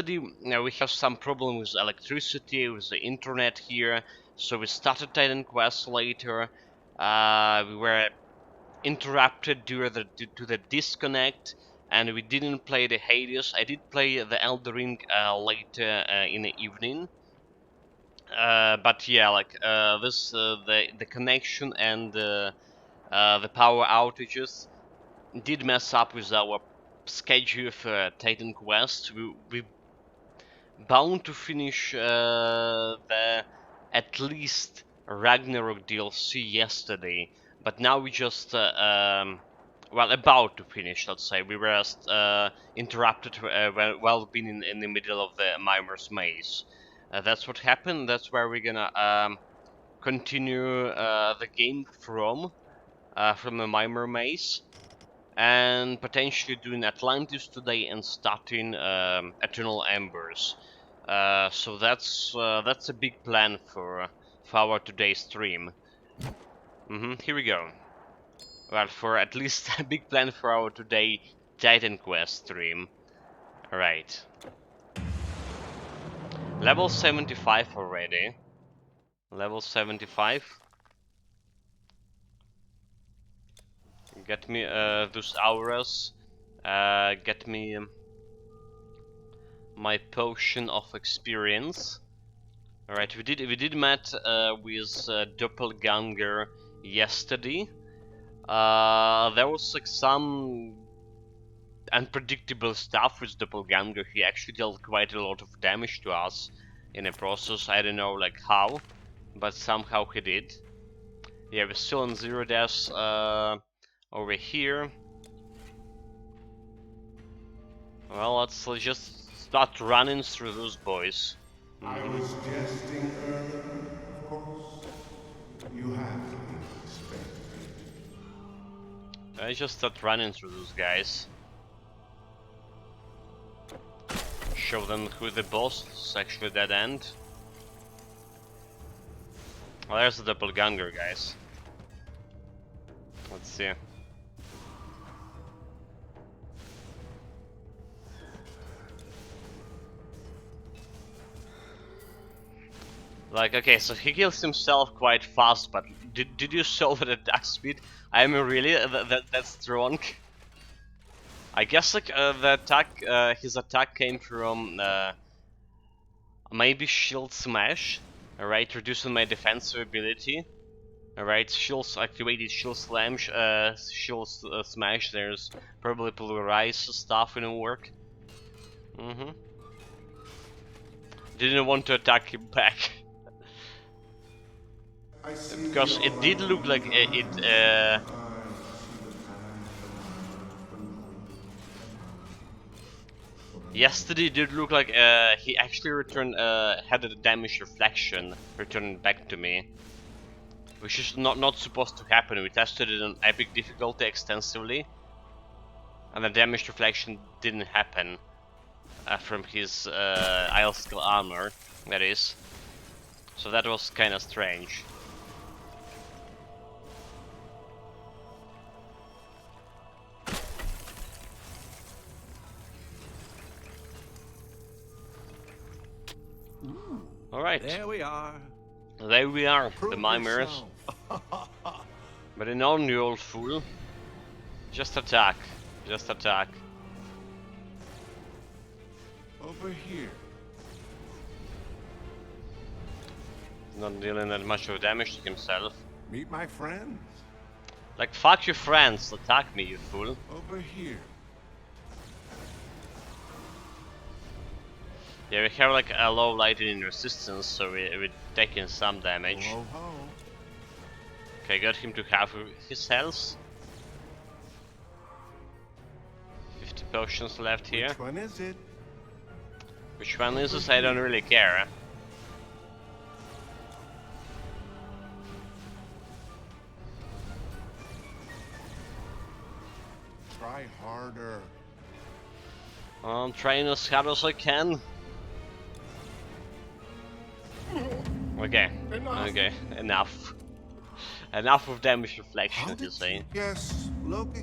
yesterday we have some problem with electricity, with the internet here, so we started Titan Quest later. We were interrupted due to the disconnect, and we didn't play the Hades. I did play the Elden Ring later in the evening. But yeah, like the connection and the power outages did mess up with our schedule for Titan Quest. We bound to finish the at least Ragnarok DLC yesterday, but now we just well, about to finish. Let's say we were just interrupted while being in the middle of the Mimer's Maze. That's what happened. That's where we're gonna continue the game from the Mimer Maze, and potentially doing Atlantis today and starting Eternal Embers. So that's a big plan for our today's stream. Here we go. Well, for at least a big plan for our today Titan Quest stream. Alright. Level 75 already. Level 75. Get me those auras. Get me my potion of experience. Alright, we did met with Doppelganger yesterday. There was like some unpredictable stuff with Doppelganger. He actually dealt quite a lot of damage to us in the process. I don't know like how, but somehow he did. Yeah, we're still on 0 deaths over here. Well, let's just start running through those boys. I was jesting earlier, of course. You have to be expected. I just start running through those guys. Show them who the boss is, actually dead end. Well, there's the Doppelganger, guys. Let's see. Like, okay, so he kills himself quite fast, but did you solve the attack speed? I mean, really? That's strong? I guess, like, the attack, his attack came from, maybe Shield Smash, alright, reducing my defensive ability. Alright, shields activated, shield slam, shield smash, there's probably polarize stuff in work. Didn't want to attack him back. Because it did look like yesterday did look like he actually returned had a damage reflection returning back to me, which is not supposed to happen. We tested it on epic difficulty extensively, and the damage reflection didn't happen from his Isle Skill armor, that is. So that was kind of strange. Alright. There we are. There we are, the Mimers. But no, you old fool. Just attack. Just attack. Over here. Not dealing that much of damage to himself. Meet my friends. Like, fuck your friends, attack me, you fool. Over here. Yeah, we have like a low lightning resistance, so we're taking some damage. Ho, ho. Okay, got him to half his health. 50 potions left here. Which one is it? Which one is this? I don't really care. Try harder. I'm trying as hard as I can. Okay, okay, enough. Enough of damage reflection, you say. Yes, Loki.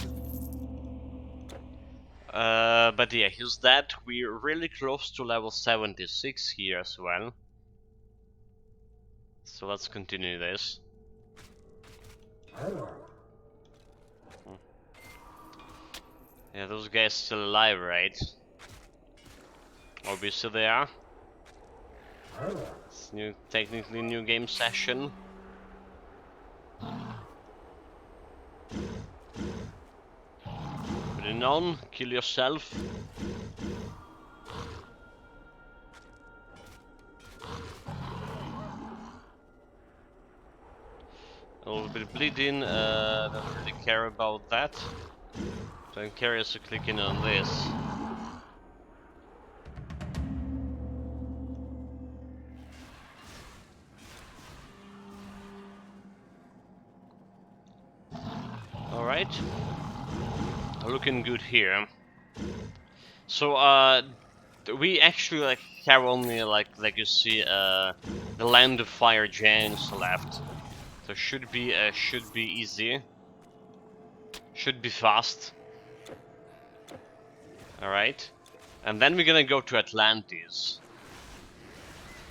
But yeah, he's dead. We're really close to level 76 here as well. So let's continue this. Yeah, those guys still alive, right? Obviously they are. It's technically new game session. Put it on, kill yourself. A little bit bleeding, don't really care about that. So I'm curious to click in on this. Alright. Looking good here. So we actually like have only like you see the Land of Fire giants left. So should be easy. Should be fast. Alright. And then we're gonna go to Atlantis.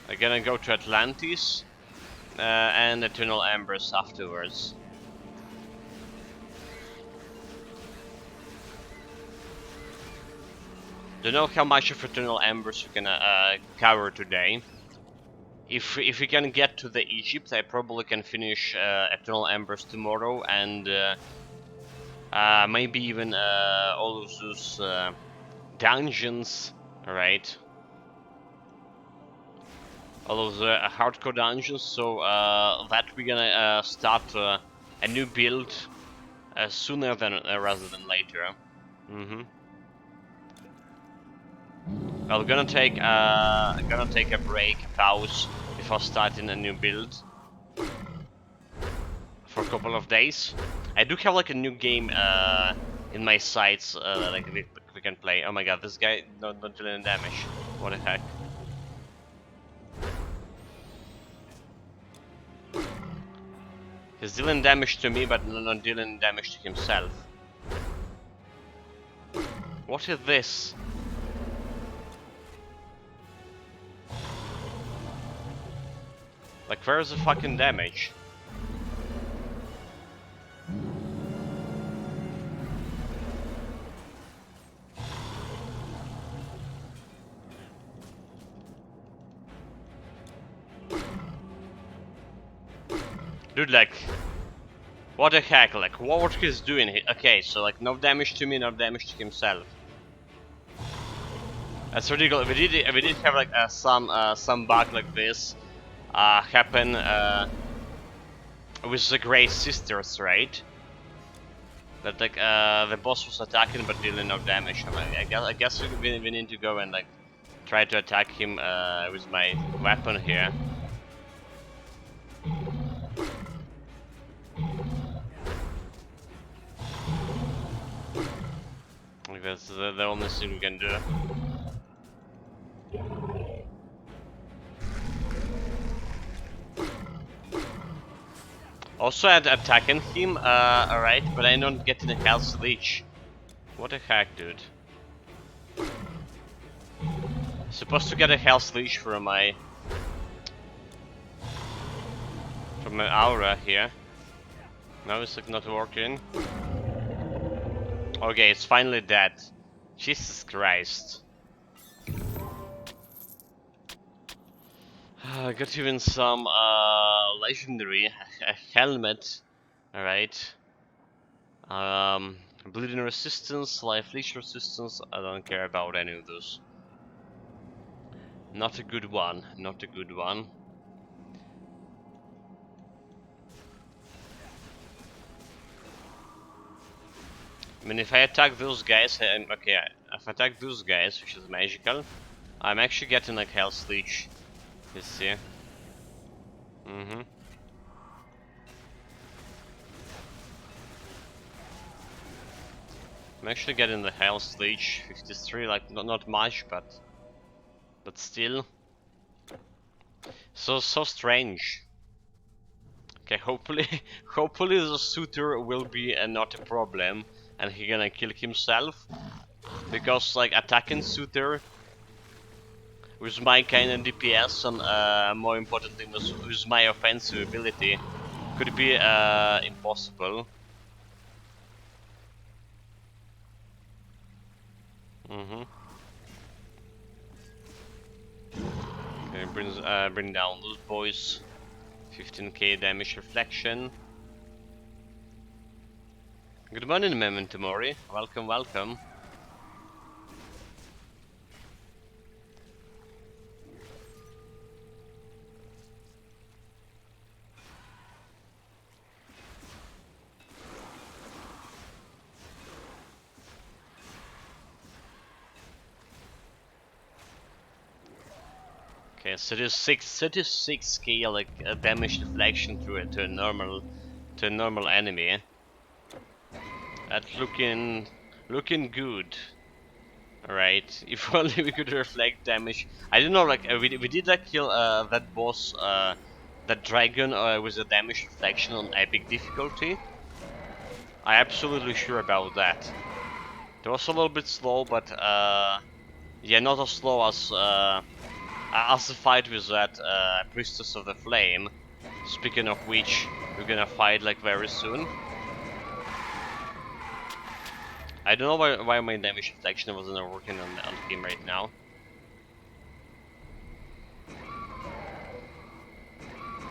We're gonna go to Atlantis and Eternal Embers afterwards. Don't know how much of Eternal Embers we can cover today. If we can get to the Egypt, I probably can finish Eternal Embers tomorrow and maybe even all of those dungeons, right? All of the hardcore dungeons, so that we're gonna start a new build sooner than rather than later. I'm gonna take a break, a pause before starting a new build for a couple of days. I do have like a new game in my sights that like we can play. Oh my god, this guy not dealing damage. What the heck? He's dealing damage to me, but not dealing damage to himself. What is this? Like, where's the fucking damage? Dude, like, what the heck? Like, what he's doing here? Okay, so like, no damage to me, no damage to himself. That's ridiculous. We did have like some bug like this happen with the Grey Sisters, right? That like the boss was attacking but dealing no damage. I guess we need to go and like try to attack him with my weapon here. Like that's the only thing we can do. Also attacking him, alright, but I'm not getting a health leech. What the heck, dude? Supposed to get a health leech from my aura here. Now it's like not working. Okay, it's finally dead. Jesus Christ. I got even some legendary a helmet. Alright. Bleeding resistance, life leech resistance. I don't care about any of those. Not a good one. Not a good one. I mean, if I attack those guys, okay, if I attack those guys, which is magical, I'm actually getting like health leech. You see? I'm actually getting the health leech, 53, like not much, but still. So strange. Okay, hopefully hopefully the suitor will be not a problem, and he gonna kill himself. because like attacking Suitor with my kind of DPS and more importantly with my offensive ability could be impossible. Okay, bring down those boys. 15k damage reflection. Good morning, Memento Mori. Welcome, welcome. Okay, so there's 36k like damage deflection to a normal enemy. That's looking good. Alright, if only we could reflect damage. I don't know, like we did like kill that boss, that dragon with a damage reflection on epic difficulty. I'm absolutely sure about that. It was a little bit slow, but yeah, not as slow as the fight with that priestess of the flame. Speaking of which, we're gonna fight like very soon. I don't know why my damage reflection wasn't working on the game right now.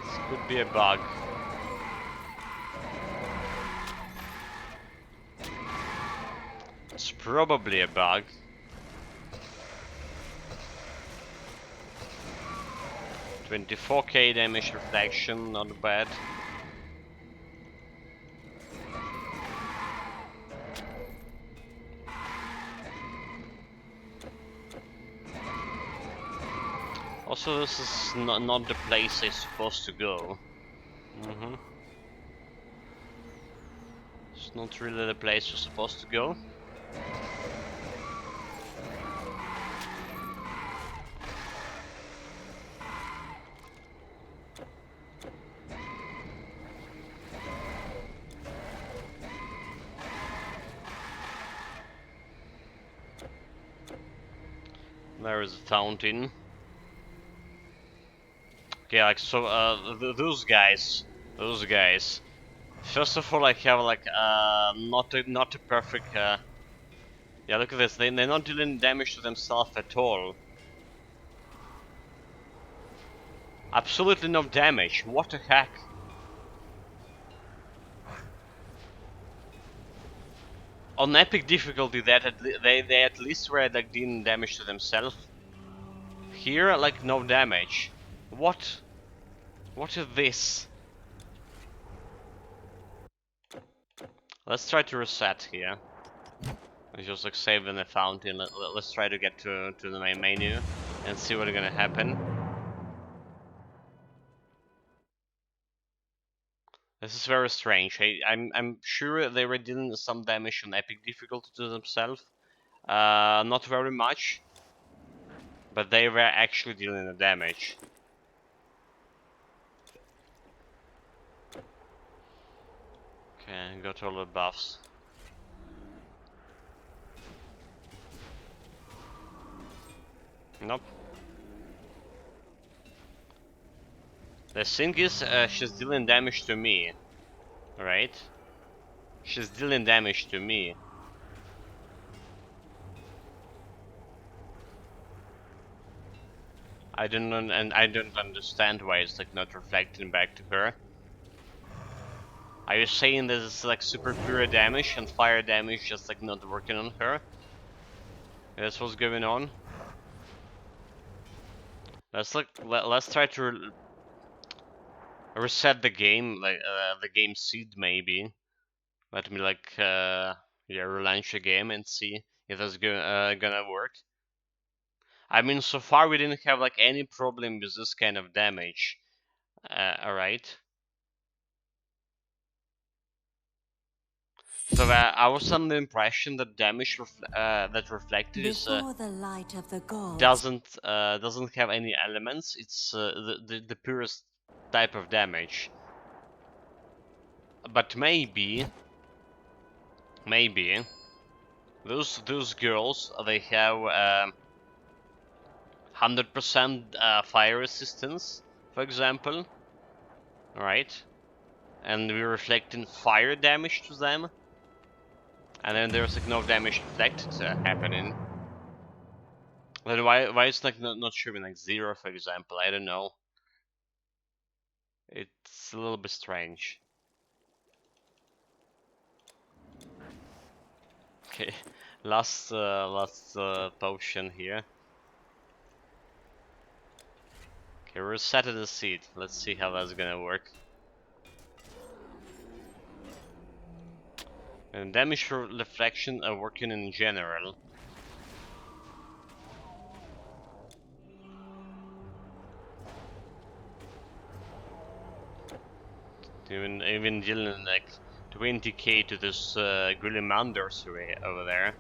This could be a bug. It's probably a bug. $24k damage reflection, not bad. Also, this is not the place I'm supposed to go. It's not really the place you're supposed to go. There is a fountain. Okay, like so, those guys. First of all, I have like not a perfect. Yeah, look at this. They're not dealing damage to themselves at all. Absolutely no damage. What the heck? On epic difficulty, they at least were like dealing damage to themselves. Here, like no damage. What? What is this? Let's try to reset here. Just like save in the fountain. Let's try to get to the main menu and see what's gonna happen. This is very strange. I'm sure they were dealing some damage on epic difficulty to themselves. Not very much, but they were actually dealing the damage. Okay, got all the buffs. Nope. The thing is, she's dealing damage to me, right? She's dealing damage to me. I don't understand why it's like not reflecting back to her. Are you saying this is like super pure damage and fire damage just like not working on her? That's what's going on. Let's try to reset the game, like the game seed maybe. Let me like yeah, relaunch the game and see if that's gonna work. I mean, so far we didn't have like any problem with this kind of damage. Alright. So I was under the impression that damage that reflected is Before the light of the gods. doesn't have any elements. It's the purest type of damage. But maybe Those girls, they have 100% fire resistance, for example. Alright. And we're reflecting fire damage to them. And then there's like no damage reflected happening. Then why it's like not showing like 0, for example? I don't know. It's a little bit strange. Okay, last potion here. Okay, we're set in the seat. Let's see how that's gonna work. And damage for reflection are working in general. Even dealing like 20k to this Gullimanders over there.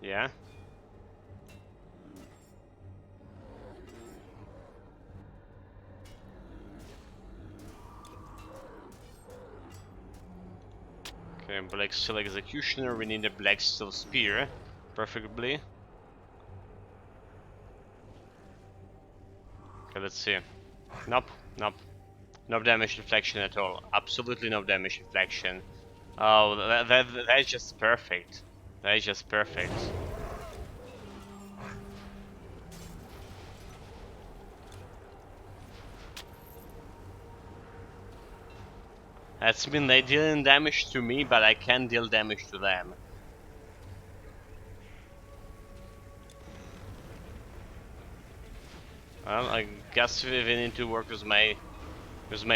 Yeah. Okay, Black Steel Executioner, we need a Black Steel Spear, preferably. Okay, let's see. Nope, nope. No damage deflection at all. Absolutely no damage deflection. Oh, that is just perfect. That is just perfect. That's mean they dealing damage to me, but I can deal damage to them. Well, I guess we need to work with my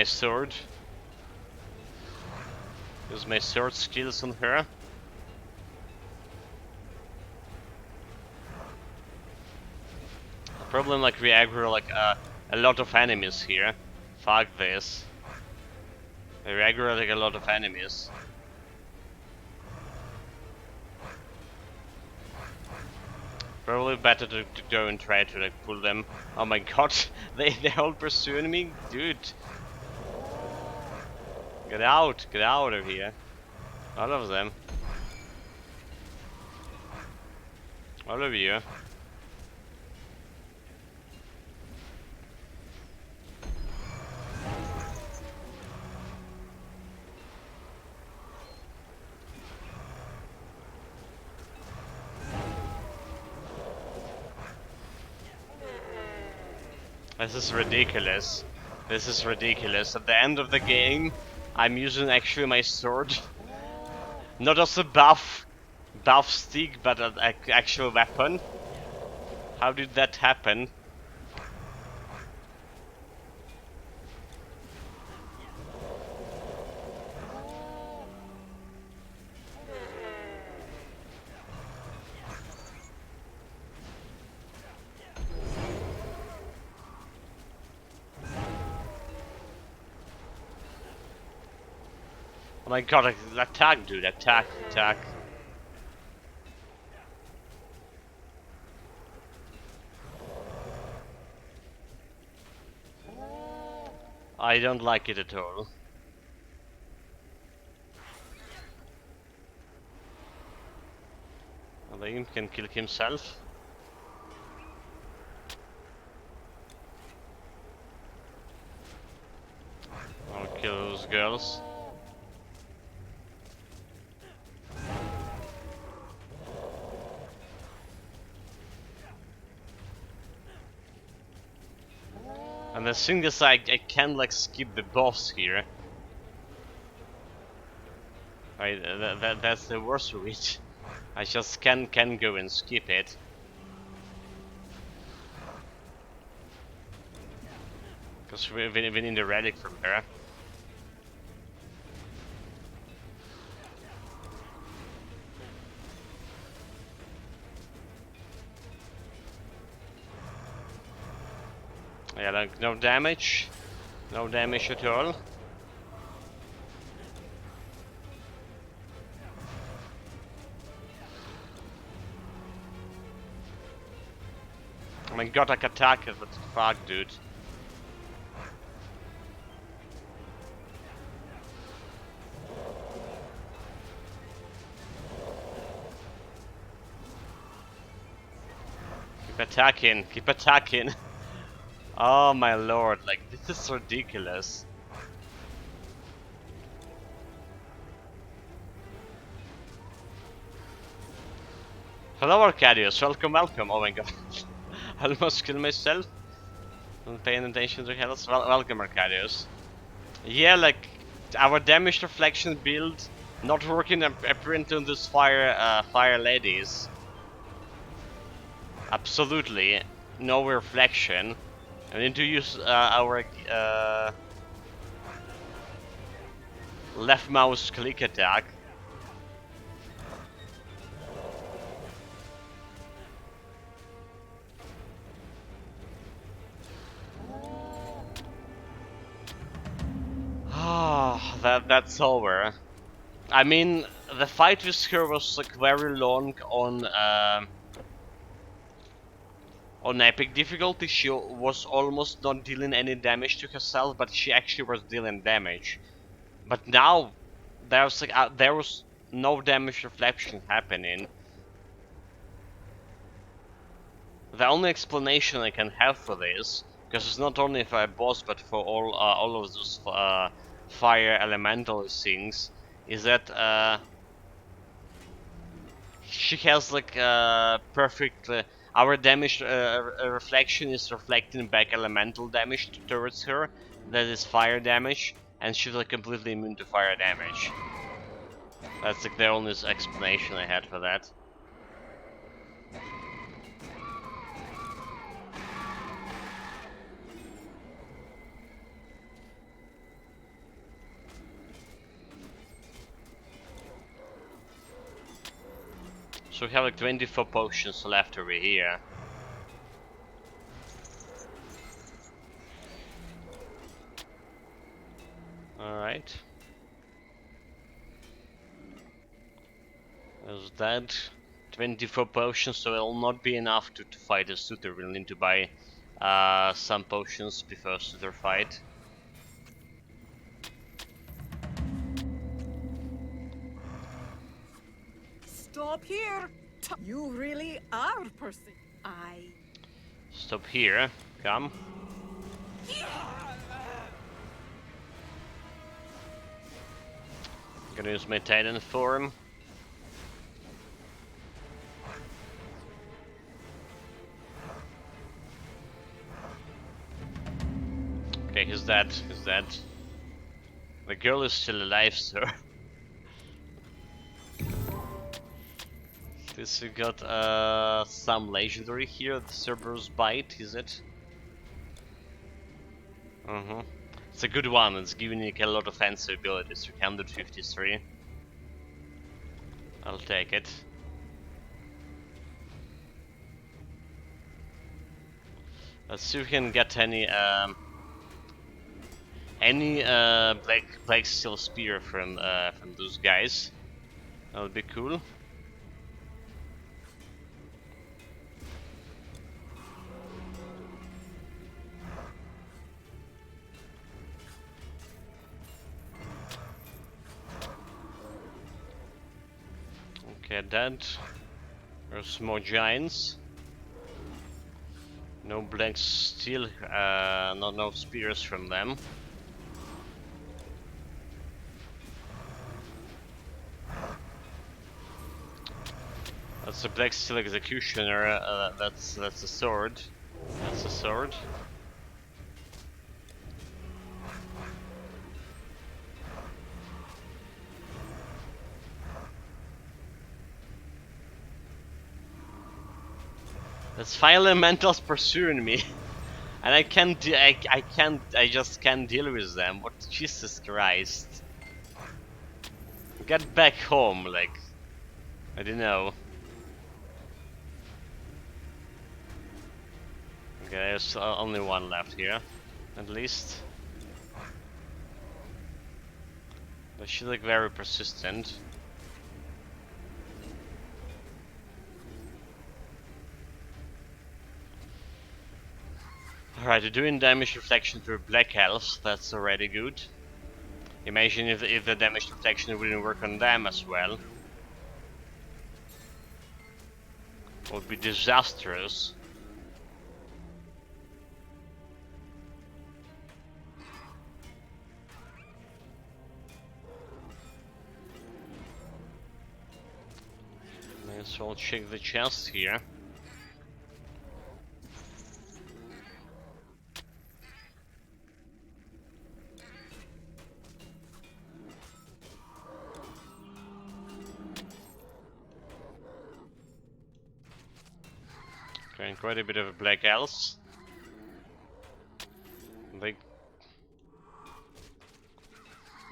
sword. Use my sword skills on her. The problem like we aggro like a lot of enemies here. Fuck this. We aggro like a lot of enemies. Probably better to go and try to like pull them. Oh my god, they're all pursuing me, dude. Get out of here. All of them. All of you. This is ridiculous. This is ridiculous. At the end of the game, I'm using actually my sword. Not as a buff stick, but an actual weapon. How did that happen? Oh my god, attack, dude, attack. I don't like it at all. The imp can kill himself. I'll kill those girls. And the thing is, I can like skip the boss here. That's the worst of it. I just can go and skip it. Because we need a relic from her. Yeah, like no damage. No damage at all. Oh my god, I can attack it, what the fuck, dude. Keep attacking, keep attacking. Oh my lord, like this is ridiculous. Hello Arcadius, welcome, welcome. Oh my god. I almost killed myself. Not paying attention to health. Welcome Arcadius. Yeah, like our damage reflection build not working apparently on this fire ladies. Absolutely no reflection. I need to use our left mouse click attack. Ah, that's over. I mean, the fight with her was like very long on epic difficulty. She was almost not dealing any damage to herself, but she actually was dealing damage. But now there's like there was no damage reflection happening. The only explanation I can have for this, because it's not only for a boss but for all of those fire elemental things, is that she has like perfect. Our damage reflection is reflecting back elemental damage towards her. That is fire damage, and she's like completely immune to fire damage. That's like the only explanation I had for that. So we have like 24 potions left over here. Alright. There's that. 24 potions, so it'll not be enough to fight a suitor. We'll need to buy some potions before suitor fight. Stop here! You really are Percy. Stop here. Come. Gonna use my Titan form. Okay, he's dead. He's dead. The girl is still alive, sir. This we got some legendary here. The Cerberus Bite, is it? It's a good one. It's giving you a lot of fancy abilities. 353. I'll take it. Let's see if we can get any black steel spear from those guys. That'll be cool. Okay, dead. There's more giants. No black steel, no spears from them. That's a black steel executioner. That's a sword. That's a sword. That's fire elementals pursuing me, and I just can't deal with them. What, Jesus Christ! Get back home, like I don't know. Okay, there's only one left here, at least. But she's like very persistent. Alright, we're doing damage reflection to black elves, that's already good. Imagine if the damage reflection wouldn't work on them as well. It would be disastrous. Guess I'll check the chest here. Okay, quite a bit of black elves.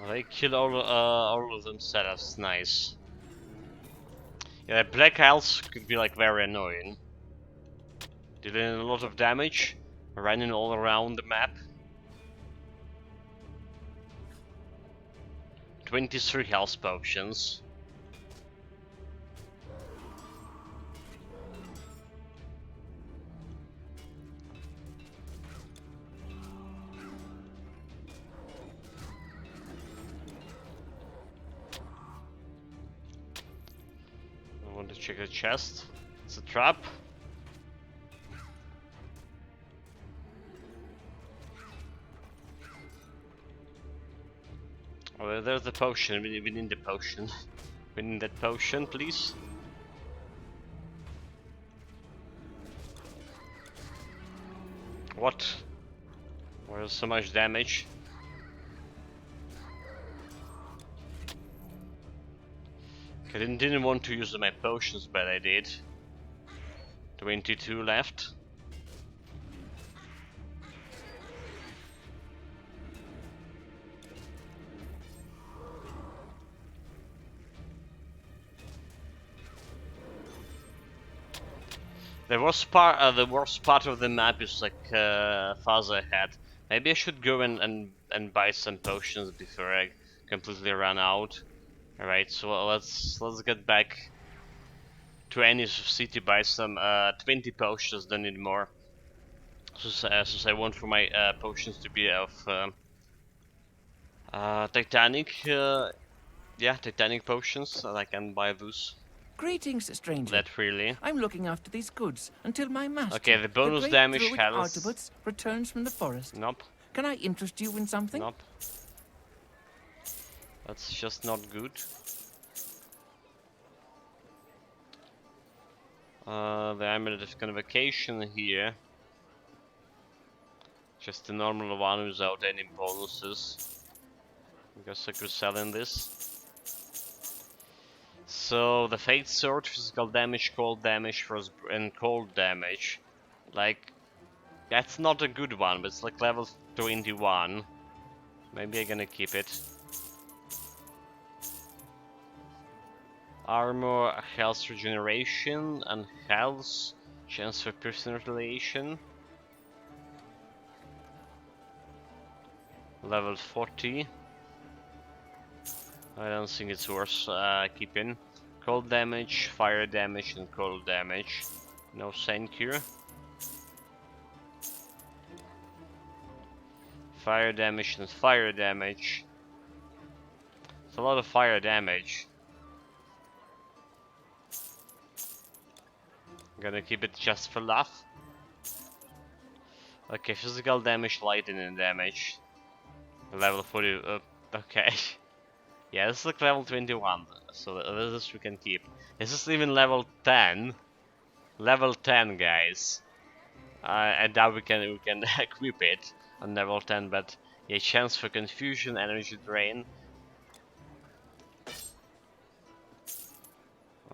They kill all of themselves. Nice. Yeah, black elves could be like very annoying. Dealing a lot of damage, running all around the map. 23 health potions. I want to check the chest. It's a trap. Oh, there's the potion. We need the potion. We need that potion, please. What? Why is so much damage? I didn't want to use my potions, but I did. 22 left. The worst part of the map is like farther ahead. Maybe I should go and buy some potions before I completely run out. Alright, so let's get back to any city, buy some 20 potions, don't need more. Since I want for my potions to be of Titanic, yeah, Titanic potions, and I can buy those. Greetings, stranger. That really. I'm looking after these goods until my master, Okay, the bonus great damage druid has. Artabots, returns from the forest. Nope. Can I interest you in something? Nope. That's just not good. The amulet of convocation here. Just a normal one without any bonuses. I guess I could sell in this. So the Fate Sword, physical damage, cold damage, frost and cold damage. Like, that's not a good one, but it's like level 21. Maybe I'm gonna keep it. Armor, health regeneration, and health, chance for personal relation. Level 40. I don't think it's worth keeping. Cold damage, fire damage, and cold damage. No thank you. Fire damage and fire damage. It's a lot of fire damage. I'm gonna keep it just for laugh. Okay, physical damage, lightning damage. Level 40. Okay. Yeah, this is like level 21, so this we can keep. This is even level 10. Level 10, guys. I doubt we can equip it on level 10, but yeah, chance for confusion, energy drain.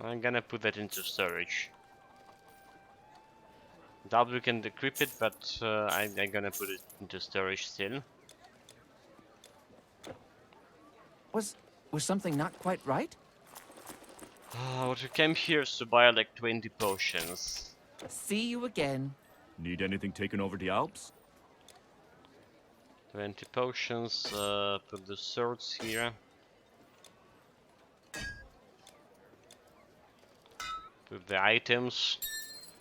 I'm gonna put that into storage. Doubt we can equip it, but I'm gonna put it into storage still. Was something not quite right? What we came here is to buy like 20 potions. See you again. Need anything taken over the Alps? 20 potions, put the swords here. Put the items.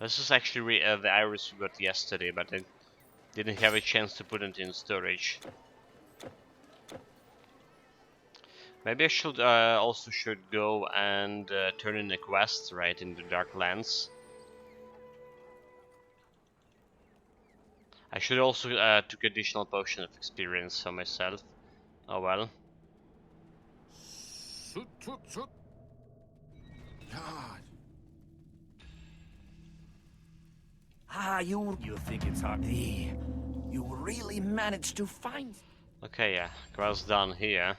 This is actually the iris we got yesterday, but I didn't have a chance to put it in storage. Maybe I should also go and turn in a quest right in the Darklands. I should also took additional potion of experience for myself. Oh well. God, You think it's hard? Hey, you really managed to find... Okay, yeah, quest done here.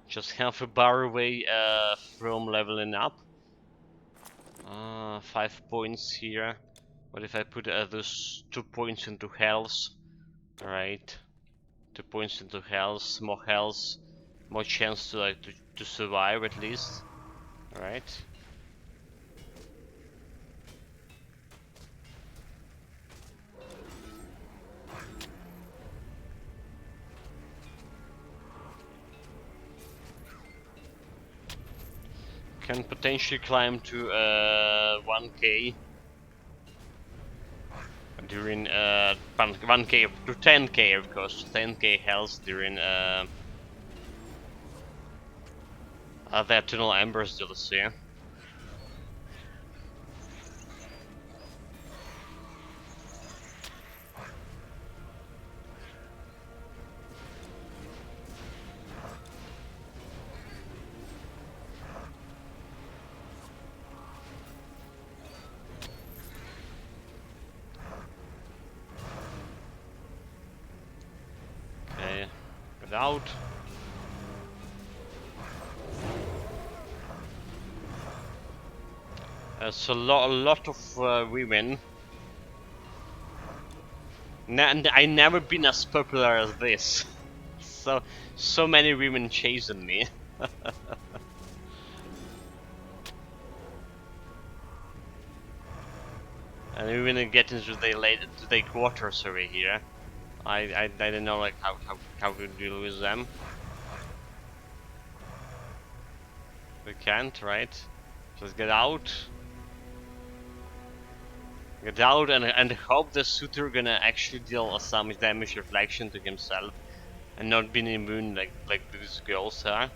Just half a bar away from leveling up. 5 points here. What if I put those 2 points into health? Alright. 2 points into health, more chance to like to survive at least. Alright. Can potentially climb to 1k during 1k to 10k of course, 10k health during the Eternal Embers DLC. Okay, get out. There's a lot of women. I never been as popular as this. So many women chasing me. And we're gonna get into the quarters over here. I don't know like how to deal with them. We can't, right? Just get out. Get out and hope the suitor gonna actually deal some damage reflection to himself and not being immune like these girls are.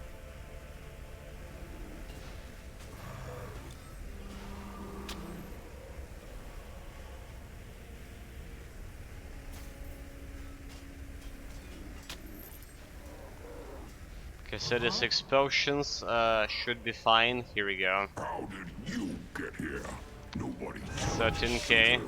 Okay, so this explosions should be fine. Here we go. How did you get here? Nobody. 13k.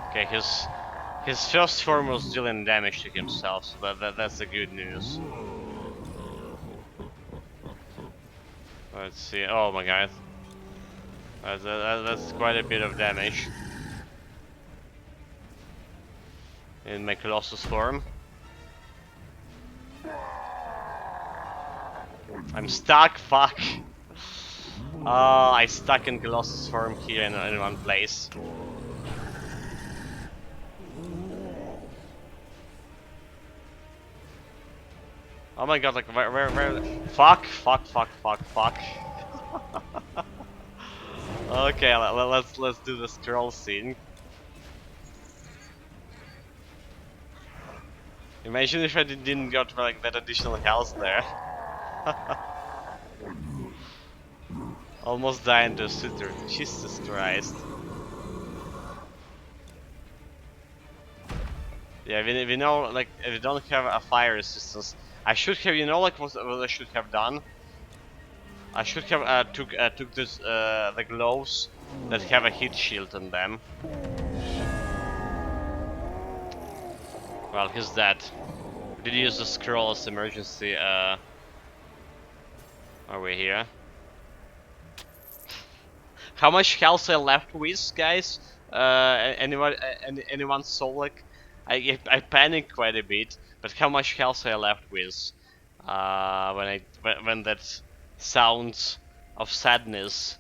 Okay, his first form was dealing damage to himself, so that's the good news. Let's see. Oh my god, that's quite a bit of damage in my Colossus form. I'm stuck. Fuck. I stuck in Colossus form here in one place. Oh my god, like where fuck. Okay, let's do the scroll scene. Imagine if I didn't got like that additional health there. Almost dying to a suitor. Jesus Christ. Yeah, we know like if we don't have a fire resistance, I should have, you know, like what I should have done. I should have took this the gloves that have a heat shield on them. Well, he's dead. We did use the scroll as emergency. Are we here? How much health I left with, guys? Anyone saw like? I panicked quite a bit, but how much health I left with? When that sounds of sadness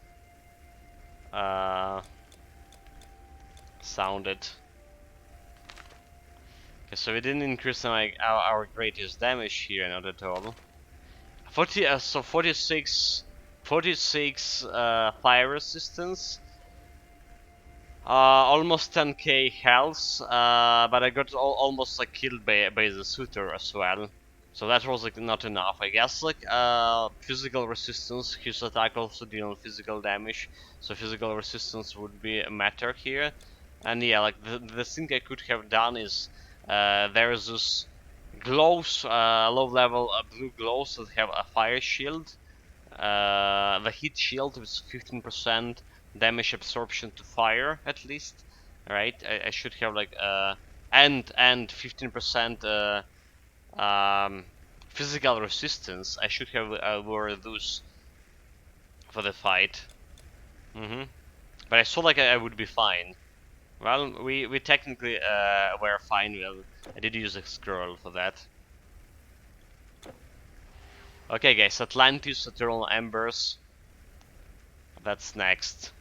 sounded. Okay, so we didn't increase our greatest damage here, not at all. 46 fire resistance. Almost 10k health, but I got almost like killed by the suitor as well. So that was like not enough. I guess like physical resistance, his attack also deal physical damage, so physical resistance would be a matter here. And yeah, like the thing I could have done is there is this gloves, low level blue gloves that have a fire shield. The heat shield with 15% damage absorption to fire at least. Right, I should have like and 15% physical resistance. I should have wore those for the fight. But I thought like I would be fine. Well, we technically were fine. Well, I did use a scroll for that. Okay, guys, Atlantis, Eternal Embers. That's next.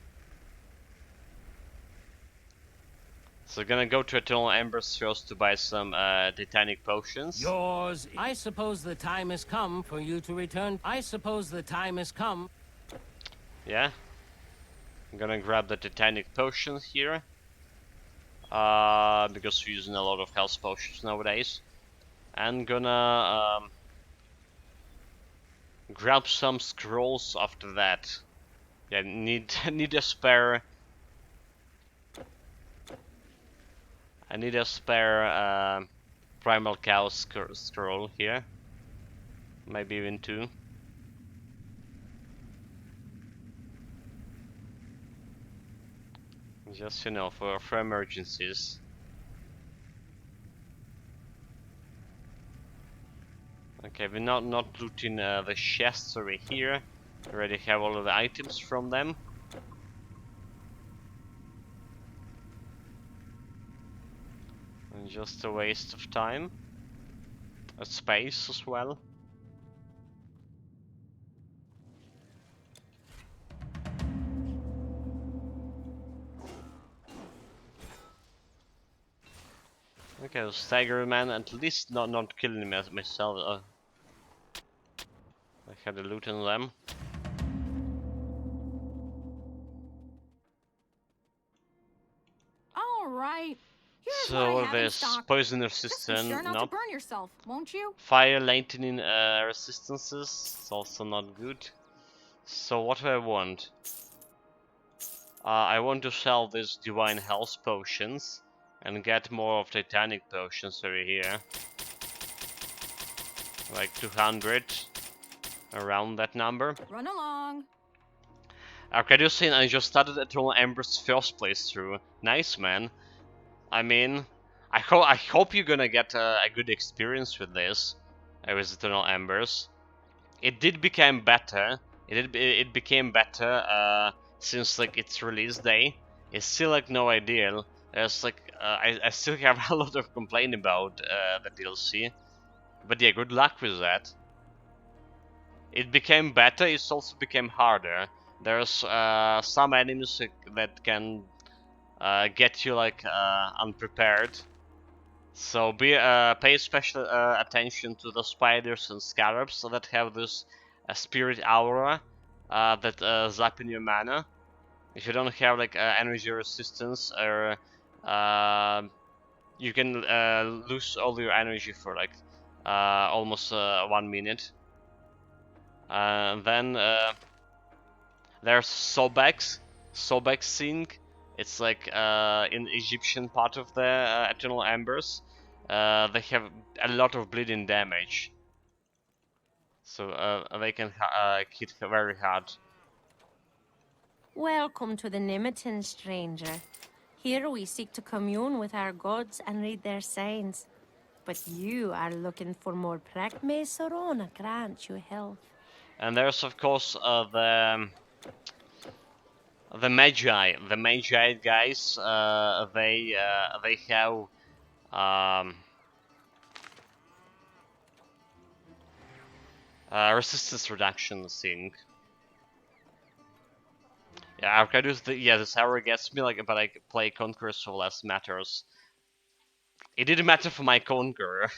So gonna go to Eternal Embers first to buy some Titanic potions. Yours. I suppose the time has come for you to return. I suppose the time has come. Yeah. I'm gonna grab the Titanic potions here. Because we're using a lot of health potions nowadays. And gonna grab some scrolls after that. Yeah, need a spare. I need a spare primal cow scroll here. Maybe even two. Just for emergencies. Okay, we're not looting the chests over here. We already have all of the items from them. And just a waste of time. A space as well. Okay, so Stagger Man, at least not killing myself. I had a loot on them. All right. Here's what So I what have are in this? stock. Poison Just be resistant? sure not to Nope. burn yourself, won't you? Fire lightning resistances. It's also not good. So what do I want? I want to sell these divine health potions and get more of Titanic potions over here. Like 200, around that number. Run along. Arcadiusin, I just started Eternal Ember's first playthrough. Nice, man. I mean, I hope you're gonna get a good experience with this, with Eternal Embers. It did become better. It became better since like its release day. It's still like no ideal. There's like I still have a lot of complaint about the DLC, but yeah, good luck with that. It became better. It also became harder. There's some enemies that can get you like unprepared. So pay special attention to the spiders and scarabs that have this spirit aura that zap in your mana. If you don't have like energy resistance, or you can lose all your energy for like almost 1 minute. Then there's Sobek Sing. It's like in Egyptian part of the Eternal Embers. They have a lot of bleeding damage, so they can hit very hard. Welcome to the Nimitan, stranger. Here we seek to commune with our gods and read their signs. But you are looking for more pract. May Sorona grant you health. And there's of course the Magi guys. They have resistance reduction thing. Yeah, Arcadius, this hour gets me like, but I play Conqueror, so less matters. It didn't matter for my Conqueror.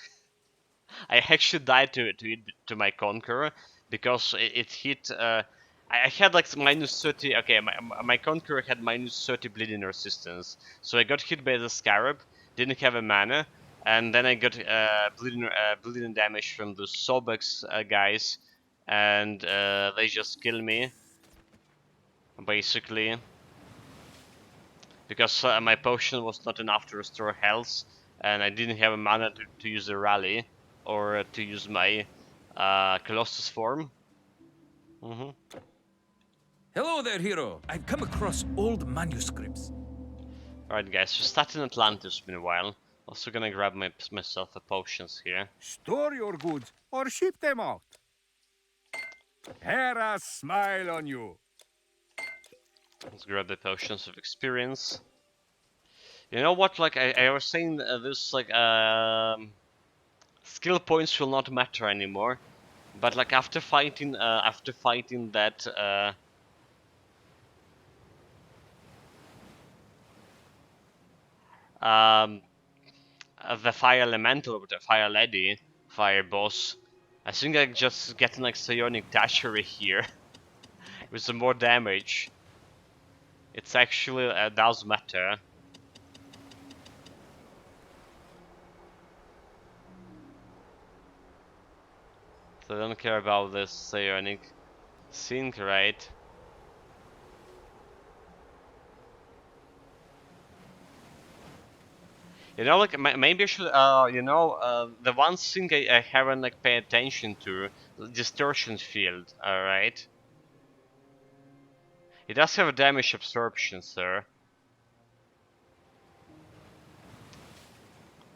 I actually died to my Conqueror because it hit. I had like minus 30. Okay, my Conqueror had minus 30 bleeding resistance, so I got hit by the Scarab. Didn't have a mana, and then I got bleeding damage from the Sobex guys, and they just kill me, basically, because my potion was not enough to restore health, and I didn't have a mana to use a rally or to use my Colossus form. Hello there, hero. I've come across old manuscripts. Alright guys, so starting Atlantis meanwhile. Also gonna grab myself a potions here. Store your goods or ship them out. Hera smile on you. Let's grab the potions of experience. You know what, like I was saying, this like skill points will not matter anymore. But like after fighting that um the fire elemental with the fire lady, fire boss, I think I just getting like psionic dashery here with some more damage. It's actually does matter. So I don't care about this psionic sync, right? You know, like maybe I should, the one thing I haven't like paid attention to, the distortion field. All right, it does have a damage absorption, sir.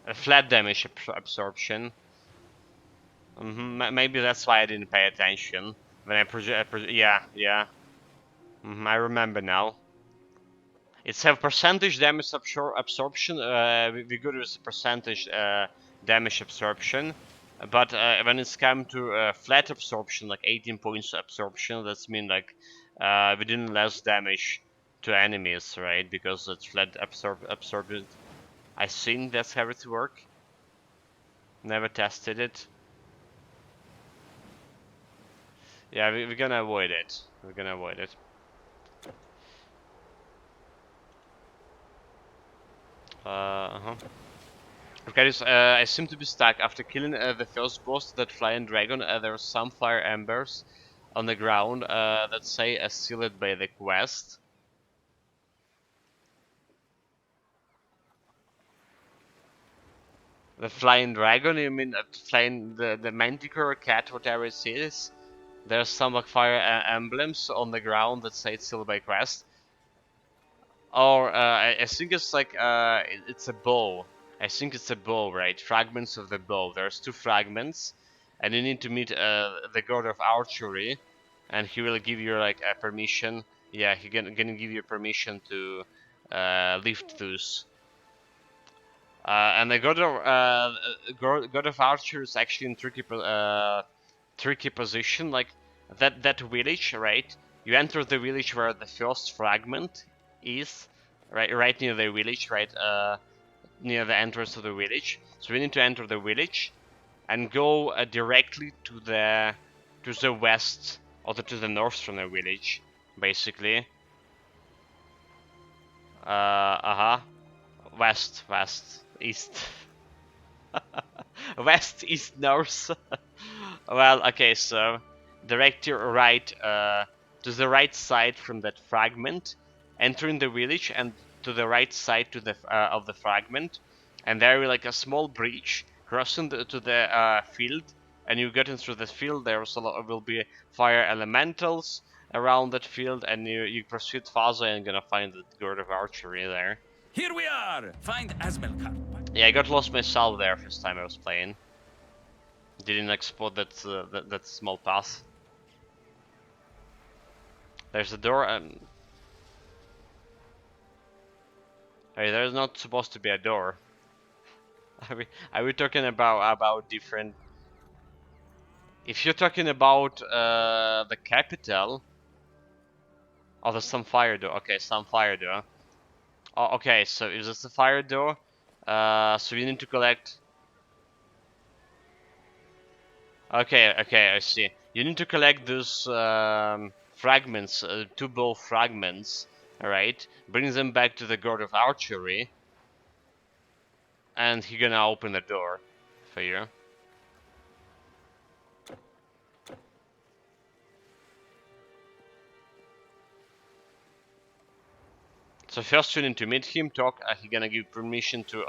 A flat damage absorption. Maybe that's why I didn't pay attention when I yeah. I remember now. It's have percentage damage absorption. We go with percentage damage absorption, but when it's come to flat absorption, like 18 points absorption, that's mean like we didn't less damage to enemies, right? Because it's flat absorbed. I think that's how it work. Never tested it. Yeah, we're gonna avoid it. We're gonna avoid it. Okay, I seem to be stuck. After killing the first boss, that flying dragon, there are some fire embers on the ground that say sealed by the quest. The flying dragon, you mean flying the manticore cat, whatever it is? There's some like fire emblems on the ground that say it's sealed by quest. Or I think it's like it's a bow. I think it's a bow, right? Fragments of the bow. There's two fragments, and you need to meet the god of archery, and he will give you like a permission. Yeah, he gonna give you permission to lift those. And the god of archery is actually in tricky position. Like that village, right? You enter the village where the first fragment is, right near the village, right near the entrance of the village. So we need to enter the village and go directly to the west or to the north from the village, basically. West, east. West, east, north. Well, okay, so direct your right to the right side from that fragment, entering the village, and to the right side to the of the fragment, and there will like a small breach crossing to the field, and you get into the field. There will be fire elementals around that field, and you proceed further and gonna find the god of archery there. Here we are! Find Asmelkar. Yeah, I got lost myself there first time I was playing. Didn't explore that small path. There's a door and... Hey, there's not supposed to be a door. Are we talking about different... If you're talking about the capital... Oh, there's some fire door. Okay, some fire door. Oh, okay, so is this a fire door? So you need to collect... Okay, I see. You need to collect those fragments, two bow fragments, alright? Bring them back to the god of archery. and he's gonna open the door for you. So first you need to meet him, talk. He's gonna give permission to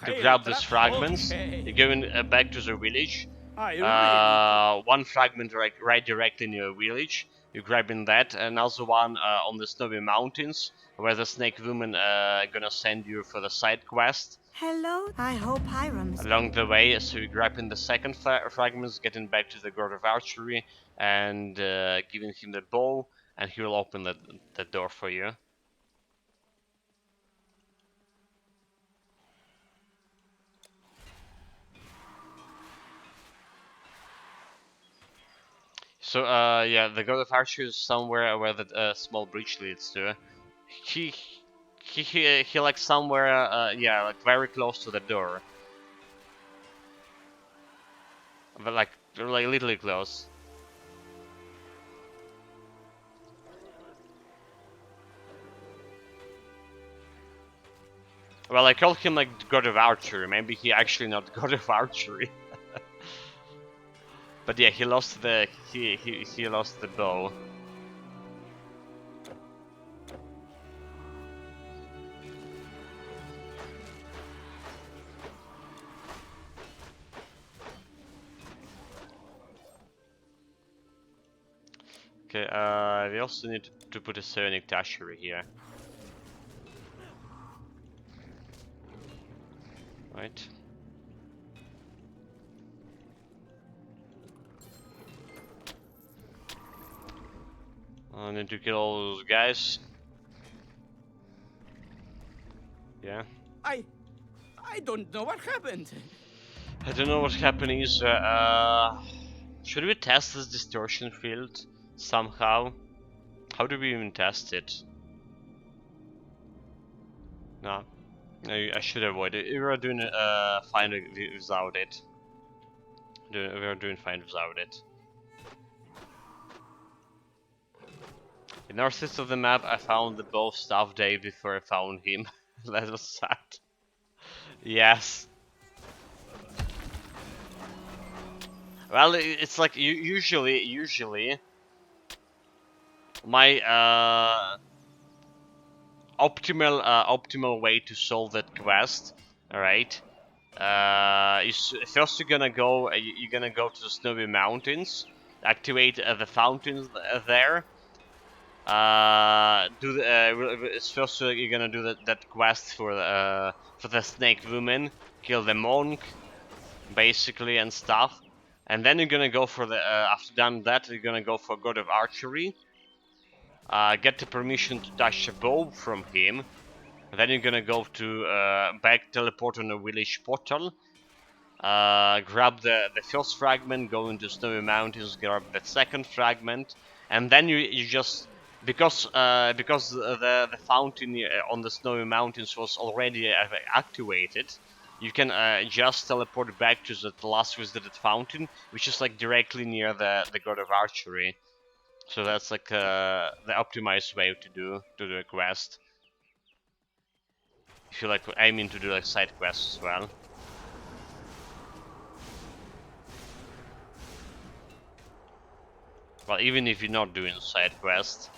grab these fragments. Okay. You're going back to the village. I really One fragment right directly in your village. You're grabbing that. Another one on the snowy mountains, where the snake woman gonna send you for the side quest. Hello? I hope Hiram's... Along the way, so you're grabbing the second fragments, getting back to the god of archery, and giving him the bow, and he will open the door for you. So, yeah, the God of Archery is somewhere where the small bridge leads to. He, he like somewhere, yeah, like very close to the door. But like literally close. Well, I called him like God of Archery. Maybe he actually not God of Archery. But yeah, he lost the he lost the bow. Okay, we also need to put a Psionic Tashery here. Right. I need to kill all those guys. Yeah. I don't know what happened. I don't know what's happening. Should we test this distortion field somehow? How do we even test it? No, I should avoid it. We are doing fine without it. We are doing fine without it. In northeast of the map, I found the bow staff day before I found him. That was sad. Yes. Well, it's like usually my optimal way to solve that quest, all right? Is first you're gonna go to the snowy mountains, activate the fountains there. First you're gonna do that quest for the snake woman, kill the monk, basically, and stuff. And then you're gonna go for the after done that you're gonna go for God of Archery. Get the permission to touch a bow from him. Then you're gonna go to back teleport on a village portal. Grab the first fragment, go into Snowy Mountains, grab the second fragment, and then you just because the fountain on the Snowy Mountains was already activated, you can just teleport back to the last visited fountain, which is like directly near the God of Archery. So that's like the optimized way to do the quest. If you're like aiming to do like side quests as well. Well, even if you're not doing side quest.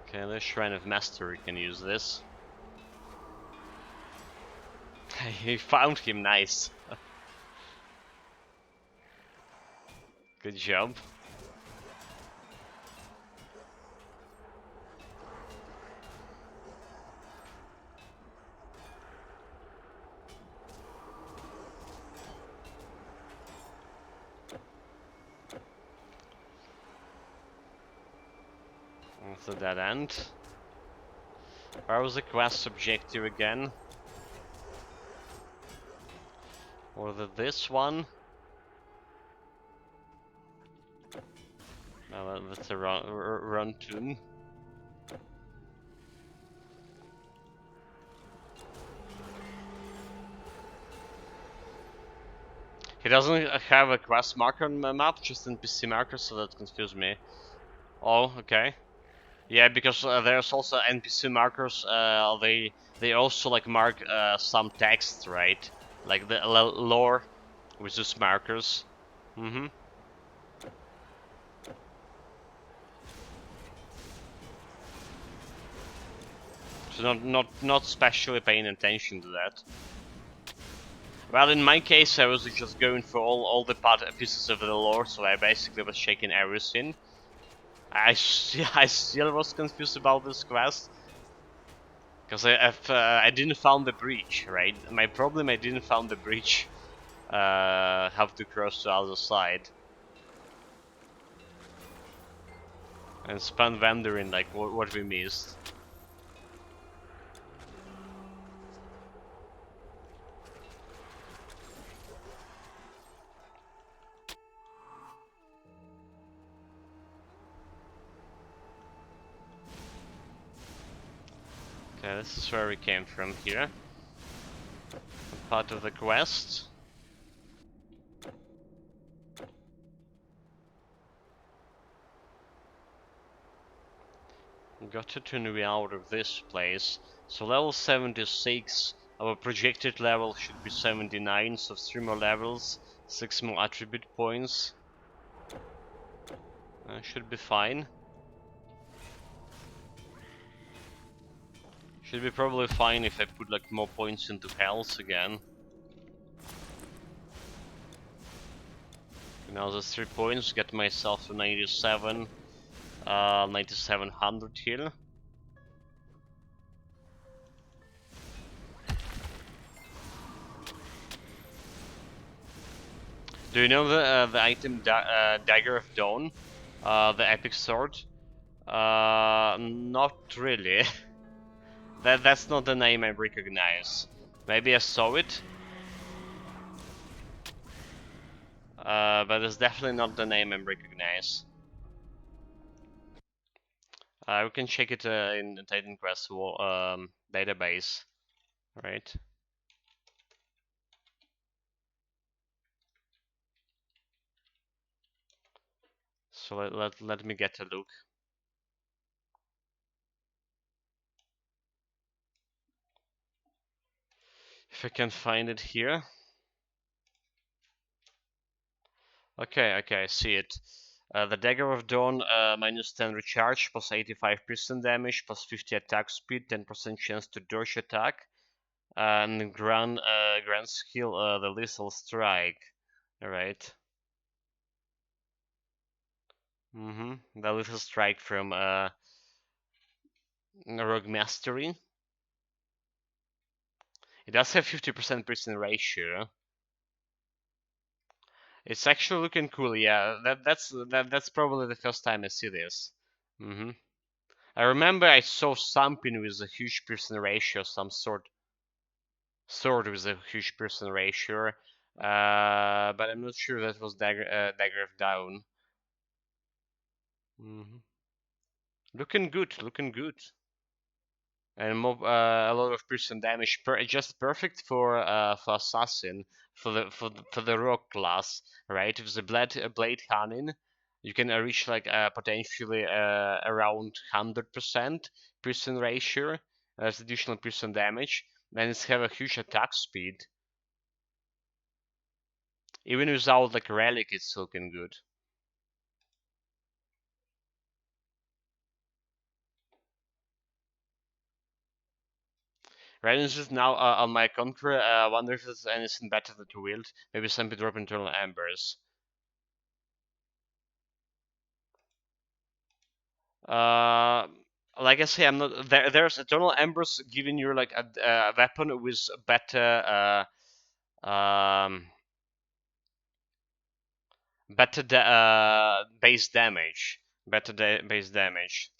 Okay, the Shrine of Mastery can use this. He found him, nice. Good job. That's a dead end. Where was the quest objective again? Or this one? No, that's a run tomb. He doesn't have a quest marker on the map, just NPC marker, so that confused me. Oh, okay. Yeah, because there's also NPC markers. They also like mark some text, right? Like the lore with those markers. Mm-hmm. So not specially paying attention to that. Well, in my case, I was just going for all the pieces of the lore, so I basically was checking everything. I still was confused about this quest because I didn't found the bridge, right? My problem, I didn't found the bridge. Have to cross to other side and spend wondering like what we missed. Okay, this is where we came from here. Part of the quest. Got to turn me out of this place. So level 76. Our projected level should be 79, so 3 more levels, 6 more attribute points. Should be fine. Should be probably fine if I put like more points into health again. Now there's 3 points, get myself to 97, 9700 here. Do you know the item Dagger of Dawn? The epic sword? Not really. That's not the name I recognize. Maybe I saw it, but it's definitely not the name I recognize. We can check it in the Titan Quest database, right? So let me get a look. If I can find it here. Okay, I see it. The Dagger of Dawn, minus 10 recharge, plus 85% damage, plus 50 attack speed, 10% chance to dodge attack, and grand skill, the Lethal Strike. Alright. The Lethal Strike from Rogue Mastery. It does have 50% prison ratio. It's actually looking cool, yeah. That's probably the first time I see this. I remember I saw something with a huge person ratio, some sword with a huge person ratio, but I'm not sure that was Dagger of Dawn. Looking good, looking good. And a lot of person damage, just perfect for assassin, for the rock class, right? With the blade cannon, you can reach like potentially around 100% person ratio as additional person damage, and it's have a huge attack speed. Even without like relic, it's looking good. Radiance is now on my conqueror. I wonder if there's anything better to wield. Maybe something drop internal embers. Like I say, I'm not there. There's eternal embers giving you like a weapon with better base damage, base damage.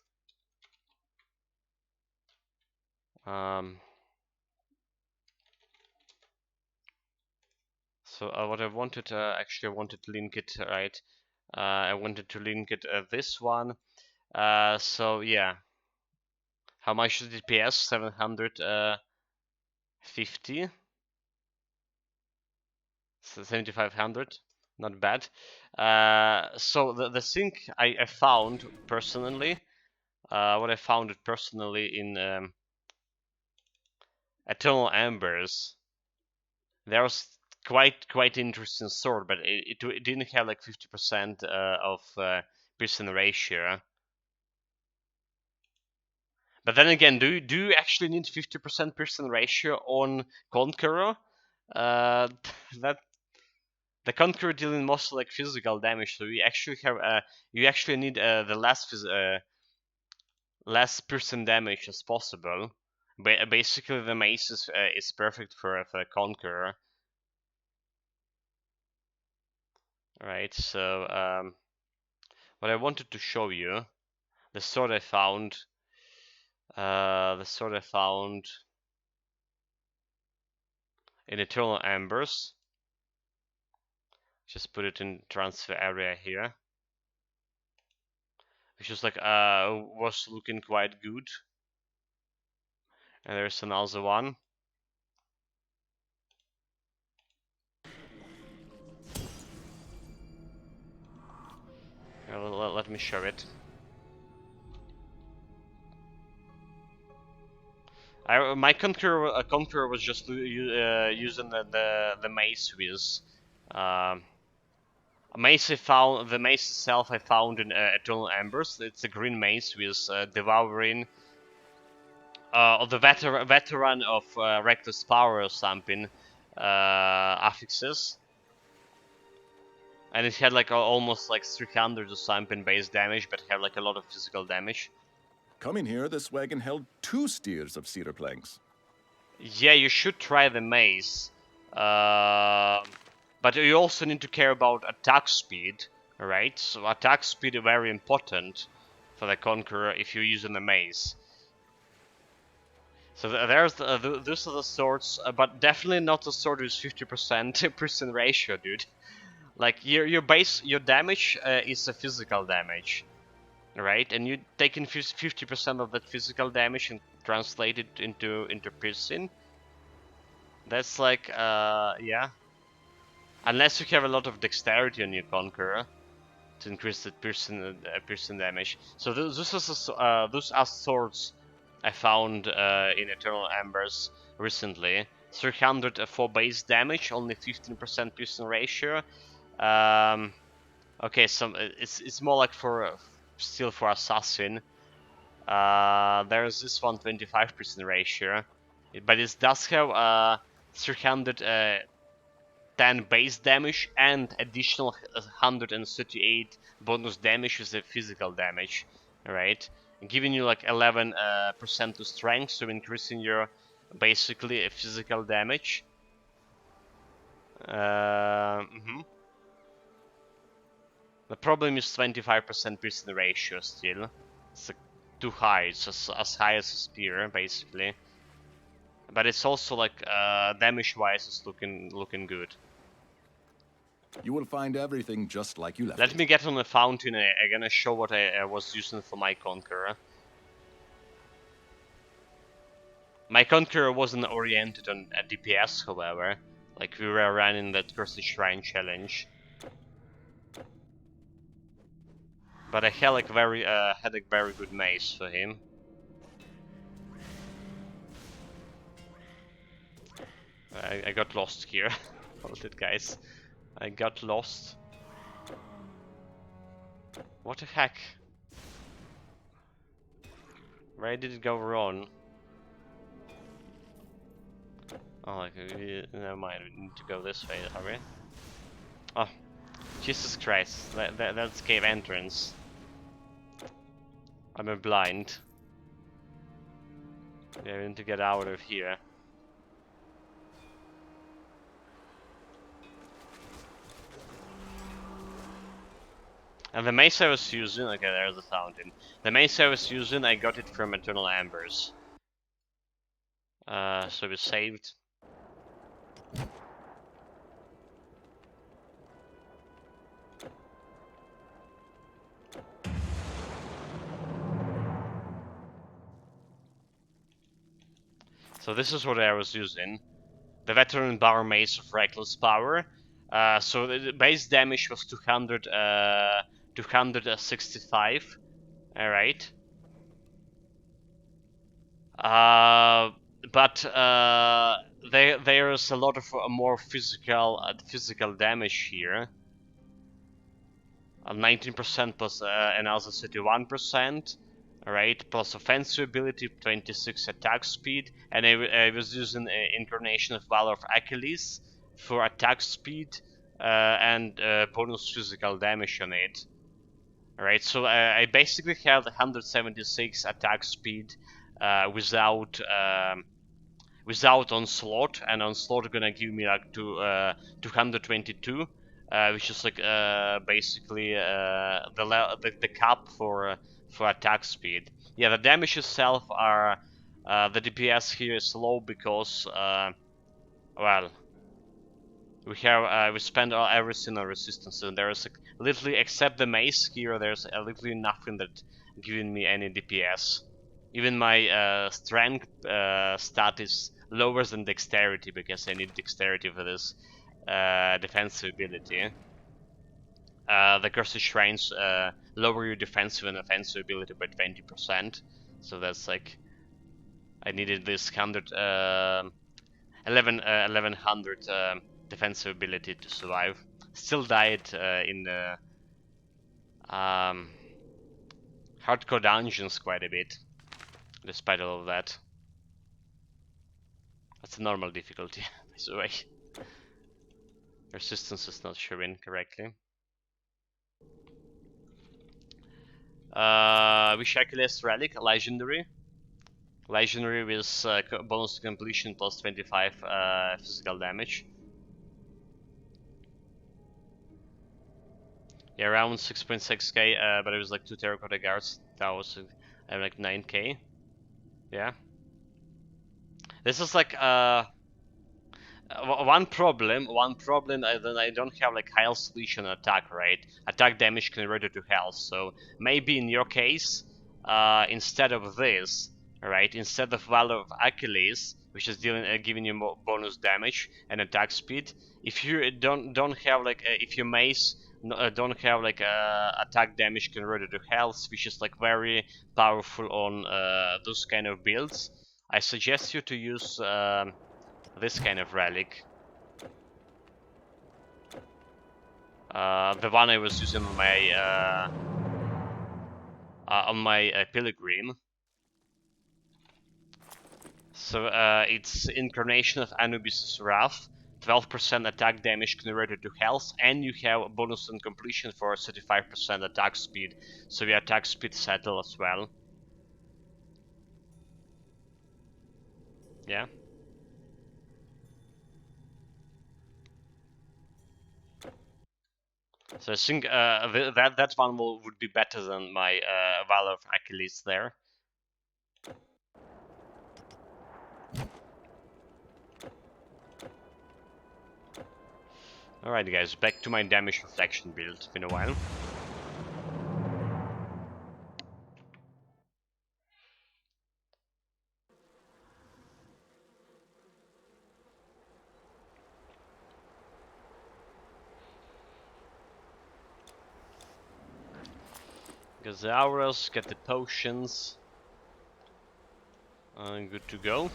So what I wanted, actually, I wanted to link it right. I wanted to link it this one. So yeah, how much is DPS? 750. So 7500. not bad. So the thing I found personally, what I found it personally in Eternal Embers, there was quite interesting sword, but it didn't have like 50% of piercing ratio. But then again, do you actually need 50% piercing ratio on Conqueror? That the Conqueror dealing mostly like physical damage, so you actually have you actually need the less piercing damage as possible. Basically, the mace is perfect for Conqueror. Right. So what I wanted to show you, the sword I found. The sword I found in Eternal Embers. Just put it in transfer area here. Which is like was looking quite good. And there's another one. Let me show it. My Conqueror was just using the mace with. Mace I found, the mace itself I found in Eternal Embers. It's a green mace with devouring. The veteran of reckless power or something affixes, and it had like almost like 300 or something base damage, but had like a lot of physical damage. Coming here, this wagon held 2 steers of cedar planks. Yeah, you should try the mace, but you also need to care about attack speed, right? So attack speed is very important for the Conqueror if you're using the mace. So there's those are the swords, but definitely not the sword with 50% piercing ratio, dude. Like your damage is a physical damage, right? And you taking 50% of that physical damage and translate it into piercing. That's like yeah. Unless you have a lot of dexterity on your Conqueror to increase the piercing damage. So those are swords I found in Eternal Embers recently. 300 for base damage, only 15% piercing ratio. Okay, so it's more like for still for assassin. There's this one 25% ratio, but it does have 310 base damage and additional 138 bonus damage with the physical damage, right? Giving you like 11% to strength, so increasing your basically physical damage. The problem is 25% piercing ratio still. It's like too high. It's as high as a spear, basically. But it's also like damage-wise, it's looking good. You will find everything just like you left Let it. me get on the fountain. I'm gonna show what I was using for my Conqueror. My Conqueror wasn't oriented on DPS, however. Like we were running that Cursed Shrine challenge. But I had like had a very good mace for him. I got lost here. Hold it, guys. I got lost. What the heck? Where did it go wrong? Oh, like, never mind. We need to go this way, are we? Oh, Jesus Christ! That's cave entrance. I'm blind. We need to get out of here. And the mace I was using, okay, there's the fountain. The mace I was using, I got it from Eternal Embers. So we saved. So this is what I was using. The Veteran Bar Mace of Reckless Power. So the base damage was 265. All right. But there's a lot of more physical damage here. 19% plus another 31%. Alright, plus offensive ability, 26 attack speed, and I was using Incarnation of Valor of Achilles for attack speed and bonus physical damage on it. Alright, so I basically have 176 attack speed without onslaught, and onslaught gonna give me like 222, which is like basically the cap for attack speed. Yeah, the damage itself are the DPS here is low because well, we spend everything on resistance, and there is like, literally except the mace here, there's literally nothing that giving me any DPS. Even my strength stat is lower than dexterity because I need dexterity for this defensive ability. The Cursed Shrines lower your defensive and offensive ability by 20%, so that's like I needed this 1100 defensive ability to survive. Still died in the hardcore dungeons quite a bit, despite all of that. That's a normal difficulty, by the way. Resistance is not showing correctly. Wish Achilles Relic, Legendary. Legendary with bonus to completion plus 25 physical damage. Yeah, around 6.6k, but it was like 2 terracotta guards. That was like 9k. Yeah. This is like one problem then I don't have like health solution attack, right? Attack damage converted to health. So maybe in your case, instead of this, right? Instead of Valor of Achilles, which is giving you more bonus damage and attack speed, if you don't have like if your mace don't have like attack damage converted to health, which is like very powerful on those kind of builds, I suggest you to use this kind of relic. The one I was using on my pilgrim. So it's Incarnation of Anubis' Wrath, 12% attack damage converted to health, and you have a bonus on completion for 35% attack speed. So your attack speed settle as well. Yeah. So I think that one would be better than my Valor of Achilles there. Alright guys, back to my damage reflection build. It's been a while. Get the auras, get the potions. Good to go.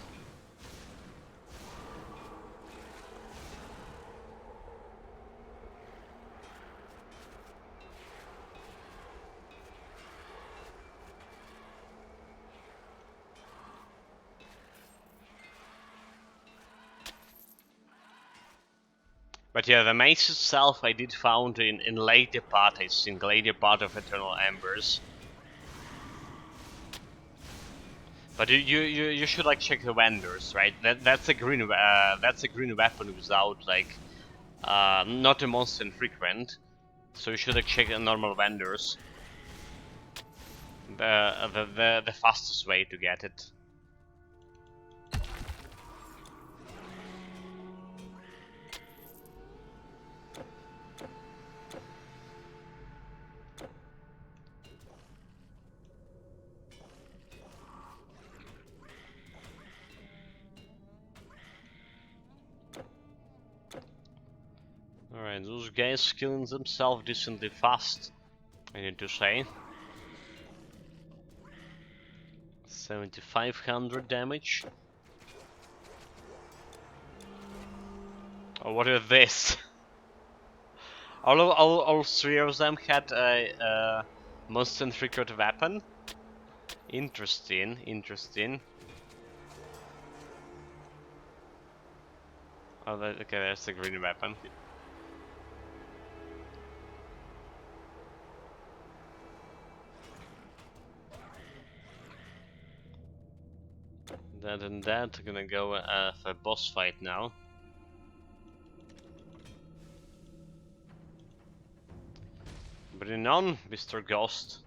But yeah, the mace itself I did found in later part, I think, later part of Eternal Embers. But you should like check the vendors, right? That's a green weapon without like not a monster infrequent. So you should like check the normal vendors. The fastest way to get it. Alright, those guys killing themselves decently fast, I need to say. 7500 damage. Oh, what is this? all three of them had a most-centric weapon. Interesting, interesting. Oh, okay, that's the green weapon. That and that, gonna go for a boss fight now. Bring on, Mr. Ghost.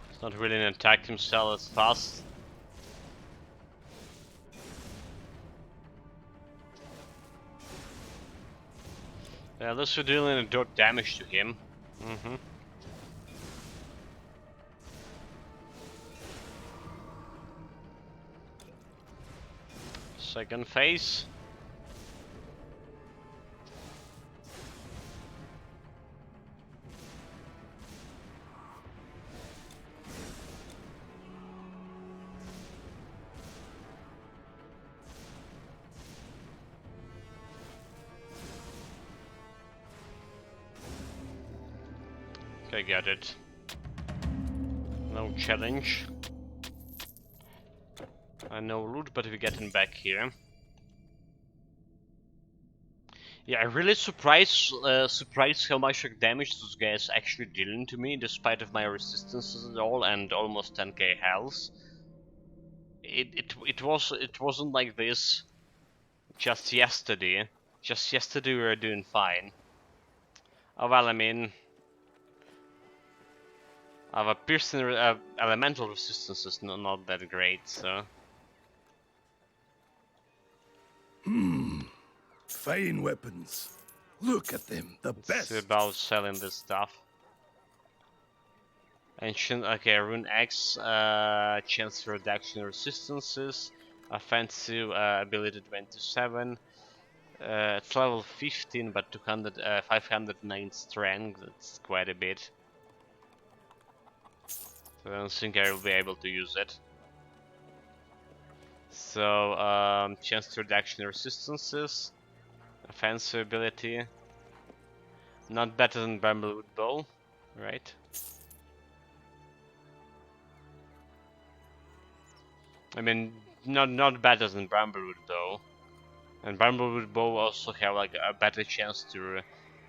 It's not really an attack himself as fast. Yeah, this should dealing a dot damage to him. Second phase. Okay, got it. No challenge. No loot, but we're getting back here. Yeah, I'm really surprised how much damage those guys actually dealing to me, despite of my resistances and all, and almost 10k health. It wasn't like this just yesterday. Just yesterday we were doing fine. Oh well, I mean, our piercing elemental resistance is not that great, so. Fine weapons. Look at them, the It's best. about selling this stuff. Ancient, okay, Rune X, chance for reduction resistances, offensive ability 27, it's level 15 but 509 strength, that's quite a bit. So I don't think I will be able to use it. So, chance to reduction resistances, offensive ability, not better than Bramblewood Bow, right? I mean, not better than Bramblewood though. And Bramblewood Bow also have like a better chance to,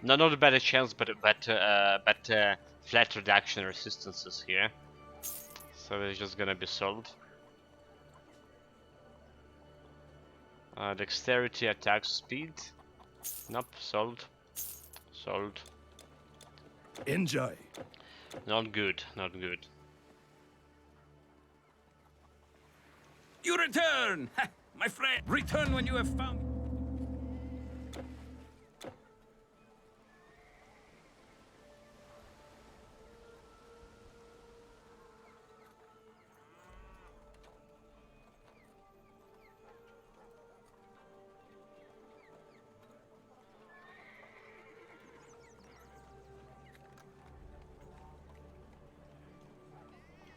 not a better chance, but a better flat reduction resistances here. So it's just gonna be sold. Dexterity, attack speed. Nope, sold. Sold. Enjoy. Not good, not good. You return! Ha, my friend! Return when you have found...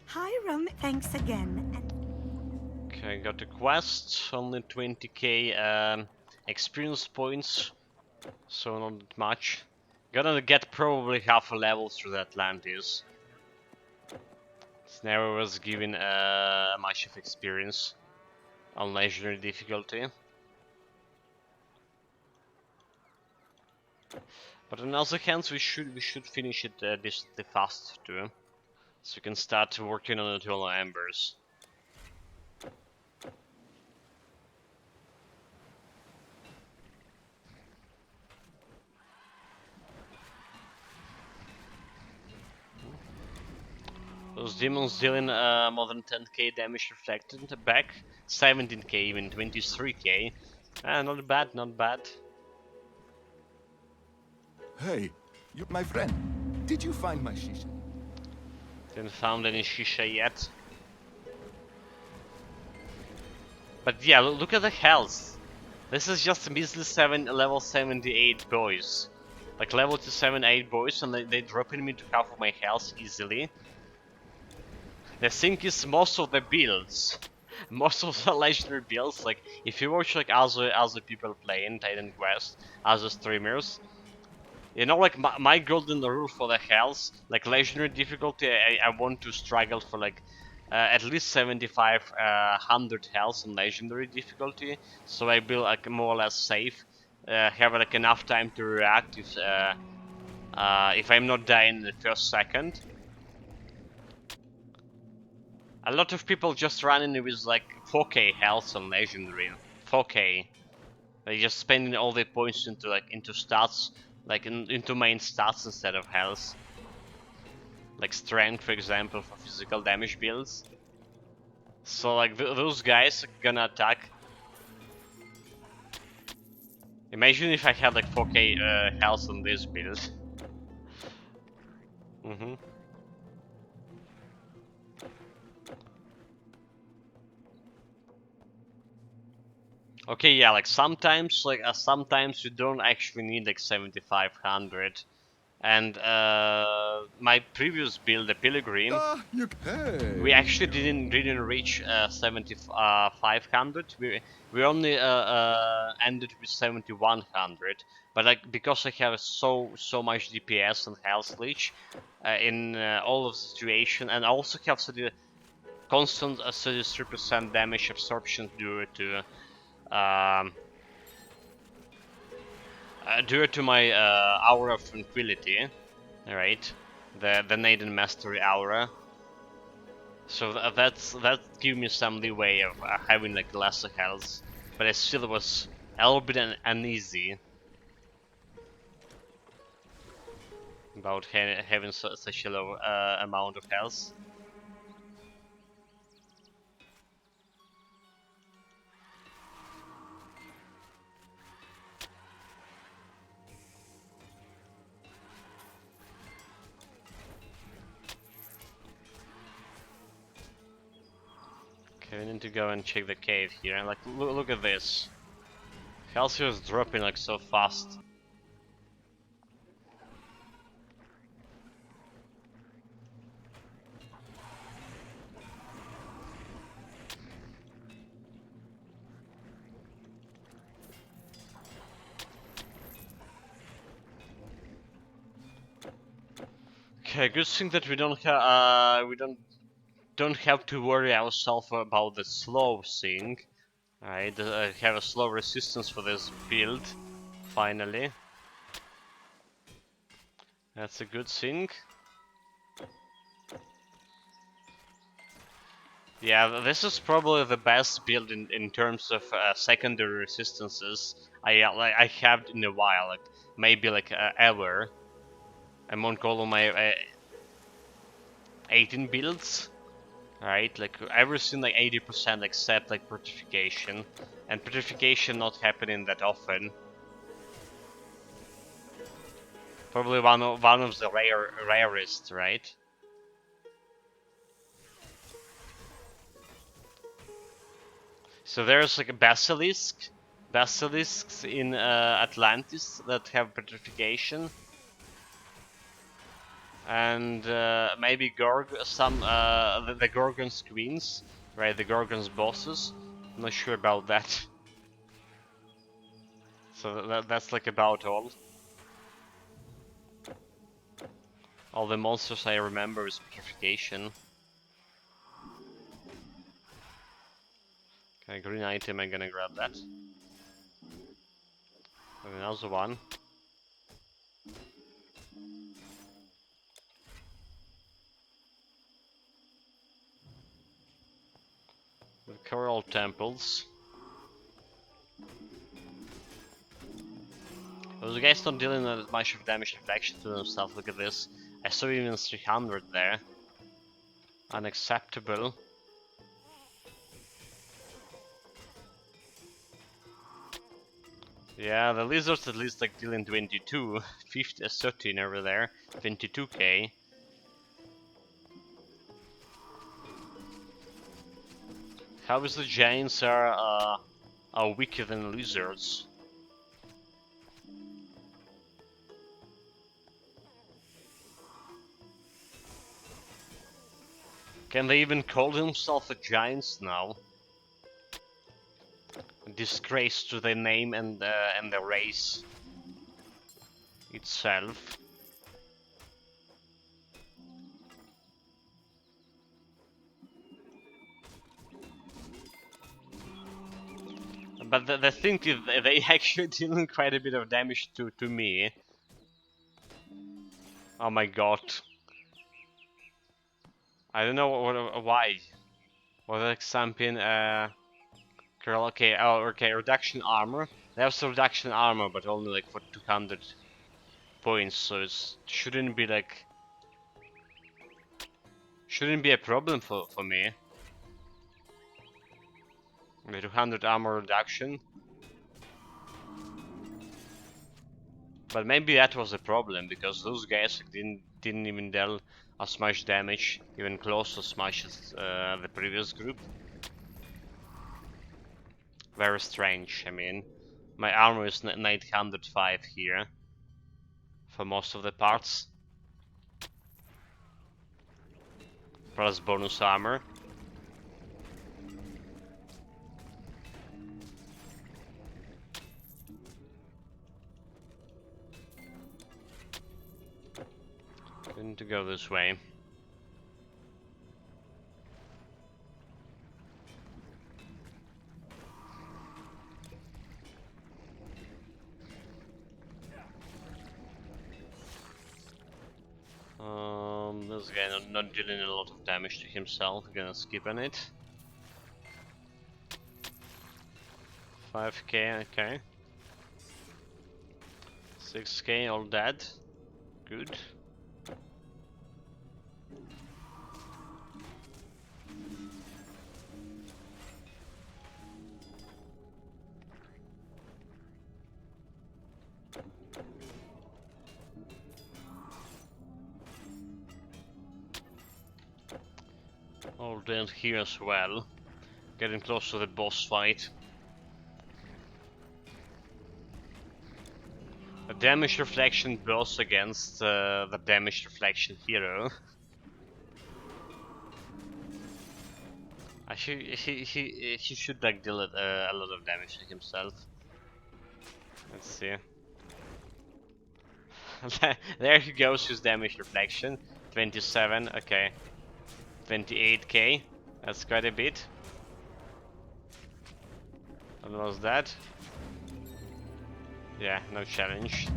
Hiram, thanks again. Okay, got the quest, only 20k experience points, so not that much. Gonna get probably half a level through the Atlantis. Snare was given much of experience on legendary difficulty. But on the other hand, we should finish it decently fast too, so we can start working on Eternal Embers. Those demons dealing more than 10k damage reflected back, 17k, even 23k. Not bad, not bad. Hey, you, my friend, did you find my shisha? Didn't found any shisha yet. But yeah, look at the health. This is just measly level 78 boys. Like level to 78 boys, and they dropping me to half of my health easily. The thing is, most of the builds, most of the legendary builds, like if you watch like other people playing Titan Quest, other streamers, you know, like my golden rule for the health, like legendary difficulty, I want to struggle for like at least 7500 health on legendary difficulty, so I be like more or less safe, have like enough time to react if I'm not dying in the first second. A lot of people just running with like 4k health on legendary, 4k. They just spending all their points into stats, like into main stats instead of health. Like strength, for example, for physical damage builds. So like those guys are gonna attack. Imagine if I had like 4k health on this build. Okay, yeah, like sometimes you don't actually need like 7500. And my previous build, the Pilgrim, Ah, you. Hey. we actually didn't reach 7500. We only ended with 7100. But like because I have so much DPS and health leech in all of the situation, and I also have the constant 33% damage absorption due to my aura of tranquility, right? The Naden Mastery aura. So that gives me some leeway of having like lesser health, but it still was a little bit uneasy about having such a low amount of health. Okay, we need to go and check the cave here. And like, look at this. Health here is dropping like so fast. Okay, good thing that we don't have to worry ourselves about the slow thing. Alright, I have a slow resistance for this build, finally. That's a good thing. Yeah, this is probably the best build in terms of secondary resistances I have in a while, like maybe like ever. I'm on call on my 18 builds, right? Like everything like 80% except like Petrification, and Petrification not happening that often. Probably one of the rarest, right? So there's like a basilisks in Atlantis that have Petrification. And maybe the Gorgon's queens, right? The Gorgon's bosses. I'm not sure about that. So that's like about all. All the monsters I remember is Petrification. Okay, green item, I'm gonna grab that. And another one. The coral temples. Those guys not dealing with much of damage reflection to themselves. Look at this. I saw even 300 there. Unacceptable. Yeah, the lizards at least like dealing 22, 50, 13 over there, 22k. How is the giants are weaker than lizards? Can they even call themselves a giants now? Disgrace to their name and the race itself. But the thing is, they actually dealing quite a bit of damage to me. Oh my god. I don't know why. What like something girl, okay, oh okay, reduction armor. They have some reduction armor but only like for 200 points, so it shouldn't be like shouldn't be a problem for me. The 200 armor reduction. But maybe that was a problem because those guys didn't even deal as much damage, even close as much as the previous group. Very strange. I mean, my armor is 905 here for most of the parts, plus bonus armor. Going to go this way. This guy not dealing a lot of damage to himself. Gonna skip on it. 5k, okay. 6k, all dead. Good. All dead here as well. Getting close to the boss fight. A damage reflection boss against the damage reflection hero. He should like deal a lot of damage to himself. Let's see. There he goes, his damage reflection. 27, okay. 28k. That's quite a bit. What was that? Yeah, no challenge.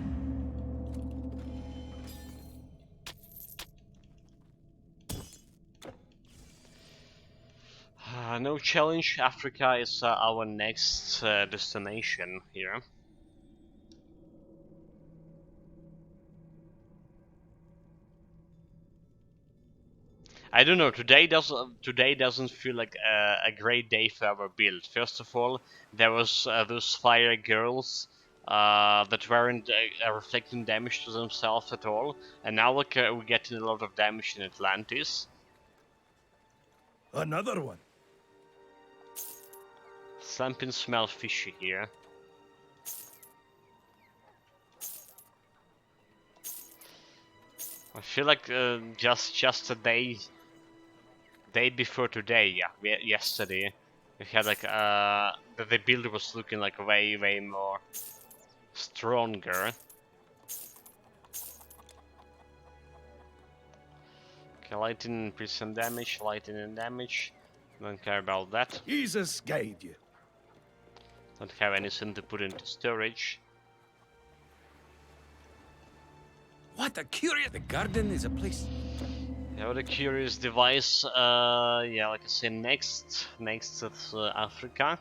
No challenge. Africa is our next destination here. I don't know. Today doesn't feel like a great day for our build. First of all, there was those fire girls that weren't reflecting damage to themselves at all, and now look, we're getting a lot of damage in Atlantis. Another one. Something smells fishy here. I feel like just a day before today, yeah, yesterday, we had like the build was looking like way more stronger. Okay, lightning increase some damage, lightning damage. Don't care about that. Jesus guide you. Don't have anything to put into storage. What a curious... The garden is a place... Yeah, what a curious device. Yeah, like I said, next is Africa.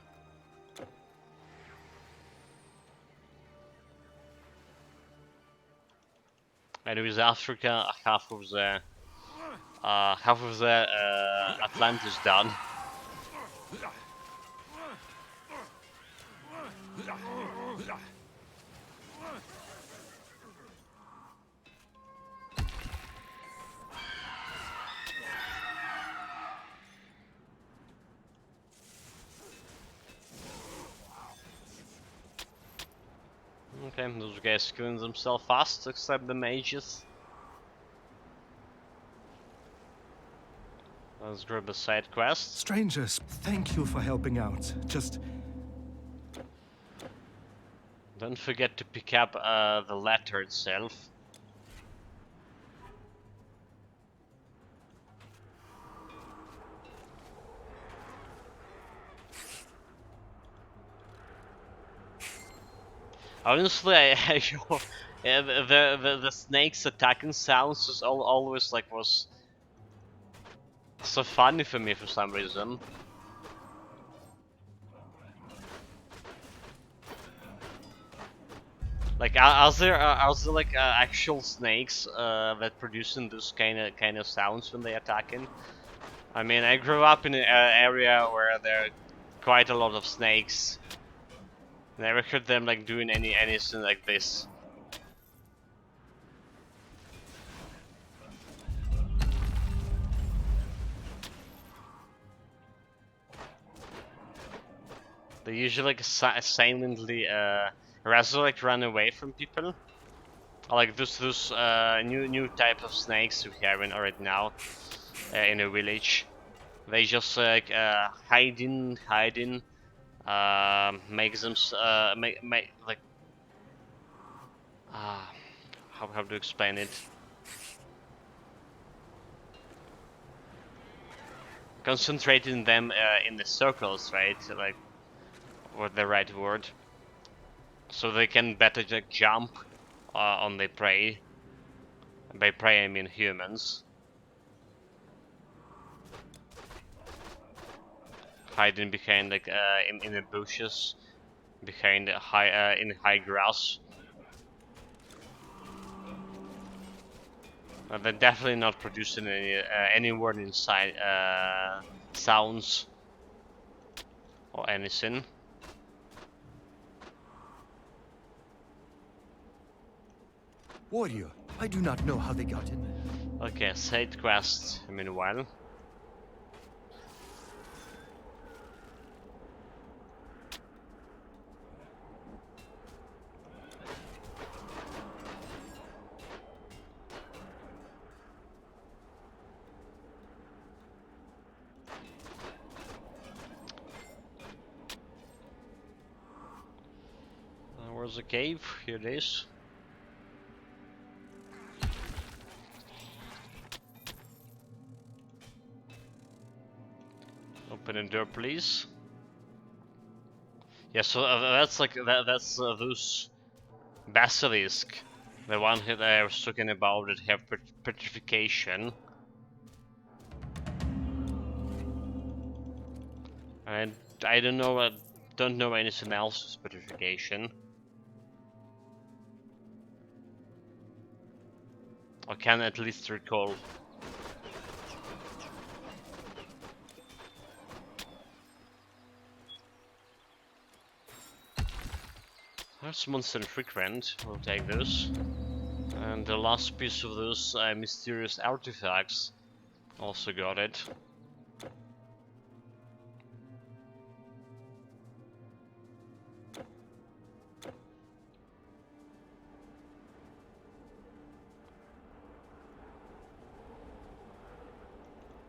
And with Africa, half of the Atlantis done. Okay, those guys killing themselves fast, except the mages. Let's grab a side quest. Strangers, thank you for helping out. Just Don't forget to pick up the letter itself. Honestly, yeah, the snakes attacking sounds was always like was so funny for me for some reason. Like, are there like actual snakes that producing those kind of sounds when they attacking? I mean, I grew up in an area where there are quite a lot of snakes. Never heard them like doing anything like this. They usually like silently rather like run away from people. Like those new type of snakes we have in right now in a village. They just like hiding, make them make like how to explain it? Concentrating them in the circles, right? Like, what the right word? So they can better like, jump on the prey. By prey I mean humans. Hiding behind like in the bushes, behind high in high grass. They're definitely not producing any warning sounds or anything. Warrior, I do not know how they got in there. Okay, side quest. Meanwhile. Where's the cave? Here it is. Open the door, please. Yeah, so that's like that's those basilisk, the one that I was talking about that have petrification. And I don't know anything else with petrification. I can at least recall. That's monster frequent. We'll take this. And the last piece of those mysterious artifacts. Also got it.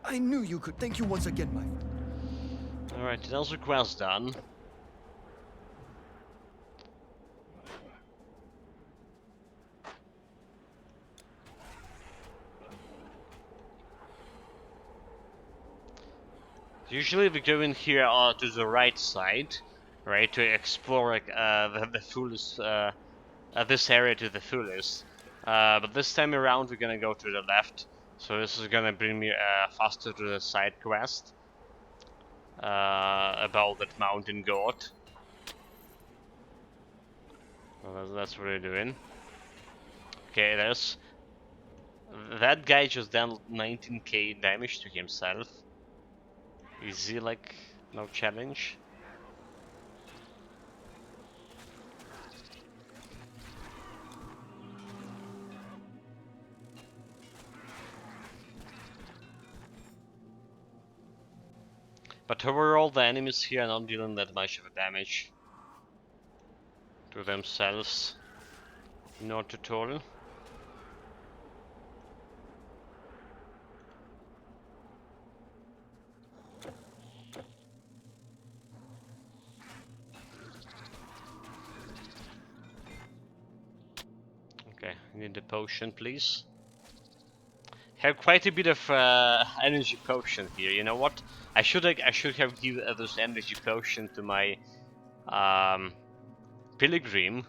I knew you could. Thank you once again, my friend. Alright, another quest done. Usually we go in here to the right side, right, to explore like, the fullest, this area to the fullest. But this time around we're gonna go to the left, so this is gonna bring me faster to the side quest about that mountain god. Well, that's what we're doing. Okay, there's that guy just done 19k damage to himself. Is he like no challenge? But overall the enemies here are not dealing that much of a damage to themselves. Not at all. Okay, need a potion, please. Have quite a bit of energy potion here. You know what? I should have given this energy potion to my pilgrim.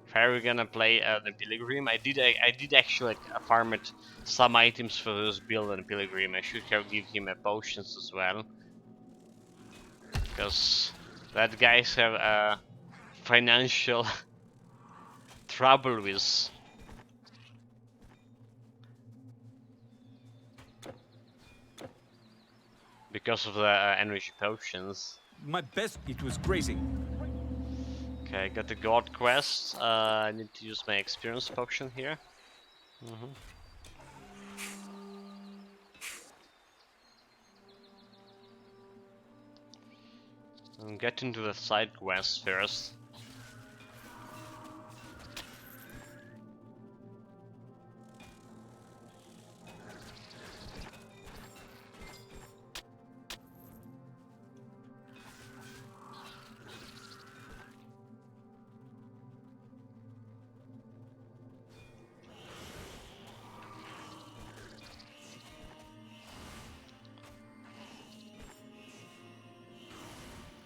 If I were gonna play the pilgrim, I did actually farm it some items for this build and pilgrim. I should have give him a potions as well, because that guys have financial trouble with. Because of the energy potions. My best. It was grazing. Okay, I got the god quest. I need to use my experience potion here. I'm getting to the side quest first.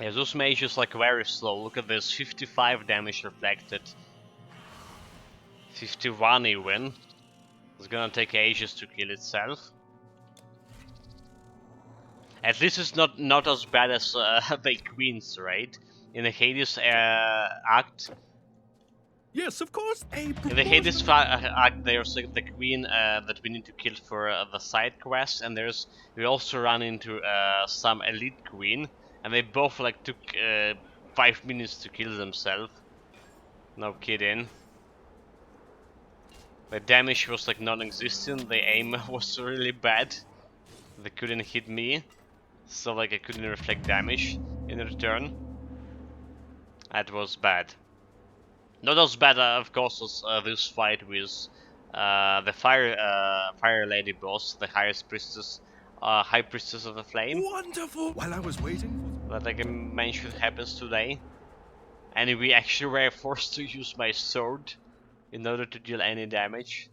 Yeah, those mages like very slow. Look at this, 55 damage reflected. 51 even. It's gonna take ages to kill itself. At least it's not as bad as the queens, right? In the Hades act. Yes, of course. In the Hades act, there's like the queen that we need to kill for the side quest, and we also run into some elite queen, and they both like took 5 minutes to kill themselves. No kidding. The damage was like non-existent. The aim was really bad. They couldn't hit me, so like I couldn't reflect damage in return. That was bad. Not as bad, of course, as this fight with the fire lady boss, the highest priestess, high priestess of the flame. Wonderful. While I was waiting That I can mention happens today, and we actually were forced to use my sword in order to deal any damage.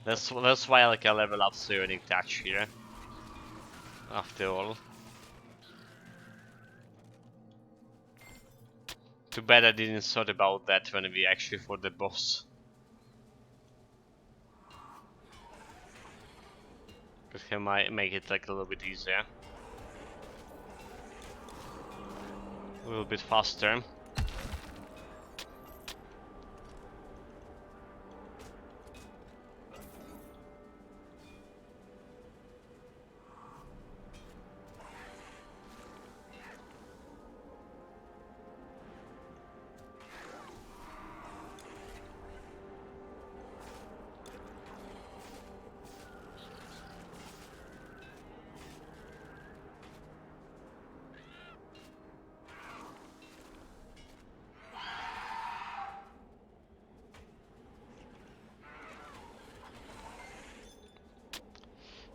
That's why like I level up Psionic Touch here. After all. Too bad I didn't thought about that when we actually fought the boss. Because he might make it like a little bit easier. A little bit faster.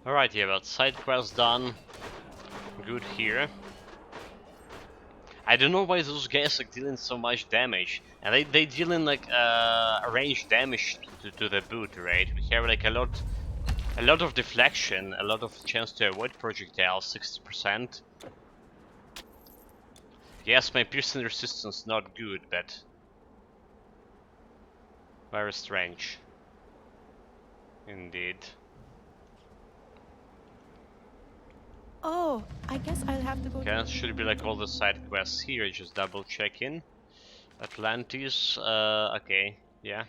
Alright, yeah, but side quest done. Good here. I don't know why those guys are dealing so much damage. And they dealing like range damage to the boot, right? We have like a lot of deflection, a lot of chance to avoid projectiles, 60%. Yes, my piercing resistance not good, but very strange. Indeed. Oh, I guess I'll have to go. Okay, that should be like all the side quests here, just double checking. Atlantis, okay, yeah.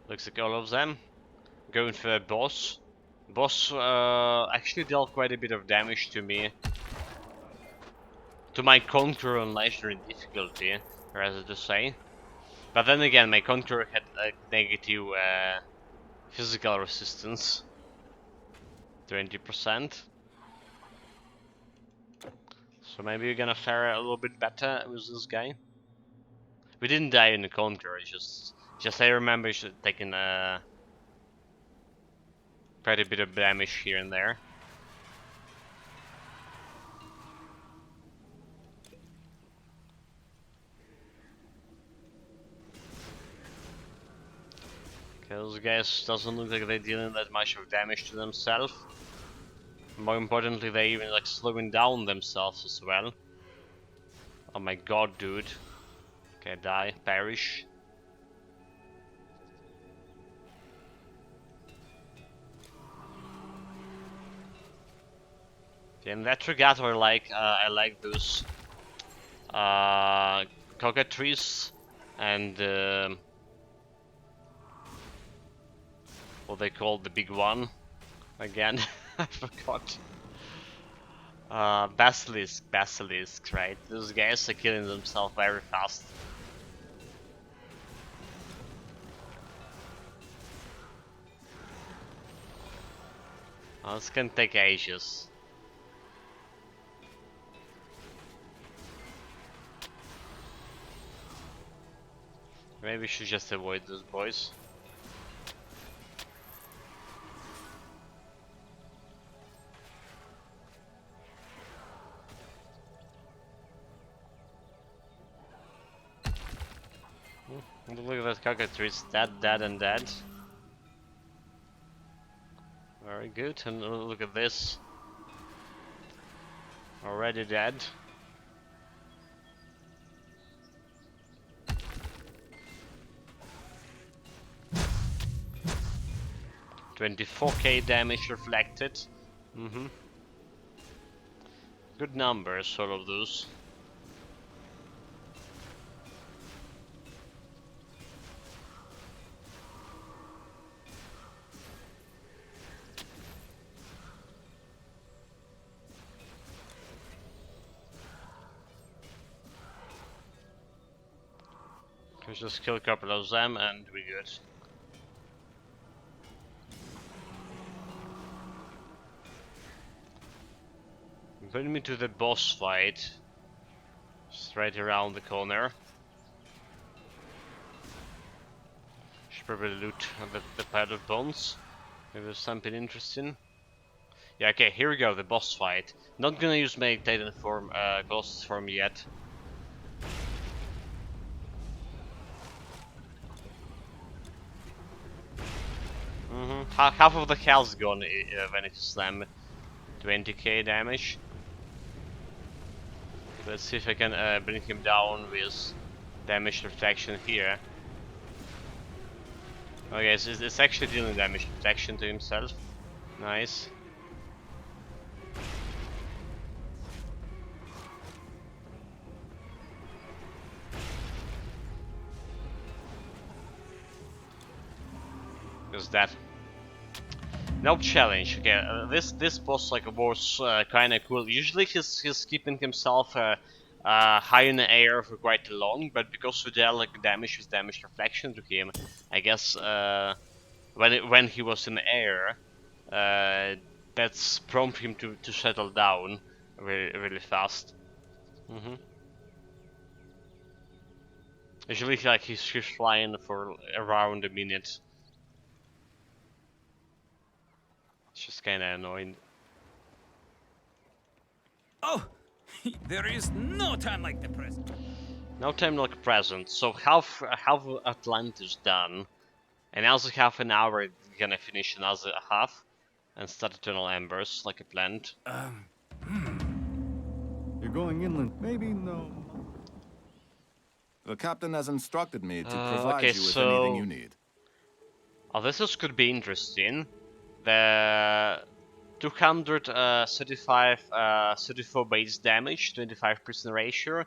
Looks like all of them. Going for a boss. Boss actually dealt quite a bit of damage to me. To my Conqueror on legendary difficulty, rather to say. But then again, my Conqueror had a negative physical resistance. 20%. So maybe we're gonna fare a little bit better with this guy. We didn't die in the Conqueror, just I remember taking quite a bit of damage here and there. Those guys doesn't look like they're dealing that much of damage to themselves. More importantly, they even like slowing down themselves as well. Oh my god, dude. Okay, die, perish. Okay, in that regard, I like those cockatrices and what they call the big one again. I forgot. Basilisk, right? Those guys are killing themselves very fast. Oh, this can take ages. Maybe we should just avoid those boys. Look at that cockatrice, dead, and dead. Very good, and look at this. Already dead. $24k damage reflected. Good numbers, all of those. Let's just kill a couple of them and we're good. Bring me to the boss fight. Just right around the corner. Should probably loot the pile of bones. Maybe there's something interesting. Yeah, okay, here we go, the boss fight. Not gonna use my Titan form, Colossus form yet. Half of the health's gone when it slam. 20k damage. Let's see if I can bring him down with damage reflection here. Okay, so it's actually dealing damage reflection to himself. Nice. Because that. No challenge. Okay, this boss like was kind of cool. Usually he's keeping himself high in the air for quite long, but because we dealt like damage with damage reflection to him, I guess when he was in the air, that's prompted him to settle down really fast. Usually like he's flying for around a minute. It's just kind of annoying. Oh, there is no time like the present. No time like present. So half Atlantis done, and also half an hour we're gonna finish another half and start Eternal Embers like I planned. You're going inland? Maybe no. The captain has instructed me to provide okay, you with so anything you need. Oh, could be interesting. The 34 base damage, 25% ratio,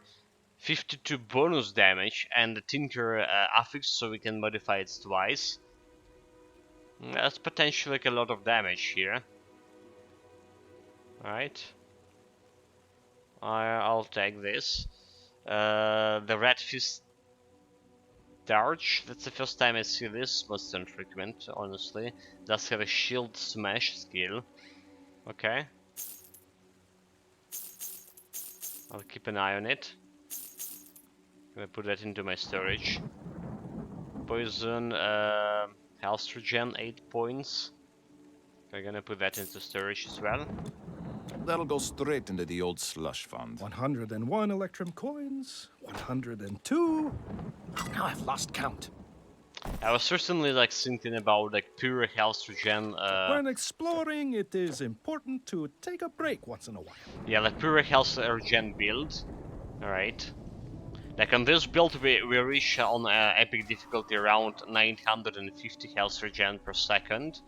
52 bonus damage, and the Tinker affix, so we can modify it twice. That's potentially like a lot of damage here. Alright. I'll take this. The Red Fist Darch, that's the first time I see this, most infrequent, honestly. Does have a shield smash skill. Okay. I'll keep an eye on it. I'm gonna put that into my storage. Poison, health regen, 8 points. I'm gonna put that into storage as well. That'll go straight into the old slush fund. 101 Electrum coins. 102. Oh, now I've lost count. I was certainly like thinking about like pure health regen. When exploring, it is important to take a break once in a while. Yeah, like pure health regen build. Alright. Like on this build we reach on epic difficulty around 950 health regen per second.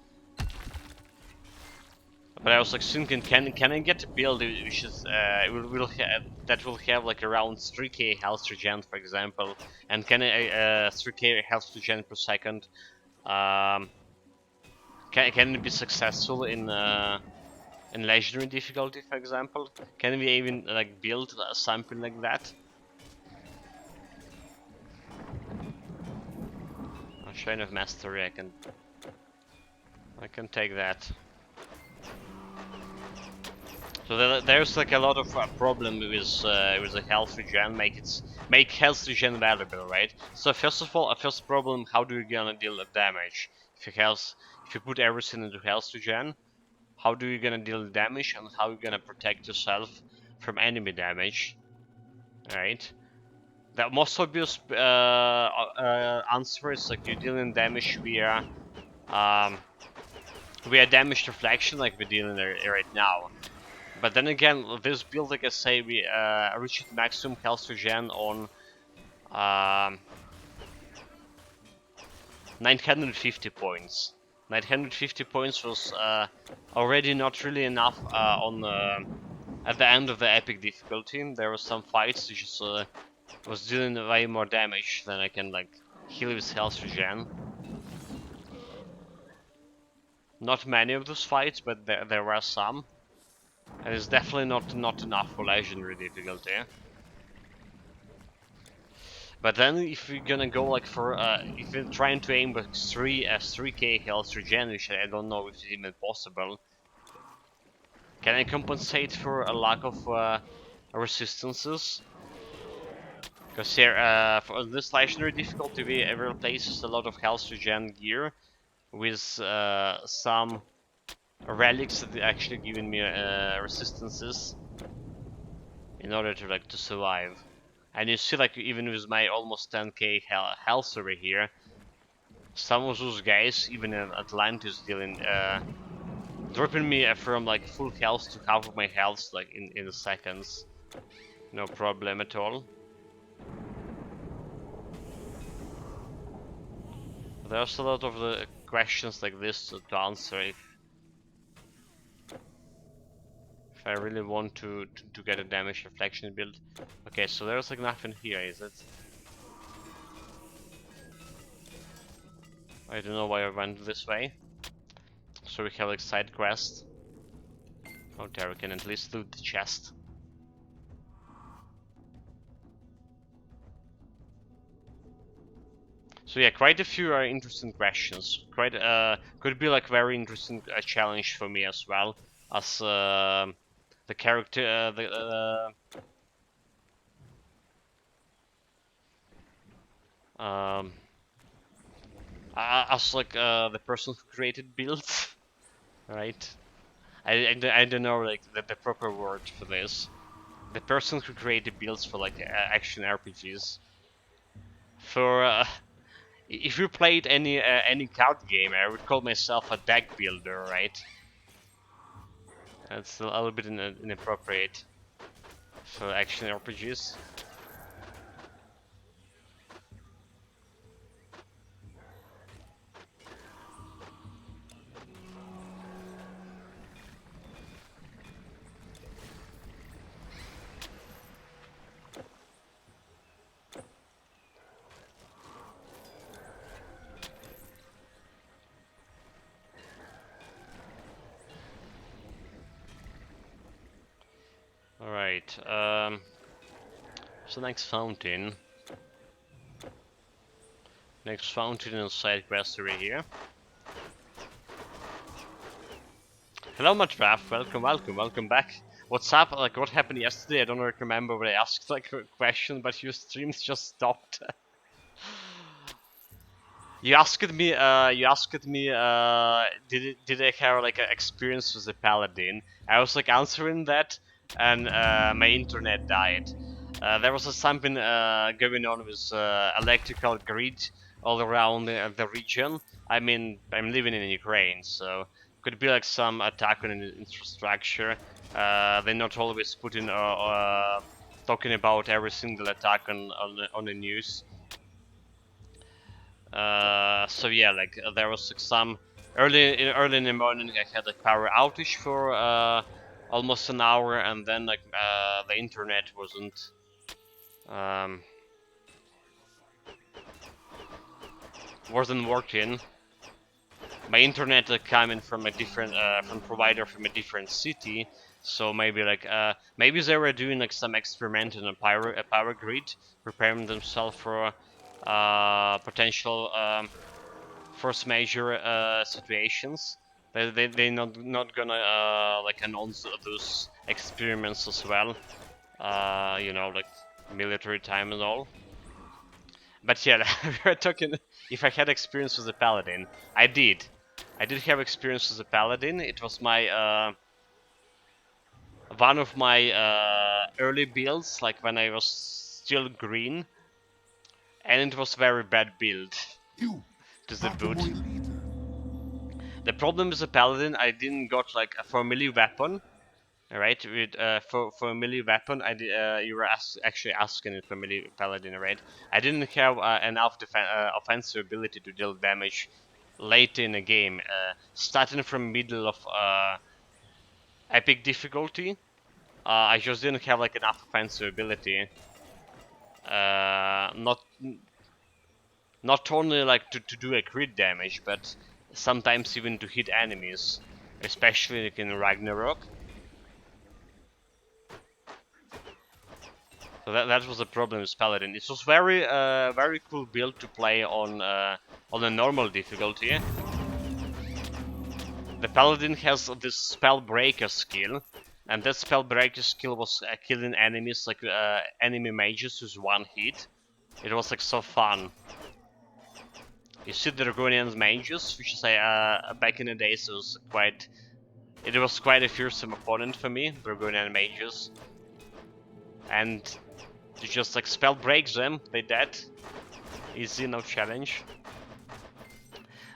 But I was like thinking, can I get a build which is that will have like around 3k health regen, for example, and can I 3k health regen per second? Can it be successful in legendary difficulty, for example? Can we even like build something like that? A Shrine of Mastery, I can take that. So there's like a lot of problem with the health regen, make health regen valuable, right? So first of all, first problem, how do you gonna deal with damage? If you put everything into health regen, how do you gonna deal damage and how you gonna protect yourself from enemy damage? Alright. The most obvious answer is like you're dealing damage via damage deflection, like we're dealing right now. But then again, this build, like I say, we reached maximum health regen on 950 points. 950 points was already not really enough on at the end of the epic difficulty. There were some fights which just was dealing way more damage than I can like heal with health regen. Not many of those fights, but there were some. And it's definitely not enough for legendary difficulty. But then if you're gonna go like for if you're trying to aim with 3k health regen, which I don't know if it's even possible, can I compensate for a lack of resistances? Because here for this legendary difficulty we replaces a lot of health regen gear with some relics that actually giving me resistances in order to like to survive. And you see, like, even with my almost 10k health over here, some of those guys, even in Atlantis, dealing dropping me from like full health to half of my health like in seconds. No problem at all. There's a lot of the questions like this to answer if I really want to get a damage reflection build. Okay, so there's like nothing here, is it? I don't know why I went this way. So we have like side quest. Oh, there we can at least loot the chest. So yeah, quite a few are interesting questions. Quite could be like very interesting challenge for me as well, as the character as like the person who created builds, right? I don't know like the proper word for this. The person who created builds for like action RPGs. For if you played any card game, I would call myself a deck builder, right? That's a little bit inappropriate for action RPGs. Alright, so next fountain. Next fountain and side quest over here. Hello Matraf, welcome back. What's up? Like, what happened yesterday? I don't really remember, but I asked like a question, but your streams just stopped. You asked me. Did I have like an experience with a paladin? I was like answering that, and my internet died. There was something going on with electrical grid all around the region. I mean, I'm living in Ukraine, so could be like some attack on infrastructure. They're not always putting talking about every single attack on the news. So yeah, like there was like some early in the morning. I had like power outage for almost an hour, and then like the internet um, wasn't working. My internet coming from a different from provider from a different city, so maybe like maybe they were doing like some experiment in a power grid, preparing themselves for potential force major situations. They not gonna like announce those experiments as well. You know, like military time and all. But yeah, we were talking. If I had experience with a paladin, I did. I did have experience with a paladin. It was my one of my early builds, like when I was still green, and it was very bad build. You To the are the boot. boy leader. The problem with the paladin, I didn't got like for a melee weapon. Right, with for a melee weapon, you were actually asking it for melee paladin, right? I didn't have enough offensive ability to deal damage late in the game. Starting from middle of epic difficulty, I just didn't have like enough offensive ability. Not only like to do a crit damage, but sometimes even to hit enemies, especially like in Ragnarok. So that was the problem with Paladin. It was very cool build to play on a normal difficulty. The Paladin has this spell breaker skill, and that spell breaker skill was killing enemies like enemy mages with one hit. It was like so fun. You see the Dragonian mages, which is back in the days it was quite a fearsome opponent for me, Dragonian mages, and you just like spell break them, they dead. Easy, no challenge.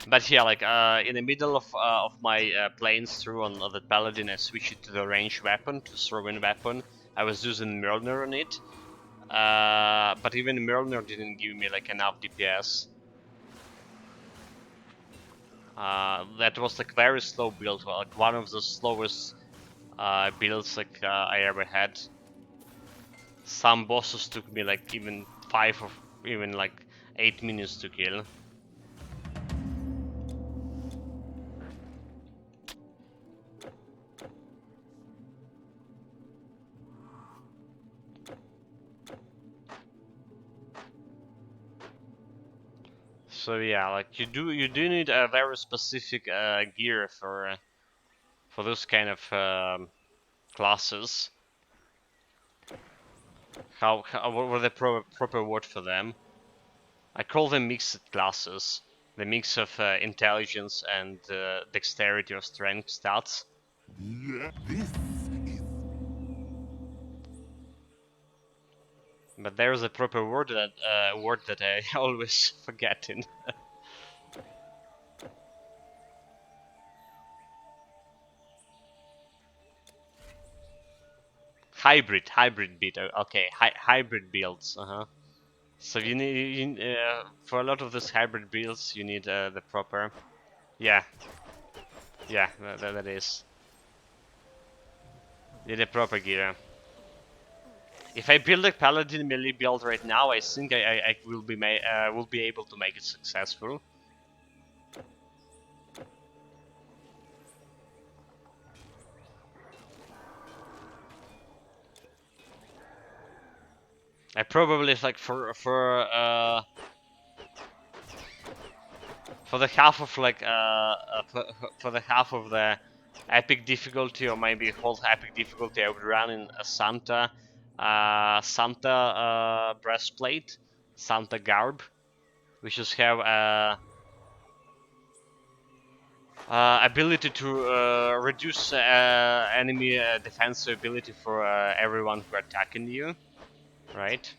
But yeah, like in the middle of my planes through on the paladin, I switched it to the ranged weapon, to throw-in weapon. I was using Mjolnir on it, but even Mjolnir didn't give me like enough DPS. That was like very slow build, like one of the slowest builds like I ever had. Some bosses took me like even 5 or even like 8 minutes to kill. So yeah, like you do need a very specific gear for those kind of classes. What were the proper word for them? I call them mixed classes. The mix of intelligence and dexterity or strength stats. Yeah, this is But there is a proper word that I always forgetting. hybrid build. Okay, hybrid builds. So you need for a lot of these hybrid builds, you need the proper. Yeah, that is. Need a proper gear. If I build a paladin melee build right now, I think I will be able to make it successful. I probably like for the half of like for the half of the epic difficulty, or maybe hold epic difficulty, I would run in a Santa breastplate, Santa garb. We just have ability to reduce enemy defensive ability for everyone who are attacking you, right?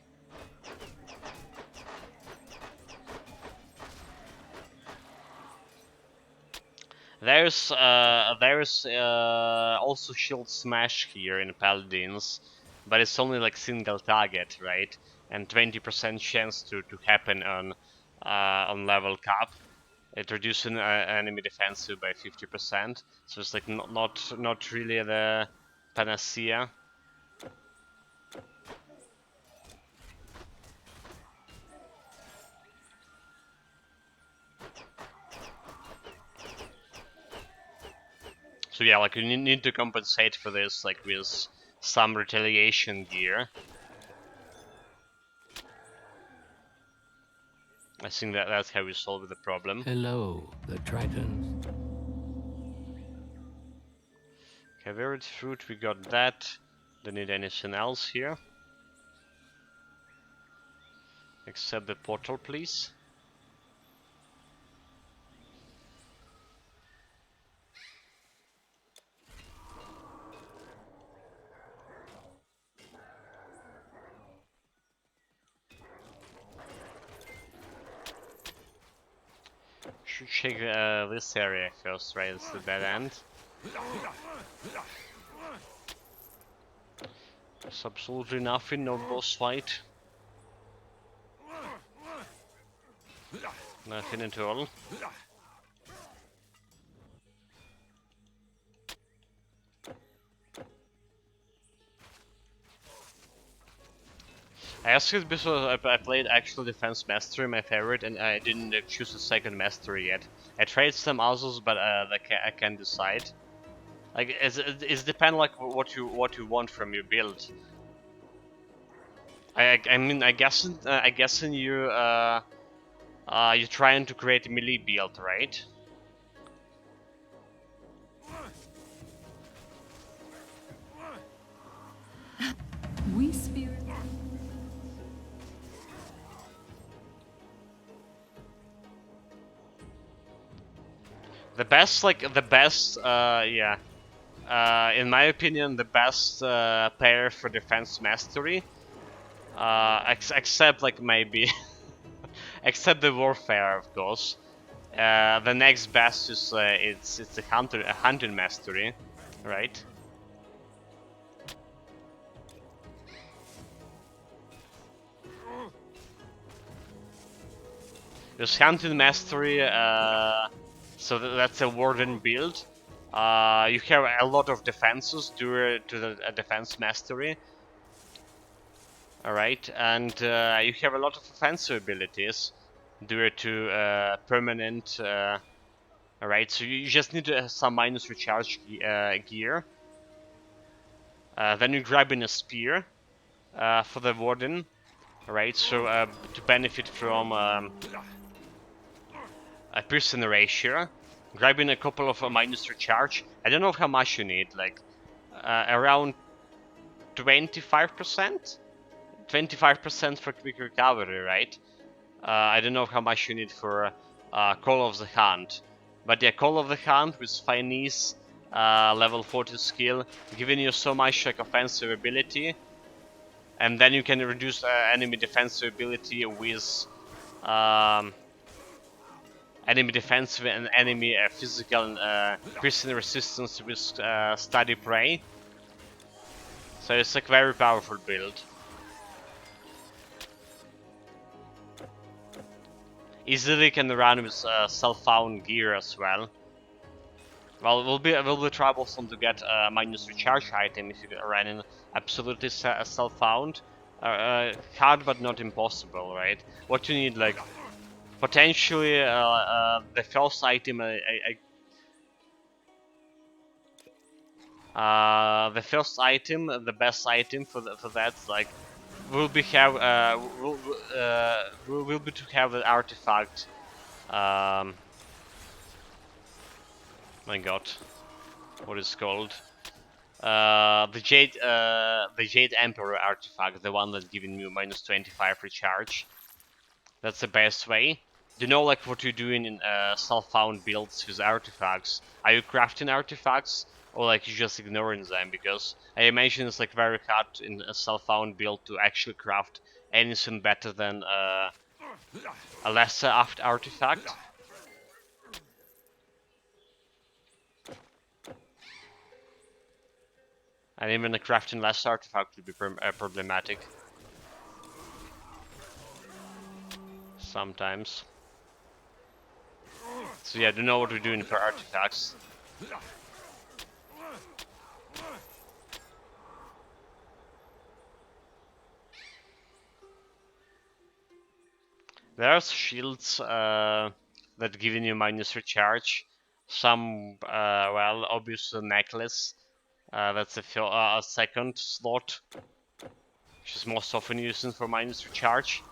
There's also shield smash here in Paladins, but it's only like single target, right? And 20% chance to happen on level cap. It reduces enemy defensive by 50%, so it's like not really the panacea. So yeah, like you need to compensate for this, like with some retaliation gear. I think that's how we solve the problem. Hello, the Tritons. Okay, varied fruit, we got that. Don't need anything else here. Except the portal, please. Should check this area first, right? It's the dead end. There's absolutely nothing, no boss fight. Nothing at all. I asked it because I played actual defense mastery, my favorite, and I didn't choose a second mastery yet. I tried some others, but I can't decide. Like it's depend like what you want from your build. I mean I guessing you're trying to create a melee build, right? We spirit. The best, yeah. In my opinion, the best pair for defense mastery, except like maybe, except the warfare, of course. The next best is it's the hunting mastery, right? There's hunting mastery, so that's a warden build. You have a lot of defenses due to the defense mastery. Alright, and you have a lot of offensive abilities due to permanent. Alright, so you just need some minus recharge gear. Then you grab in a spear for the warden. Alright, so to benefit from a piercing ratio, grabbing a couple of minus recharge. I don't know how much you need, like around 25%? 25% for quick recovery, right? I don't know how much you need for Call of the Hunt. But yeah, Call of the Hunt with Finesse, level 40 skill, giving you so much like offensive ability. And then you can reduce enemy defensive ability with enemy defensive and enemy physical and piercing resistance with Steady Prey. So it's like very powerful build. Easily can run with self-found gear as well. Well, it will be troublesome to get a minus recharge item if you run in absolutely self-found. Hard but not impossible, right? What you need, like potentially the first item. The first item, the best item for that, like will be to have the artifact. My god. what is called the Jade Emperor artifact, the one that's giving me minus 25 recharge. That's the best way. Do you know like what you're doing in self-found builds with artifacts? Are you crafting artifacts or like you just ignoring them? Because I imagine it's like very hard in a self-found build to actually craft anything better than a lesser artifact. And even a crafting lesser artifact would be problematic. Sometimes. So yeah, I don't know what we're doing for artifacts. There's shields that giving you minus recharge. Some, well, obviously necklace. That's a second slot, which is most often used for minus recharge.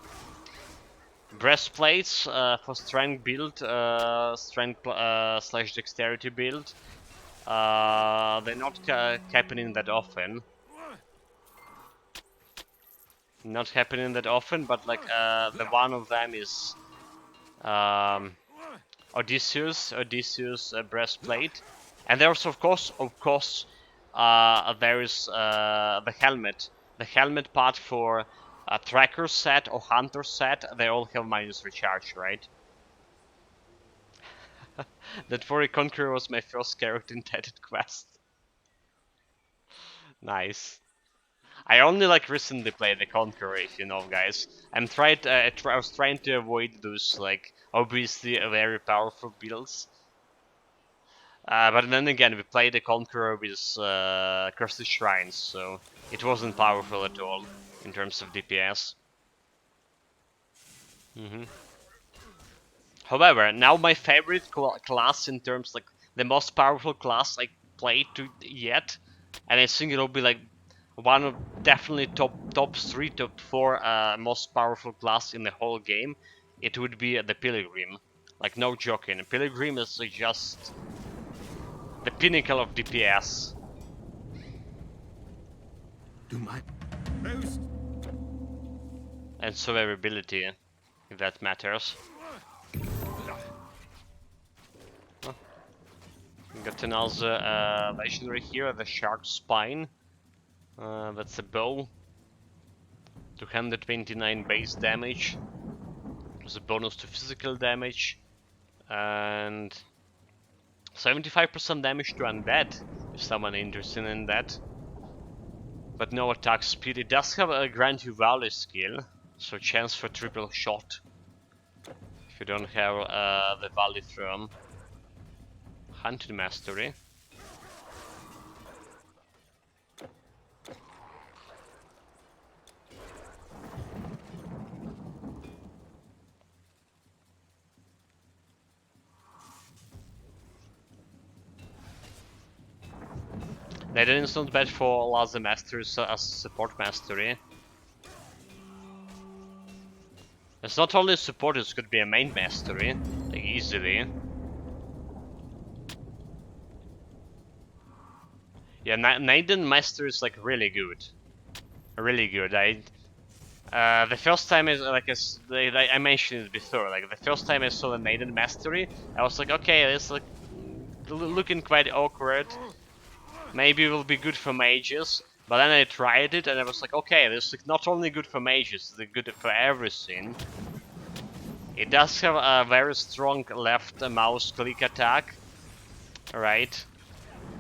Breastplates for strength build, strength slash dexterity build. They're not happening that often. Not happening that often, but like the one of them is Odysseus breastplate, and there's of course there is the helmet part for a tracker set or hunter set. They all have minus recharge, right? That Furry Conqueror was my first character in Titan Quest. Nice. I only like recently played the Conqueror, if you know, guys. I was trying to avoid those like obviously very powerful builds. But then again, we played the Conqueror with Cursed Shrines, so it wasn't powerful at all in terms of DPS. However, now my favorite class in terms like the most powerful class I played yet, and I think it'll be like one of definitely top 3, top 4 most powerful class in the whole game. It would be the Pilgrim. Like no joking, Pilgrim is just the pinnacle of DPS. Do my And survivability, if that matters. Oh. Got another legendary here, the Shark Spine. That's a bow. 229 base damage. There's a bonus to physical damage. And 75% damage to undead, if someone interested in that. But no attack speed. It does have a grant you Valley skill, so chance for triple shot. If you don't have the Valley Throne. Hunting Mastery. That is not bad for Laza Masters as support mastery. It's not only support, it could be a main mastery, like easily. Yeah, Naden Master is like really good. Really good. The first time I mentioned it before, like the first time I saw the Naden Mastery, I was like, okay, it's like looking quite awkward. Maybe it will be good for mages, but then I tried it and I was like, okay, this is not only good for mages, it's good for everything. It does have a very strong left mouse click attack, right?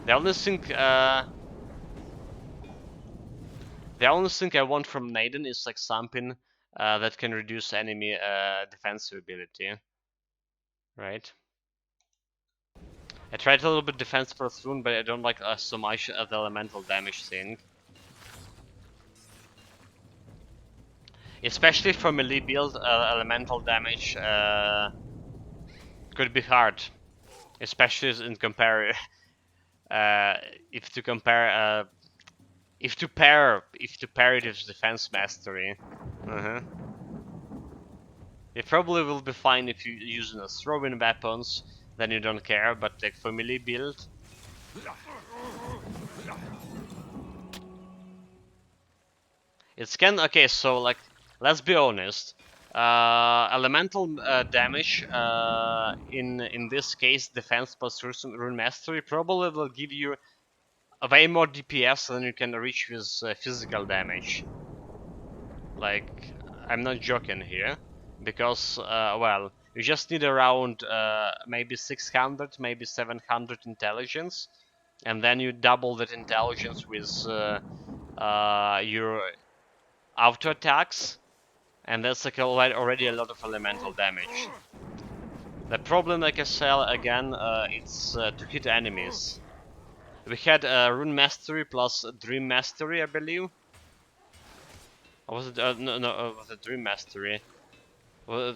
The only thing I want from Naden is like something that can reduce enemy defensive ability, right? I tried a little bit defense for Thrune, but I don't like so much the elemental damage thing. Especially for melee build, elemental damage could be hard. Especially in compare, if to pair it with defense mastery. It probably will be fine if you're using a throwing weapons, then you don't care. But like for melee build, It's can okay. So like, let's be honest. Elemental damage in this case, defense plus rune mastery probably will give you way more DPS than you can reach with physical damage. Like, I'm not joking here, because well, you just need around maybe 600, maybe 700 intelligence, and then you double that intelligence with your auto attacks, and that's like already a lot of elemental damage. The problem, like I said again, it's to hit enemies. We had Rune Mastery plus Dream Mastery, I believe. Or was it? No, was it Dream Mastery? Well,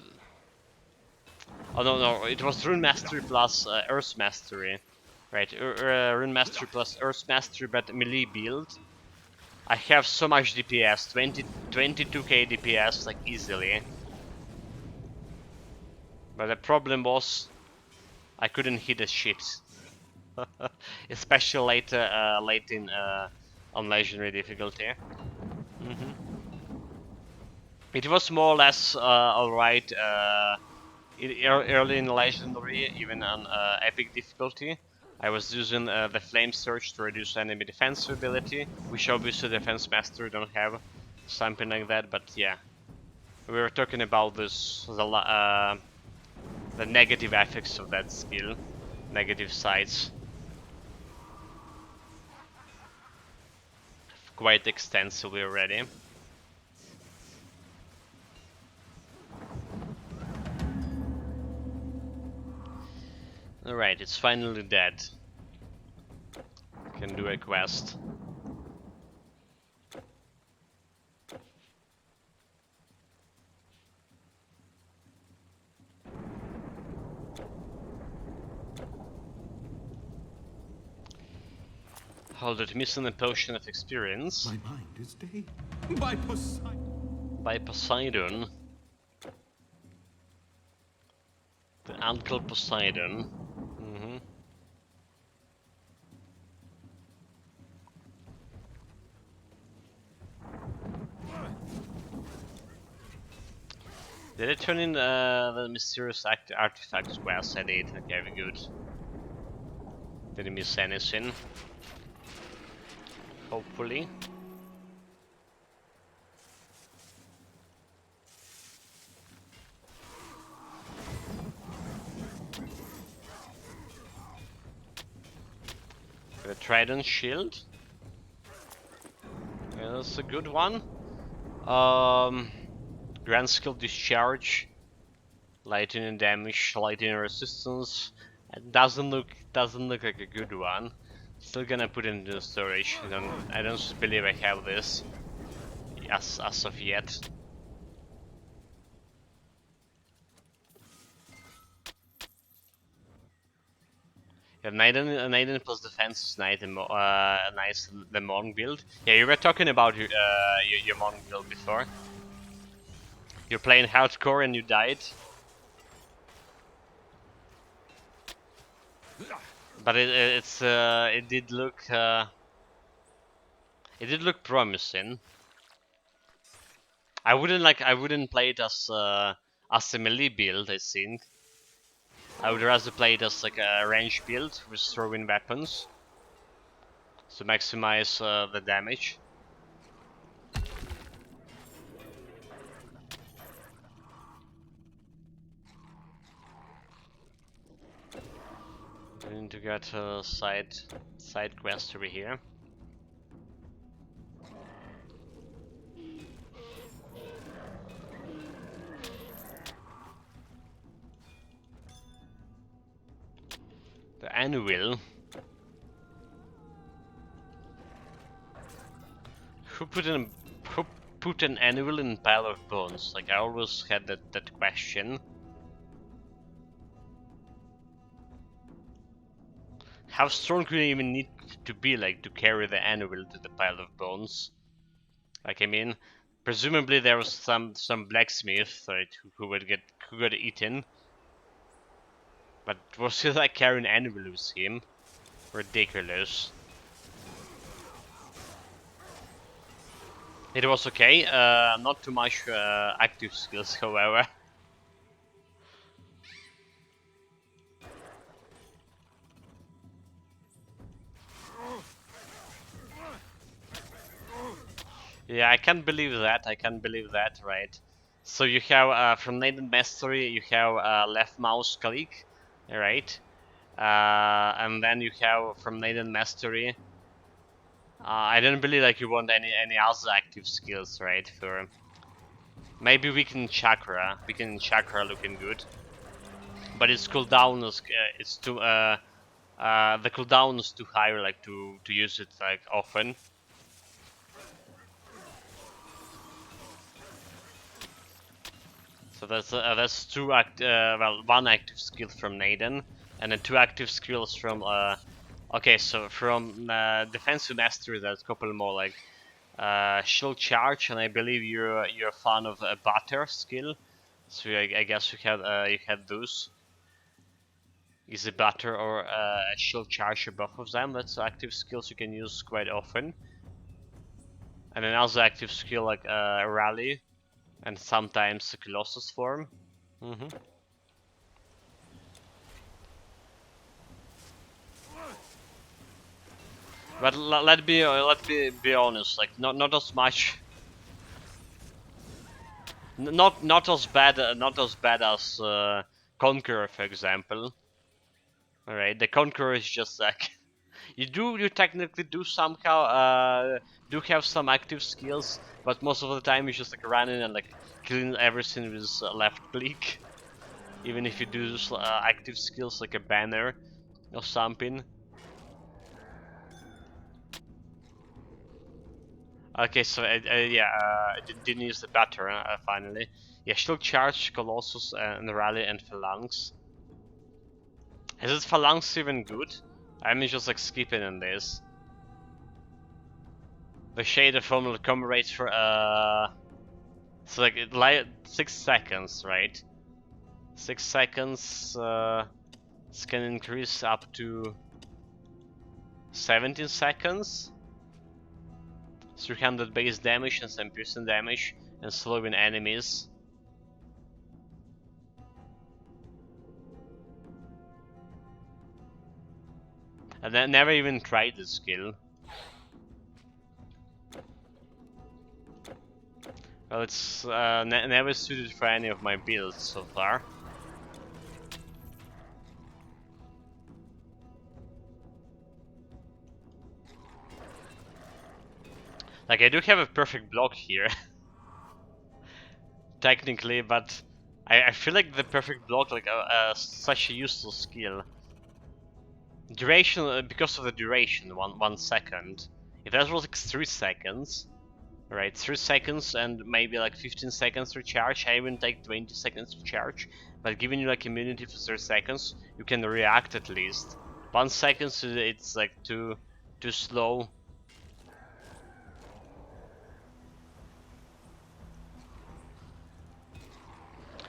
oh no, it was Rune Mastery plus Earth Mastery. Right, Rune Mastery plus Earth Mastery, but melee build. I have so much DPS, 22k DPS, like easily. But the problem was, I couldn't hit a shit. Especially late in on legendary difficulty. It was more or less alright early in legendary, even on epic difficulty. I was using the flame surge to reduce enemy defense ability, which obviously defense mastery don't have, something like that. But yeah, we were talking about this the negative effects of that skill, negative sides, quite extensively already. Alright, it's finally dead. Can do a quest. Hold it, missing a potion of experience. My mind is stayed by Poseidon. By Poseidon. The Uncle Poseidon. Did it turn in the mysterious artifacts quest? I did. Okay, very good. Didn't miss anything. Hopefully. The Trident Shield. Yeah, that's a good one. Grand Skill Discharge. Lightning damage, lightning resistance. It doesn't look like a good one. Still gonna put it into storage. I don't believe I have this as of yet. Yeah, Naiden plus defense is nice. Nice the Monk build. Yeah, you were talking about your Monk build before. You're playing hardcore and you died. But it did look promising. I wouldn't play it as a melee build. I think I would rather play it as like a range build with throwing weapons to maximize the damage. I need to get a side quest over here. The anvil. Who put an anvil in pile of bones? Like I always had that question. How strong do you even need to be like to carry the anvil to the pile of bones? Like I mean, presumably there was some blacksmith, right, who got eaten. But was he like carrying anvil with him? Ridiculous. It was okay, not too much active skills, however. Yeah, I can't believe that. I can't believe that, right? So you have from Naden Mastery, you have left mouse click, right? And then you have from Naden Mastery. I don't believe like you want any other active skills, right? For maybe Weaken Chakra. Weaken Chakra looking good, but its cooldown is it's too the cooldown is too high, like to use it like often. So that's one active skill from Naden, and then 2 active skills from okay, so from defensive mastery, there's a couple more like shield charge, and I believe you're a fan of a butter skill, so I guess you had those. Is a butter or a shield charge, both of them? That's active skills you can use quite often. And another active skill like rally, and sometimes Colossus form. But let's be honest, like not as much, not as bad as Conqueror, for example. All right, the Conqueror is just like you technically do somehow do have some active skills, but most of the time you just like running and like killing everything with left click. Even if you do active skills like a banner or something. Okay, so yeah, I didn't use the batter finally. Yeah, Shield Charge, Colossus, and Rally, and Phalanx. Is this Phalanx even good? I'm just like skipping in this. The shader formula commemorates for so like 6 seconds, right? 6 seconds. This can increase up to 17 seconds. 300 base damage and some piercing damage, and slowing enemies. And I never even tried this skill. Well, it's never suited for any of my builds so far. Like, I do have a perfect block here. Technically, but I feel like the perfect block, like such a useless skill. Duration, because of the duration, 1 second. If that was like 3 seconds, right, 3 seconds and maybe like 15 seconds to charge, I even take 20 seconds to charge, but giving you like immunity for 3 seconds, you can react at least. 1 second, it's like too slow.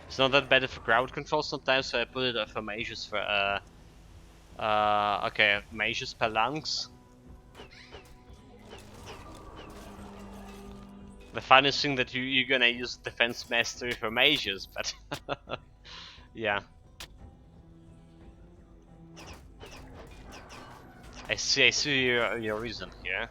It's not that bad for crowd control sometimes, so I put it for mages for okay, mages Phalanx. The funniest thing that you're gonna use defense mastery for mages, but yeah. I see your reason here.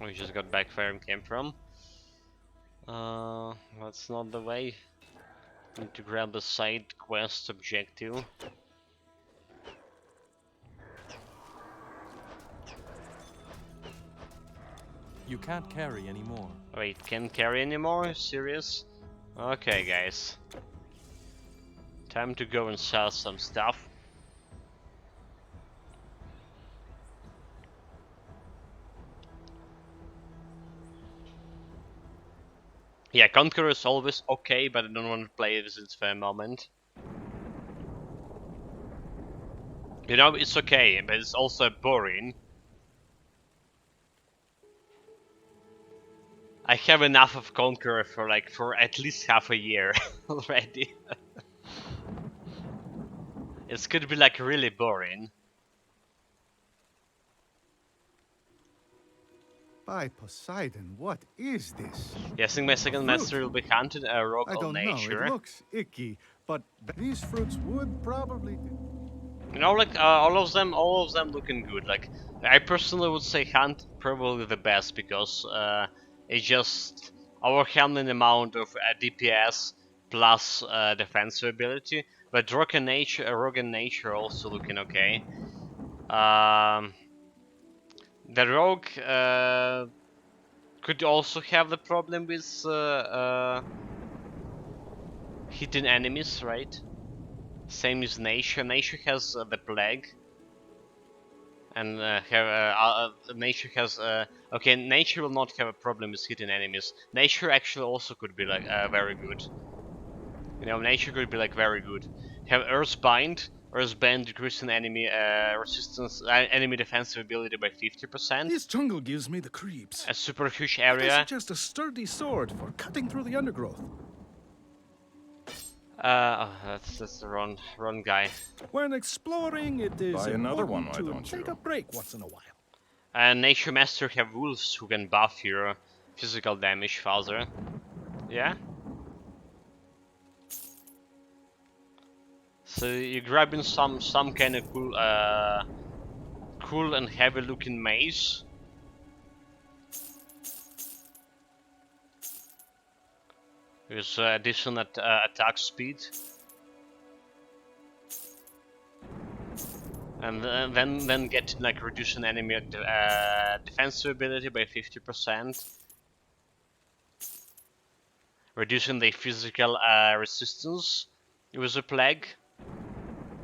We just got back where we came from. That's not the way. Need to grab the side quest objective. You can't carry anymore. Wait, can't carry anymore? Serious? Okay, guys. Time to go and sell some stuff. Yeah, Conqueror is always okay, but I don't want to play it for a moment. You know, it's okay, but it's also boring. I have enough of Conqueror for at least half a year already. It's gonna be like really boring. By Poseidon, what is this? Guessing my second fruit? master will be hunted a rogue I of don't know. nature. It looks icky, but these fruits would probably. You know, like all of them looking good. Like I personally would say hunt probably the best because it's just overwhelming amount of DPS plus defensive ability. But rogue and nature also looking okay. The rogue could also have the problem with hidden enemies, right? Same as nature. Nature has the plague. And nature has okay. Nature will not have a problem with hitting enemies. Nature actually also could be like very good. You know, nature could be like very good. Have Earthbind. Earthbind decreasing enemy resistance, enemy defensive ability by 50%. This jungle gives me the creeps. A super huge I area. suggest a sturdy sword for cutting through the undergrowth. Oh, that's the wrong guy. When exploring, it is Buy another one, important why to don't take you? a break once in a while. Nature Master have wolves who can buff your physical damage faster. Yeah. So you're grabbing some kind of cool and heavy looking maze. With additional attack speed. And then get like reducing enemy defensive ability by 50%. Reducing the physical resistance with a plague.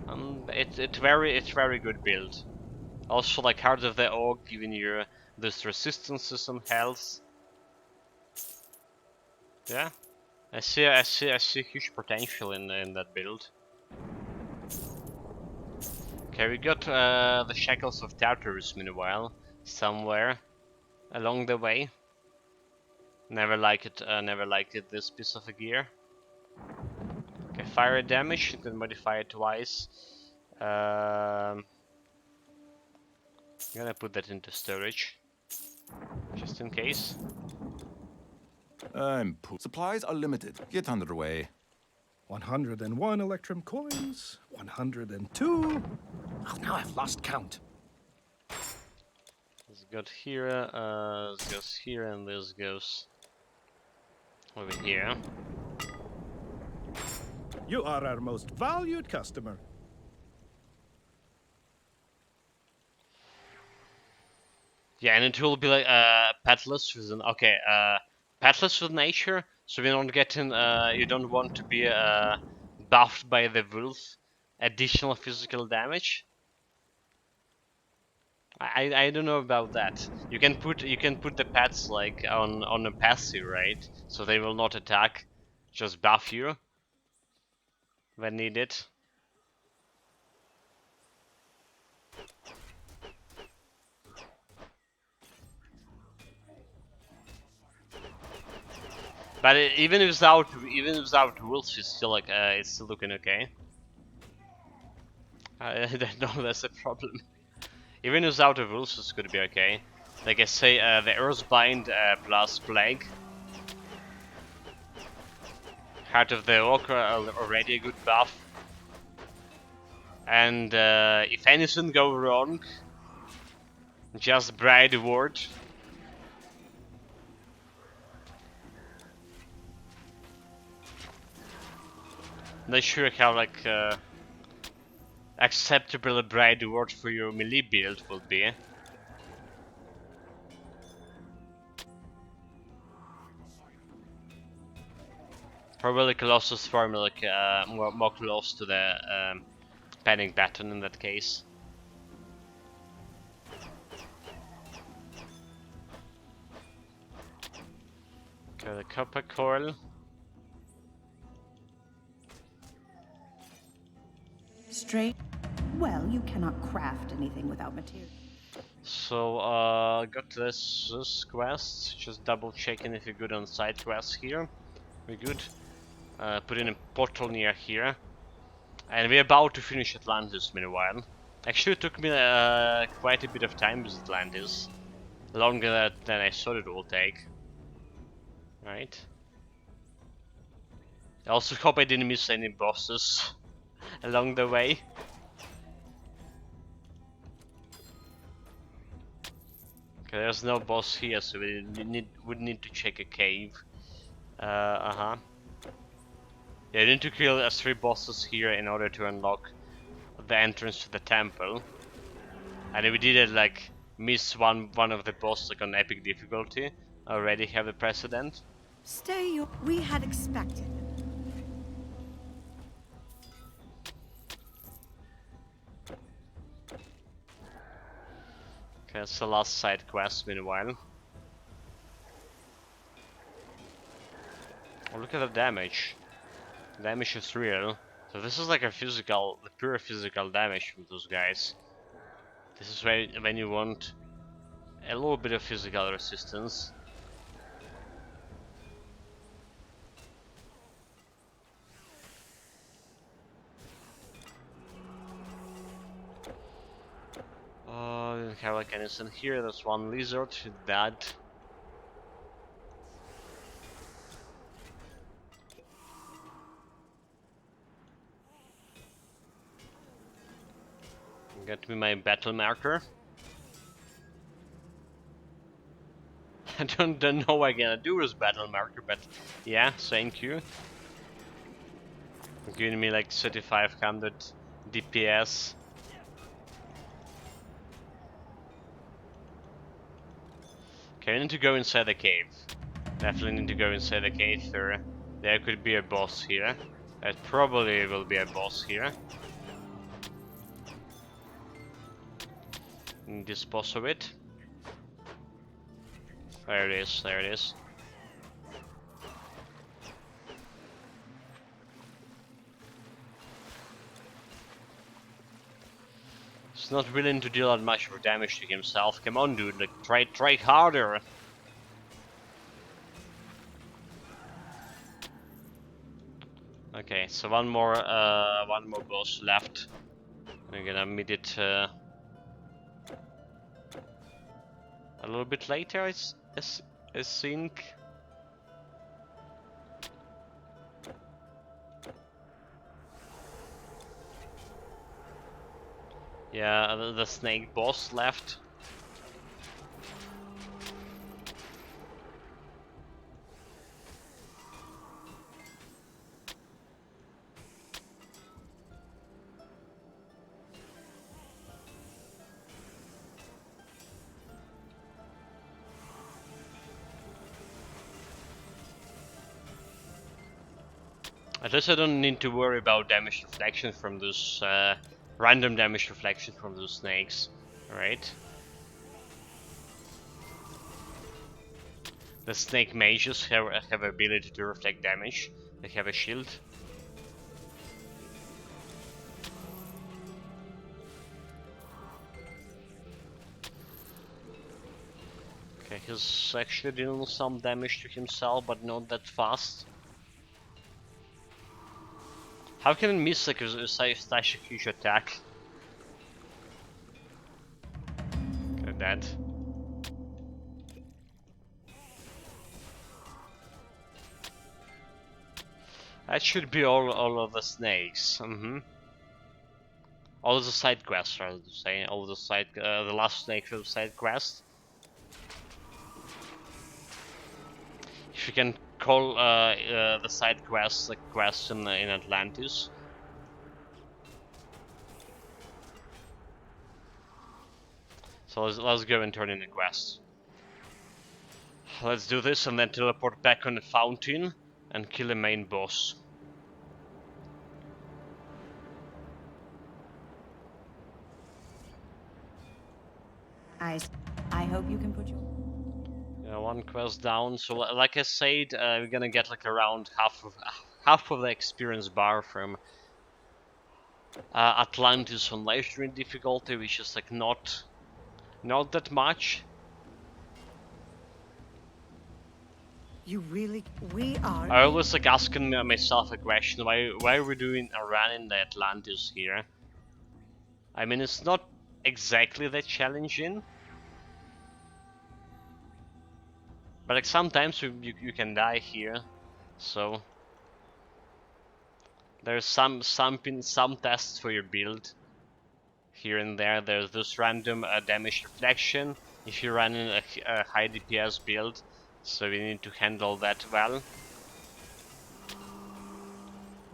And it's very good build. Also like Heart of the Oak giving you this resistance to some health. Yeah. I see huge potential in that build. Okay, we got the Shackles of Tartarus meanwhile, somewhere along the way. Never liked it this piece of gear. Okay, fire damage, you can modify it twice. I'm gonna put that into storage, just in case. Supplies are limited. Get underway. 101 Electrum coins, 102. Oh, now I've lost count. This goes here, this goes here, and this goes over here. You are our most valued customer. Yeah, and it will be like petless with an petless with nature, so we're not getting you don't want to be buffed by the wolf. Additional physical damage. I don't know about that. You can put the pets like on a passive, right? So they will not attack, just buff you when needed. But even without wolves, it's still like it's still looking okay. I don't know, that's a problem. Even without the wolves, it's gonna be okay. Like I say, the Earthbind plus Plague. Heart of the Oak already a good buff. And if anything go wrong, just Bride Ward. Not sure how like acceptable a Bride Ward for your melee build will be. Probably Colossus form like more close to the panic button in that case. Okay, the copper coil. Straight. Well, you cannot craft anything without material. So got this quest. Just double checking if we're good on side quests here. We're good. Put in a portal near here, and we're about to finish Atlantis. Meanwhile, actually it took me quite a bit of time with Atlantis, longer than I thought it will take. Right. I also hope I didn't miss any bosses along the way. Okay, there's no boss here, so we would need to check a cave. Yeah, you need to kill 3 bosses here in order to unlock the entrance to the temple. And if we did it like miss one of the bosses like on epic difficulty, already have the precedent. Stay. We had expected. Okay, that's the last side quest meanwhile. Oh, look at the damage. The damage is real. So this is like a physical, the pure physical damage from those guys. This is when you want a little bit of physical resistance. Didn't have like anything here. There's one lizard, dead. Get me my battle marker. I don't know what I'm gonna do with battle marker, but yeah, thank you. Giving me like 3500 DPS. Okay, I need to go inside the cave. Definitely need to go inside the cave. There could be a boss here. There probably will be a boss here. Dispose of it. There it is, there it is. He's not willing to deal that much of damage to himself. Come on, dude, like try harder. Okay, so one more boss left. I'm gonna meet it a little bit later, I think. Yeah, the snake boss left. At least I don't need to worry about damage reflection from those random damage reflection from those snakes. Alright. The snake mages have ability to reflect damage. They have a shield. Okay, he's actually dealing some damage to himself, but not that fast. How can it miss like such a huge attack? Okay, dead. That should be all of the snakes. All of the side quests, rather to say. All of the the last snake for the side quest. If you can call the side quests like quests in Atlantis. So let's go and turn in a quest. Let's do this and then teleport back on the fountain and kill the main boss. I hope you can put your... Yeah, one quest down. So like I said, we're gonna get like around half of the experience bar from Atlantis on live stream difficulty, which is like not Not that much. You really... We are... I always like asking myself a question, why are we doing a run in the Atlantis here? I mean, it's not exactly that challenging. But like sometimes you can die here, so there's some tests for your build here and there. There's this random damage reflection if you're running a high DPS build, so you need to handle that well.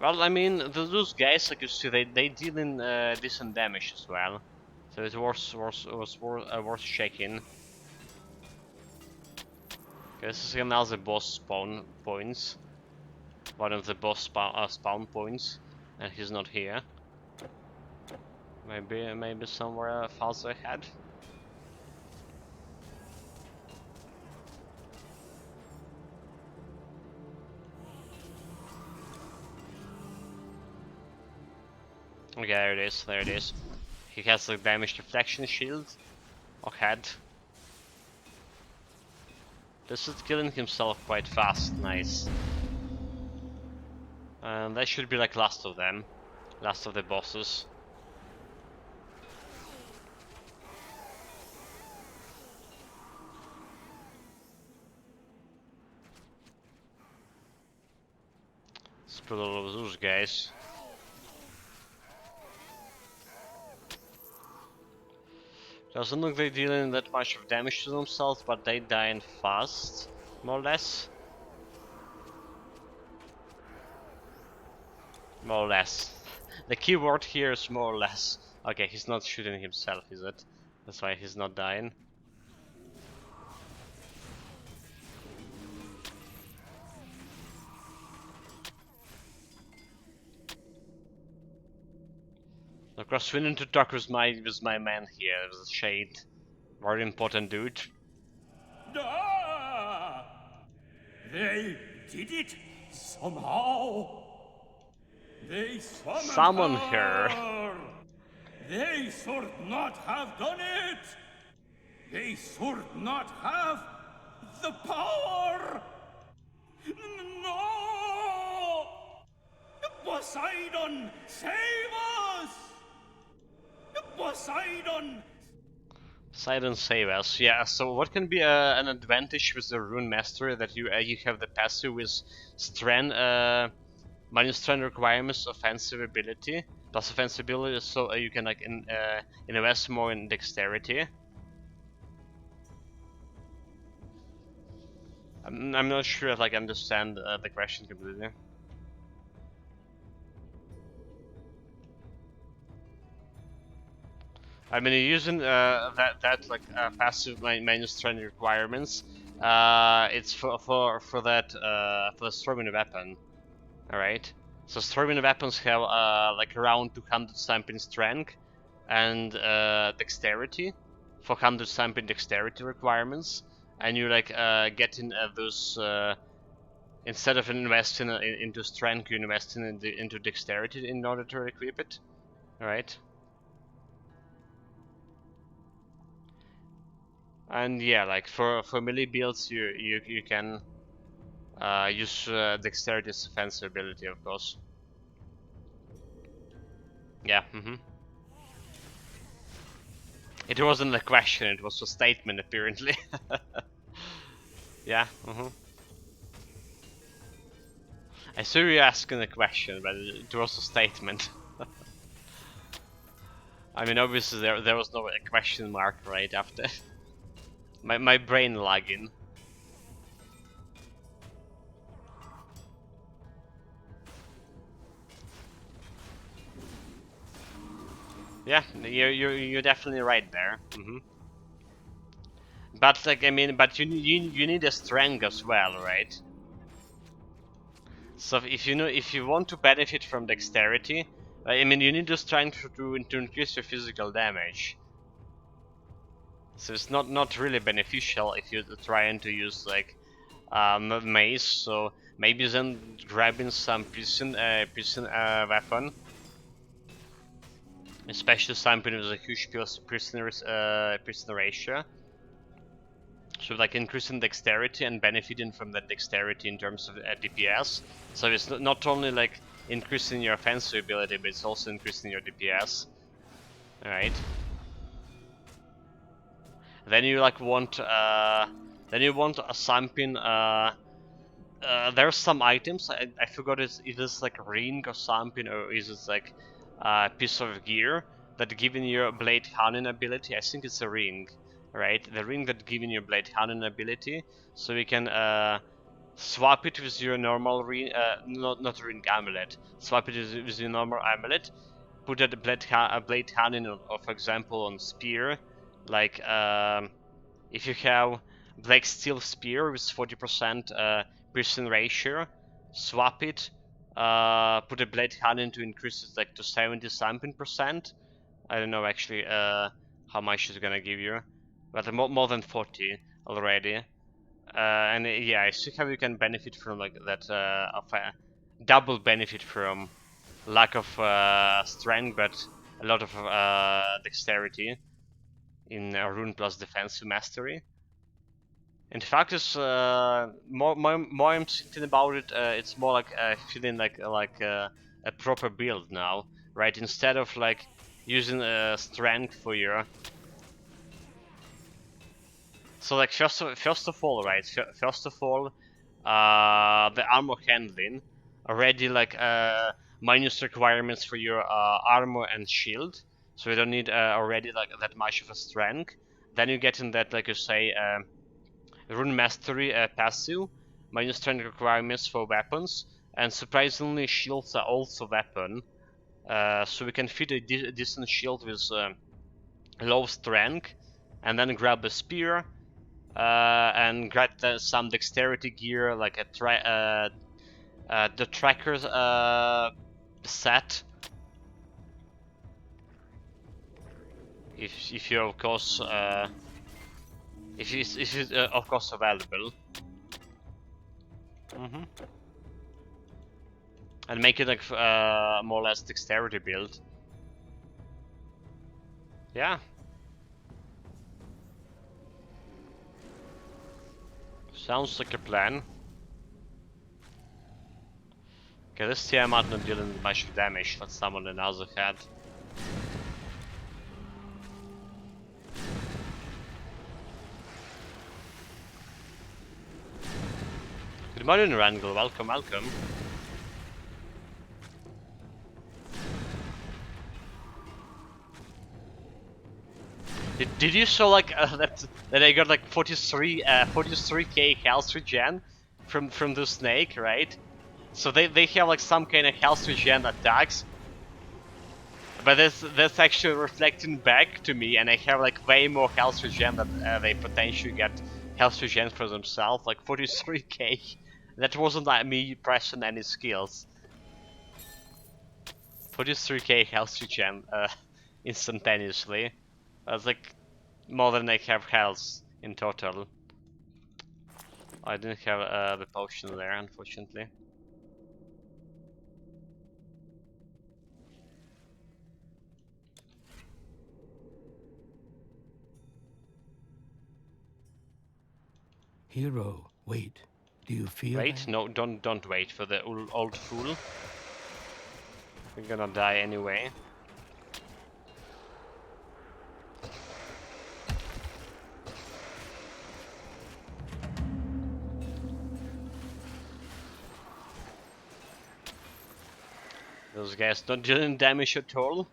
Well, I mean, those guys, like you see, they deal in decent damage as well, so it was worth checking. Okay, this is another boss spawn points. One of the boss spawn points, and he's not here. Maybe somewhere farther ahead. Okay, there it is. There it is. He has the damage deflection shield. Ahead. This is killing himself quite fast. Nice. And that should be like last of them. Last of the bosses. Let's put all of those guys. Doesn't look like they're dealing that much of damage to themselves, but they dying fast, more or less. More or less. The keyword here is more or less. Okay, he's not shooting himself, is it? That's why he's not dying. Of course, we need to talk with my man here, with Shade. Very important dude. Ah! They did it somehow. They Summon her. They should not have done it. They should not have the power. No! Poseidon, save us! Poseidon! Poseidon save us. Yeah. So what can be an advantage with the Rune Master that you have the passive with strength minus strength requirements, offensive ability plus offensive ability, so you can like invest more in dexterity. I'm not sure if like understand the question completely. I mean, using that like passive minus strength requirements. It's for the storming weapon. All right. So storming weapons have like around 200 stamping strength and dexterity, 400 stamping dexterity requirements, and you're like getting those. Instead of investing into strength, you're investing into dexterity in order to equip it. All right. And yeah, like for melee builds, you can use dexterity as offensive ability, of course. Yeah. It wasn't a question; it was a statement, apparently. Yeah. I saw you asking a question, but it was a statement. I mean, obviously there was no question mark right after. My brain lagging. Yeah, you're definitely right there. But like I mean, but you need a strength as well, right? So if you want to benefit from dexterity, I mean you need the strength to increase your physical damage. So it's not really beneficial if you're trying to use like mace. So maybe then grabbing some prison weapon Especially something with a huge prisoner ratio. So like increasing dexterity and benefiting from that dexterity in terms of DPS. So it's not only like increasing your offensive ability, but it's also increasing your DPS. Alright. Then you like want something there's some items, I forgot if it's like a ring or something, or is it like a piece of gear that giving you a blade hunting ability. I think it's a ring, right? The ring that giving you blade hunting ability, so you can swap it with your normal ring, not ring, amulet. Swap it with your normal amulet. Put that blade hunting, or for example on spear, like if you have Black Steel Spear with 40% piercing ratio, swap it, put a Blade Cannon to increase it like to 70 something percent. I don't know actually how much it's gonna give you, but more than 40 already. And yeah, I see how you can benefit from like that, double benefit from lack of strength, but a lot of dexterity in Rune plus Defensive Mastery. In fact, it's more I'm thinking about it, it's more like feeling like a proper build now, right? Instead of like using strength for your. So like first of all, right? First of all, the armor handling already like minus requirements for your armor and shield, so you don't need already like that much of a strength. Then you get in that, like you say. Rune Mastery passive, minus strength requirements for weapons, and surprisingly shields are also weapon. So we can fit a decent shield with low strength, and then grab a spear, and grab some dexterity gear like the tracker's set. If you of course if it's of course available. And make it like more or less dexterity build. Yeah. Sounds like a plan. Okay, this TM might not dealing much damage that someone in other had. Good morning, Rangel. Welcome, welcome. Did you show like that I got like 43k health regen from the snake, right? So they have like some kind of health regen attacks, but that's actually reflecting back to me, and I have like way more health regen that they potentially get health regen for themselves, like 43k. That wasn't like me pressing any skills. 43k health regen instantaneously. That's like more than I have health in total. I didn't have the potion there, unfortunately. Hero, wait. Do you feel Wait, that? no, don't wait for the old fool. We're gonna die anyway. Those guys don't do any damage at all.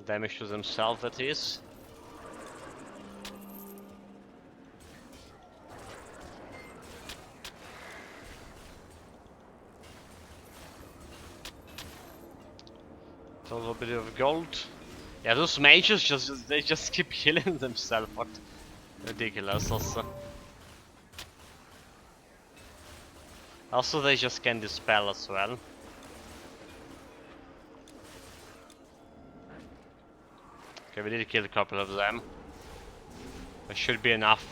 Damage to themselves, that is. A little bit of gold. Yeah, those mages they just keep killing themselves. What ridiculous also. Also, they just can dispel as well. Okay, we did kill a couple of them. That should be enough.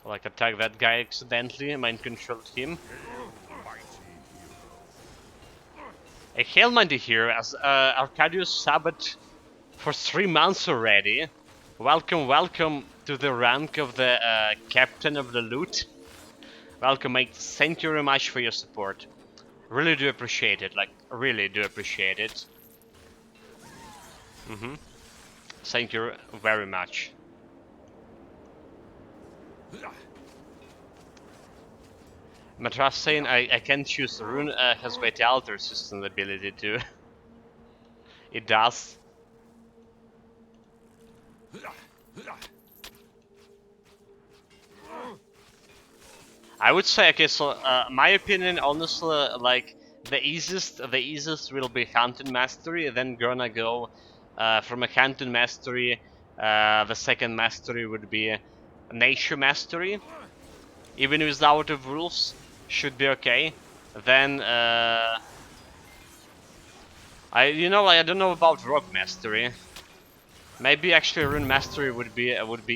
like attack that guy accidentally, mind controlled him. A hail mighty here as Arcadius Sabbath for 3 months already. Welcome, welcome to the rank of the captain of the loot. Welcome, mate. Thank you very much for your support. Really do appreciate it. Like, really do appreciate it. Thank you very much. Matras saying I can't choose. Rune has vitality resistant ability too. It does. I would say, okay, so my opinion, honestly, like the easiest will be Hunting Mastery, then gonna go from a Hunting Mastery. The second mastery would be Nature Mastery, even without the wolves, should be okay. Then I don't know about Rogue Mastery. Maybe actually Rune Mastery would be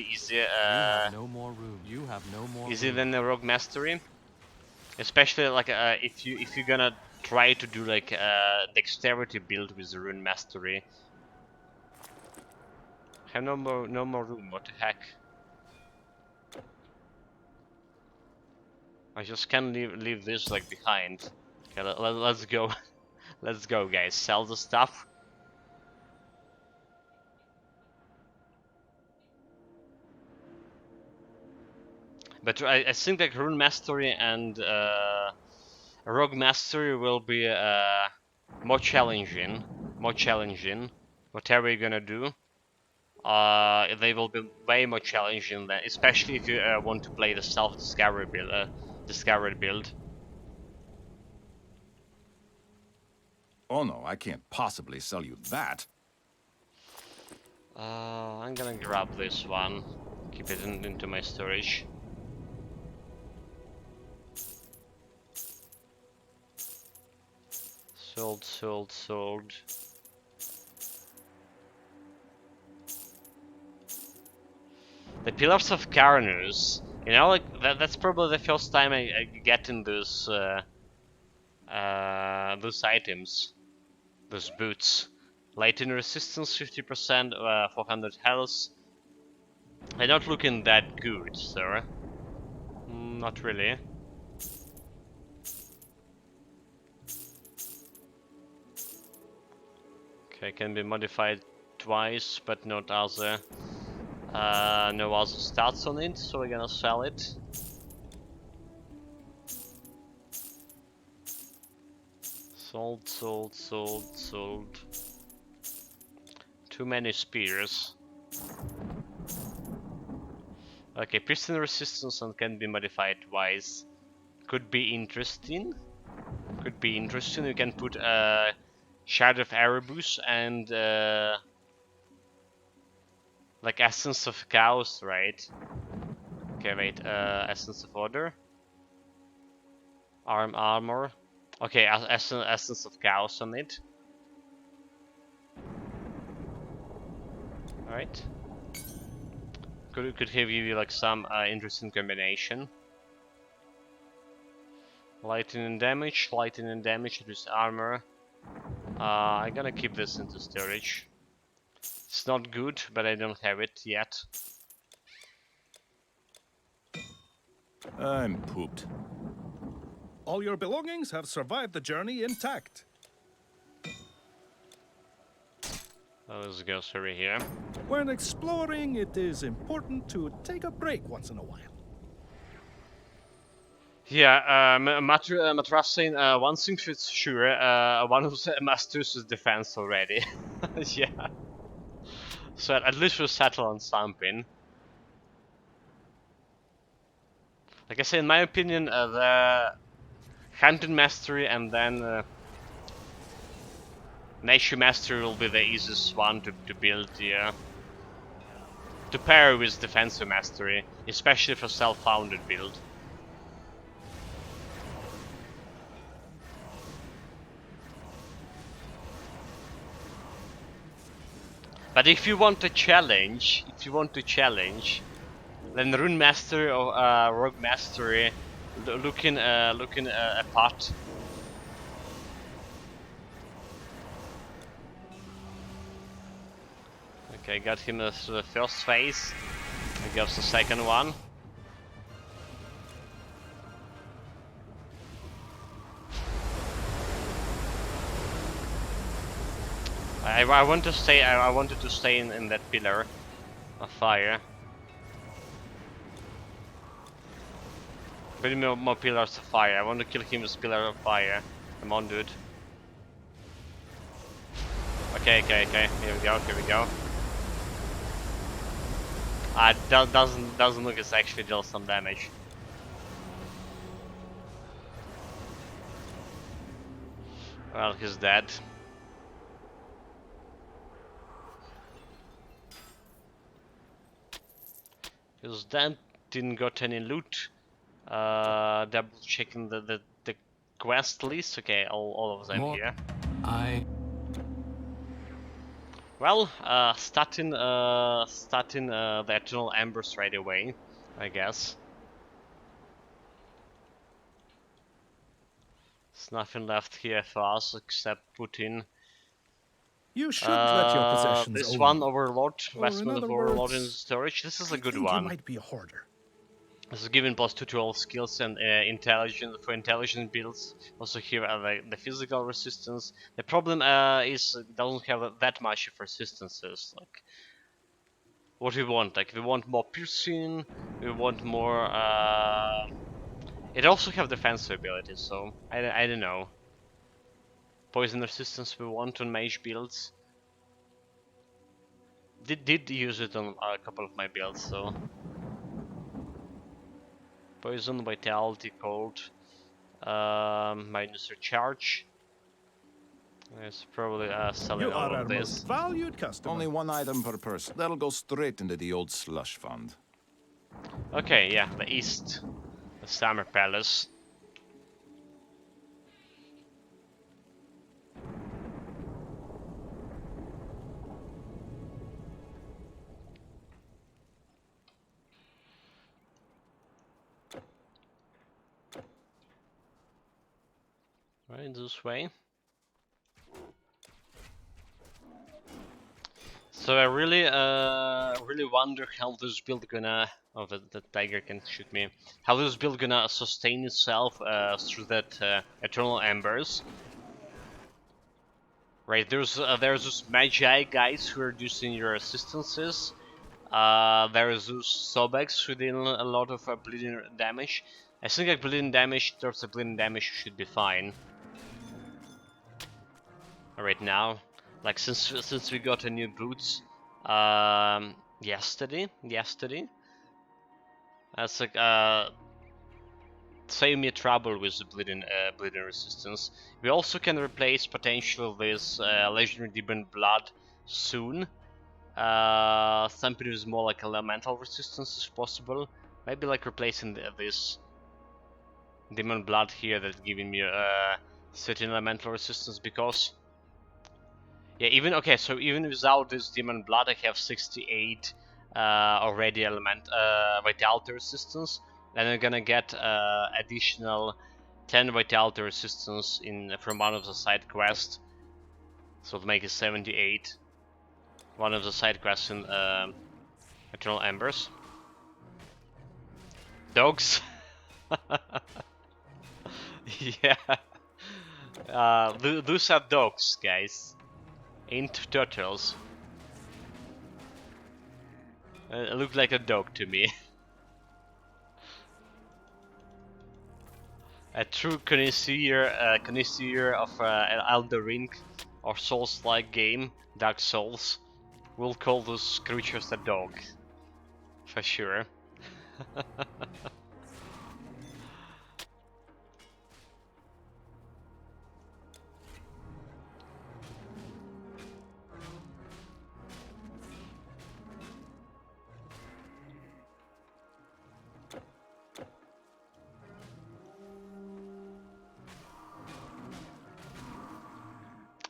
easy. You have no more room. You have no more Easier room. than the Rogue Mastery, especially like if you're gonna try to do like dexterity build with the Rune Mastery. I have no more room. What the heck? I just can't leave this like behind. Okay, let's go. Let's go, guys. Sell the stuff. But I think like Rune Mastery and Rogue Mastery will be more challenging. Whatever you're gonna do, they will be way more challenging than, especially if you want to play the self-discovery build. Discovered build. Oh no, I can't possibly sell you that. I'm gonna grab this one. Keep it into my storage. Sold. The Pillars of Carnus. You know, like that's probably the first time I get in those items, those boots. Lightning resistance 50%, 400 health. They're not looking that good, sir. Not really. Okay, can be modified twice, but not other. No other stats on it, so we're gonna sell it. Sold. Too many spears. Okay, piston resistance and can be modified twice. Could be interesting. You can put Shard of Erebus and like Essence of Chaos, right? Okay, wait. Essence of Order. Armor. Okay, Essence of Chaos on it. Alright. Could give you like some interesting combination. Lightning damage, reduce armor. I'm gonna keep this into storage. It's not good, but I don't have it yet. I'm pooped. All your belongings have survived the journey intact. Let's go through here. When exploring, it is important to take a break once in a while. Yeah, Matras saying one thing for sure, one of the masters is defense already. Yeah. So at least we'll settle on something. Like I say, in my opinion, the Hunting Mastery and then Nature Mastery will be the easiest one to build, yeah. To pair with Defensive Mastery, especially for self-founded build. But if you want to challenge, Then Rune Mastery or Rogue Mastery, looking apart. Okay, got him through the first phase. I guess the second one. I want to stay. I wanted to stay in that pillar of fire. Put more pillars of fire. I want to kill him with pillar of fire. Come on, dude. Okay. Here we go. Doesn't look as actually deals some damage. Well, he's dead. He's dead. Didn't got any loot. Double checking the quest list. Okay, all of them here. Well, starting the Eternal Embers right away, I guess. There's nothing left here for us except put in. You should let your possessions this own one, you. Overlord, Or in Vestment of other Overlord in words, storage. This is a I good think one. You might be a hoarder. This is given plus 2 to all skills and intelligence for intelligent builds. Also here the physical resistance. The problem is it doesn't have that much of resistances. Like what we want, like we want more piercing, we want more. It also have defensive abilities, so I don't know. Poison resistance we want on mage builds. Did use it on a couple of my builds, so. Poison, vitality, cold, minus recharge. It's probably selling You all are of our most this. valued customer. Only one item per person. That'll go straight into the old slush fund. Okay, yeah, the east, the Summer Palace. Right, this way. So I really wonder how this build gonna. Oh, the tiger can shoot me. How this build gonna sustain itself through that Eternal Embers. Right, there's those Magi guys who are reducing your resistances. There's those Sobex who deal a lot of bleeding damage. I think like bleeding damage, towards the bleeding damage should be fine. Right now, like since we got a new boots, yesterday, that's like save me trouble with the bleeding resistance. We also can replace potentially this legendary demon blood soon. Something with more like elemental resistance is possible. Maybe like replacing this demon blood here that's giving me certain elemental resistance, because yeah, even okay, so even without this demon blood I have 68 already vitality resistance, and I'm gonna get additional 10 vitality resistance from one of the side quests, so to make it 78. One of the side quests in Eternal Embers. Dogs. Yeah. Those are dogs, guys. Ain't turtles. Look like a dog to me. A true connoisseur of Elden Ring or Souls-like game, Dark Souls, will call those creatures a dog. For sure.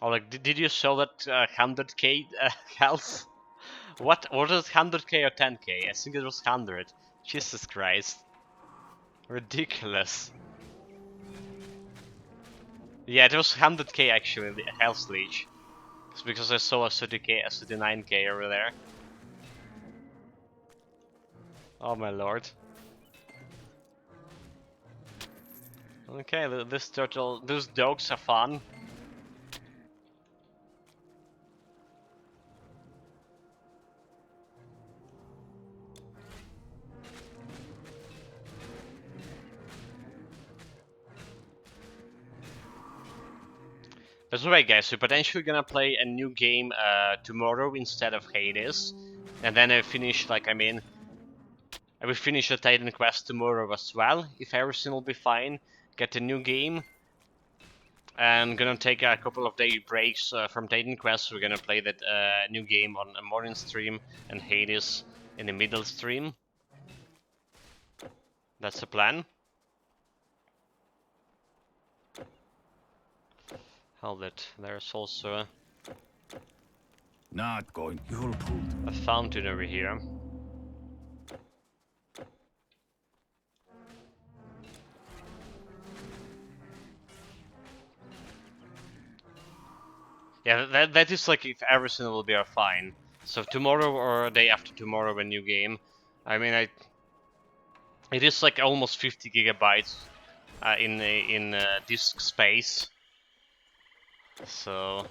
Oh, like, did you sell that 100k health? What is 100k or 10k? I think it was 100. Jesus Christ. Ridiculous. Yeah, it was 100k actually, the health leech. It's because I saw a 30k, a 39k over there. Oh my lord. Okay, this turtle, those dogs are fun. By the way, guys, we're potentially gonna play a new game tomorrow instead of Hades, and then I finish, like, I will finish the Titan quest tomorrow as well, if everything will be fine. Get a new game, and gonna take a couple of day breaks from Titan quest. We're gonna play that new game on a morning stream, and Hades in the middle stream. That's the plan. Hold it, there's also Not going. You'll pull. a fountain over here. Yeah, that is like if everything will be fine. So tomorrow or day after tomorrow, a new game. I mean, it is like almost 50 gigabytes in disk space. So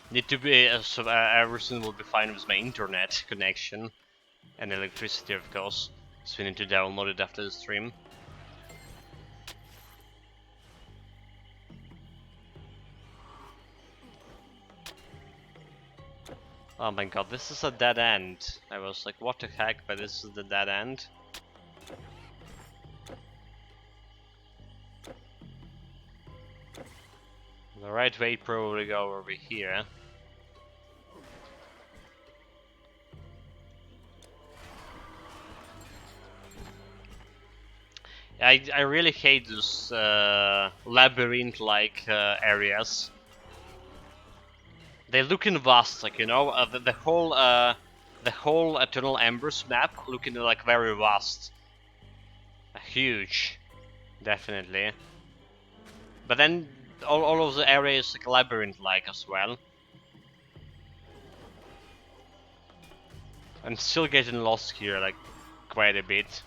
need to be so everything will be fine with my internet connection and electricity, of course. So we need to download it after the stream. Oh my god, this is a dead end. I was like, what the heck, but this is the dead end. The right way probably go over here. I really hate those labyrinth-like areas. They look in vast, like, you know, the whole Eternal Embers map looking like very vast, huge, definitely. But then all of the areas like labyrinth-like as well. I'm still getting lost here, like, quite a bit.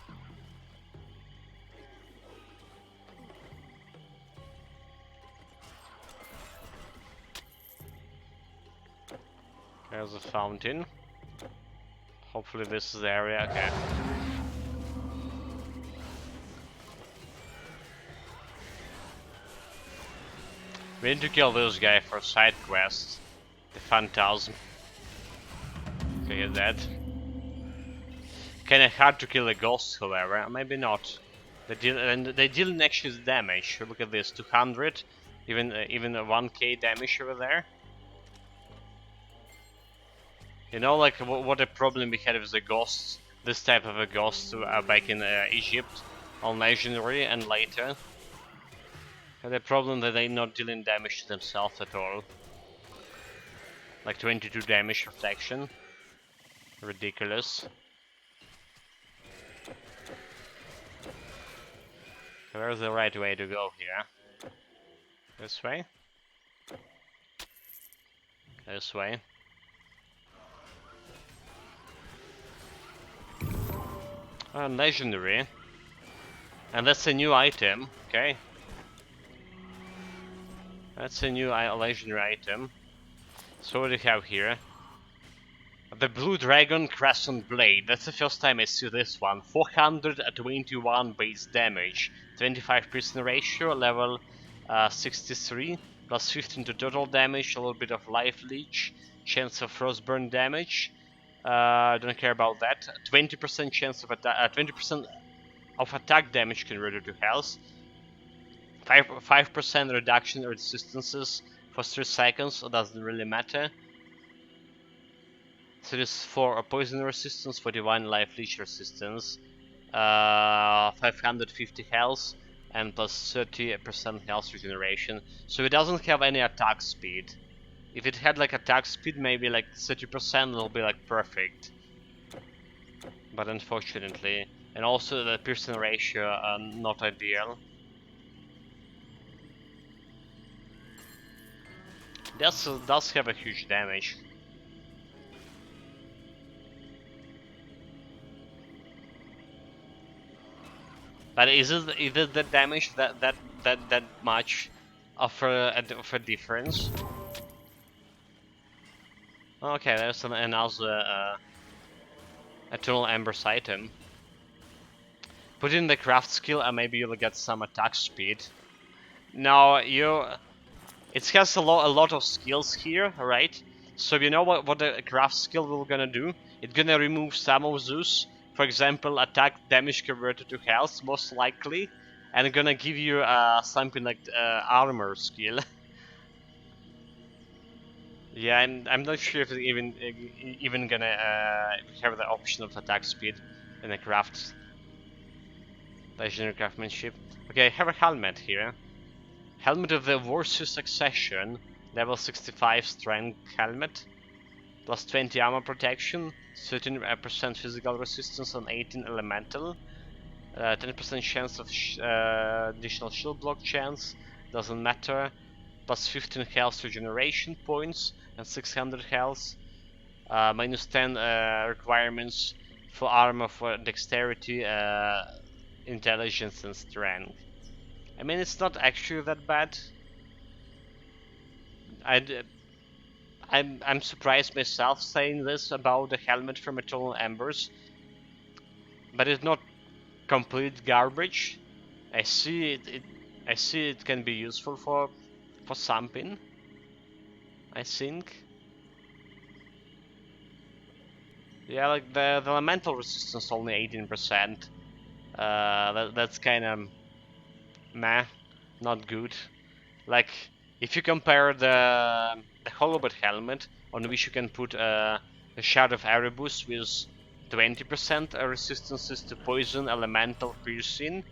There's a fountain. Hopefully this is the area. Okay. We need to kill this guy for a side quest. The Phantasm. Okay, dead. Kinda hard to kill a ghost, however. Maybe not. They deal actually damage. Look at this, 200. Even a 1k damage over there. You know, like, what a problem we had with the ghosts, this type of a ghost back in Egypt, on Legendary and later. Had a problem that they're not dealing damage to themselves at all. Like 22 damage reflection. Ridiculous. Where's the right way to go here? This way? This way. Legendary. And that's a new item, okay. That's a new legendary item. So what do we have here? The Blue Dragon Crescent Blade. That's the first time I see this one. 421 base damage. 25% ratio, level 63. Plus 15 to total damage, a little bit of life leech. Chance of frostburn damage. Don't care about that. 20% chance of 20% of attack damage converted to health. 5% reduction in resistances for 3 seconds. So doesn't really matter. So this is for poison resistance, for divine life leech resistance. 550 health and plus 30% health regeneration. So it doesn't have any attack speed. If it had like attack speed, maybe like 30%, it'll be like perfect. but unfortunately, and also the piercing ratio not ideal. This does have a huge damage. But is it the damage that much of a difference? Okay, there's another Eternal Embers item. Put in the craft skill and maybe you'll get some attack speed. Now it has a lot of skills here, right? So you know what the craft skill will gonna do? It's gonna remove some of those. For example, attack damage converted to health, most likely, and gonna give you something like armor skill. Yeah, I'm not sure if it's even gonna have the option of attack speed in the craft. Legendary craftsmanship. Okay, I have a helmet here. Helmet of the Warsu Succession, level 65 strength helmet, plus 20 armor protection, 13% physical resistance and 18 elemental, 10% chance of additional shield block chance, doesn't matter, plus 15 health regeneration points and 600 health, minus 10 requirements for armor for dexterity, intelligence and strength. I mean, it's not actually that bad. I'm surprised myself saying this about the helmet from Eternal Embers, but it's not complete garbage. I see it can be useful for something, I think. Yeah, like the elemental resistance only 18%. That's kind of meh, not good. Like, if you compare the Holobot helmet, on which you can put a Shard of Erebus with 20% resistances to poison, elemental, piercing,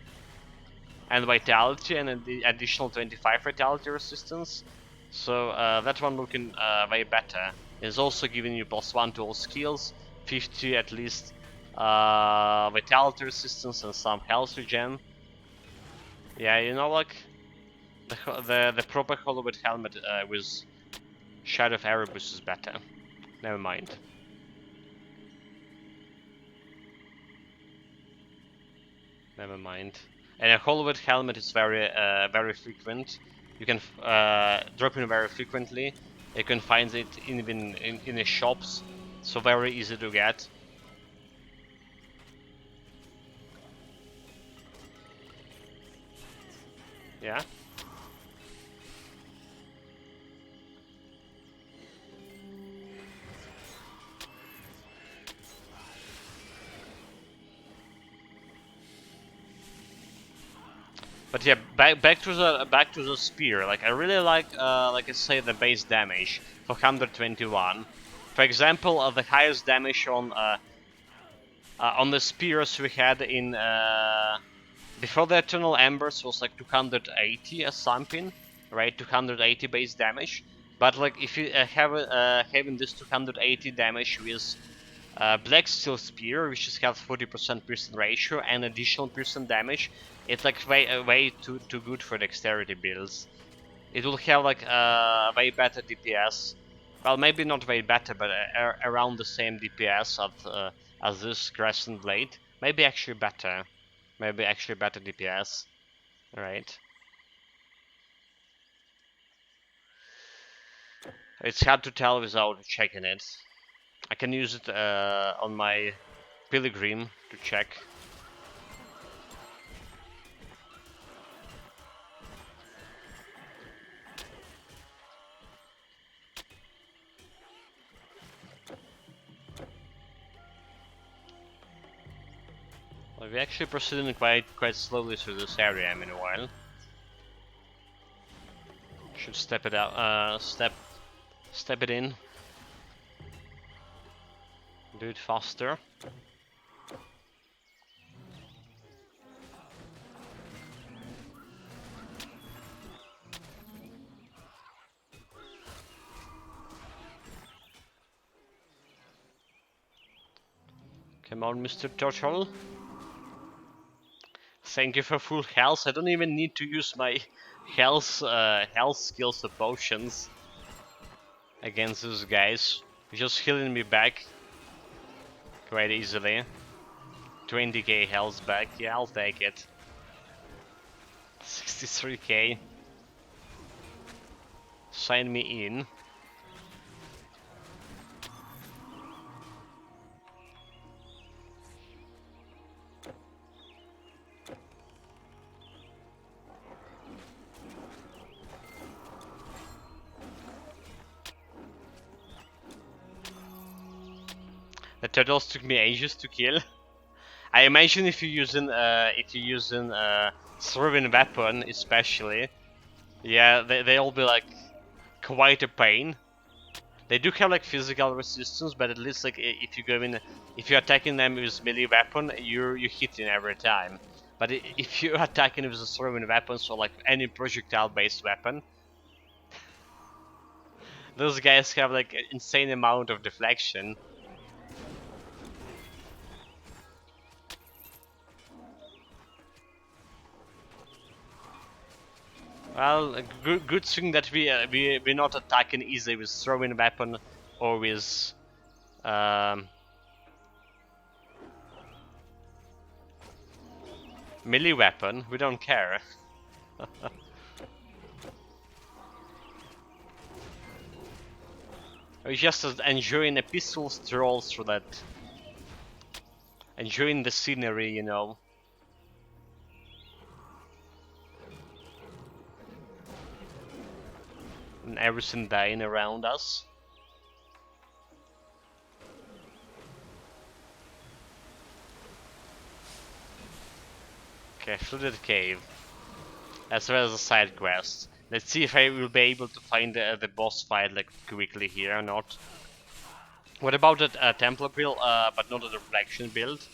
and vitality, and an additional 25 vitality resistance. So that one looking way better. It's also giving you +1 to all skills, 50 at least vitality resistance, and some health regen. Yeah, you know, like the proper Holobot helmet with Shadow of Erebus is better. Never mind. Never mind. And a Hollywood helmet is very frequent. You can drop in very frequently. You can find it even in the shops, so very easy to get. Yeah. But yeah, back to the spear. Like I really like I say, the base damage for 121. For example, the highest damage on the spears we had in before the Eternal Embers was like 280 or something, right? 280 base damage. But like if you having this 280 damage with Black Steel Spear, which has 40% piercing ratio and additional piercing damage, it's like way too good for dexterity builds. It will have like way better DPS. Well, maybe not way better, but around the same DPS as this Crescent Blade. Maybe actually better. Maybe actually better DPS. Right. It's hard to tell without checking it. I can use it on my Pilgrim to check. Well, we're actually proceeding quite slowly through this area. Meanwhile, should step it out. Step it in. Do it faster. Come on, Mr. Turtle. Thank you for full health. I don't even need to use my health skills or potions against those guys. Just healing me back quite easily. 20k health back. Yeah, I'll take it. 63k. Sign me in. The turtles took me ages to kill. I imagine if you're using throwing weapon especially, yeah, they'll be like quite a pain. They do have like physical resistance, but at least like if you go in, if you're attacking them with melee weapon, you're hitting every time. But if you're attacking with a throwing weapon, so like any projectile-based weapon, those guys have like an insane amount of deflection. Well, a good thing that we're not attacking easily with throwing weapon or with melee weapon. We don't care. We're just enjoying a peaceful stroll through that, enjoying the scenery, you know. And everything dying around us. Okay, flooded cave. As well as a side quest. Let's see if I will be able to find the boss fight like quickly here or not. What about the Templar build, but not the reflection build?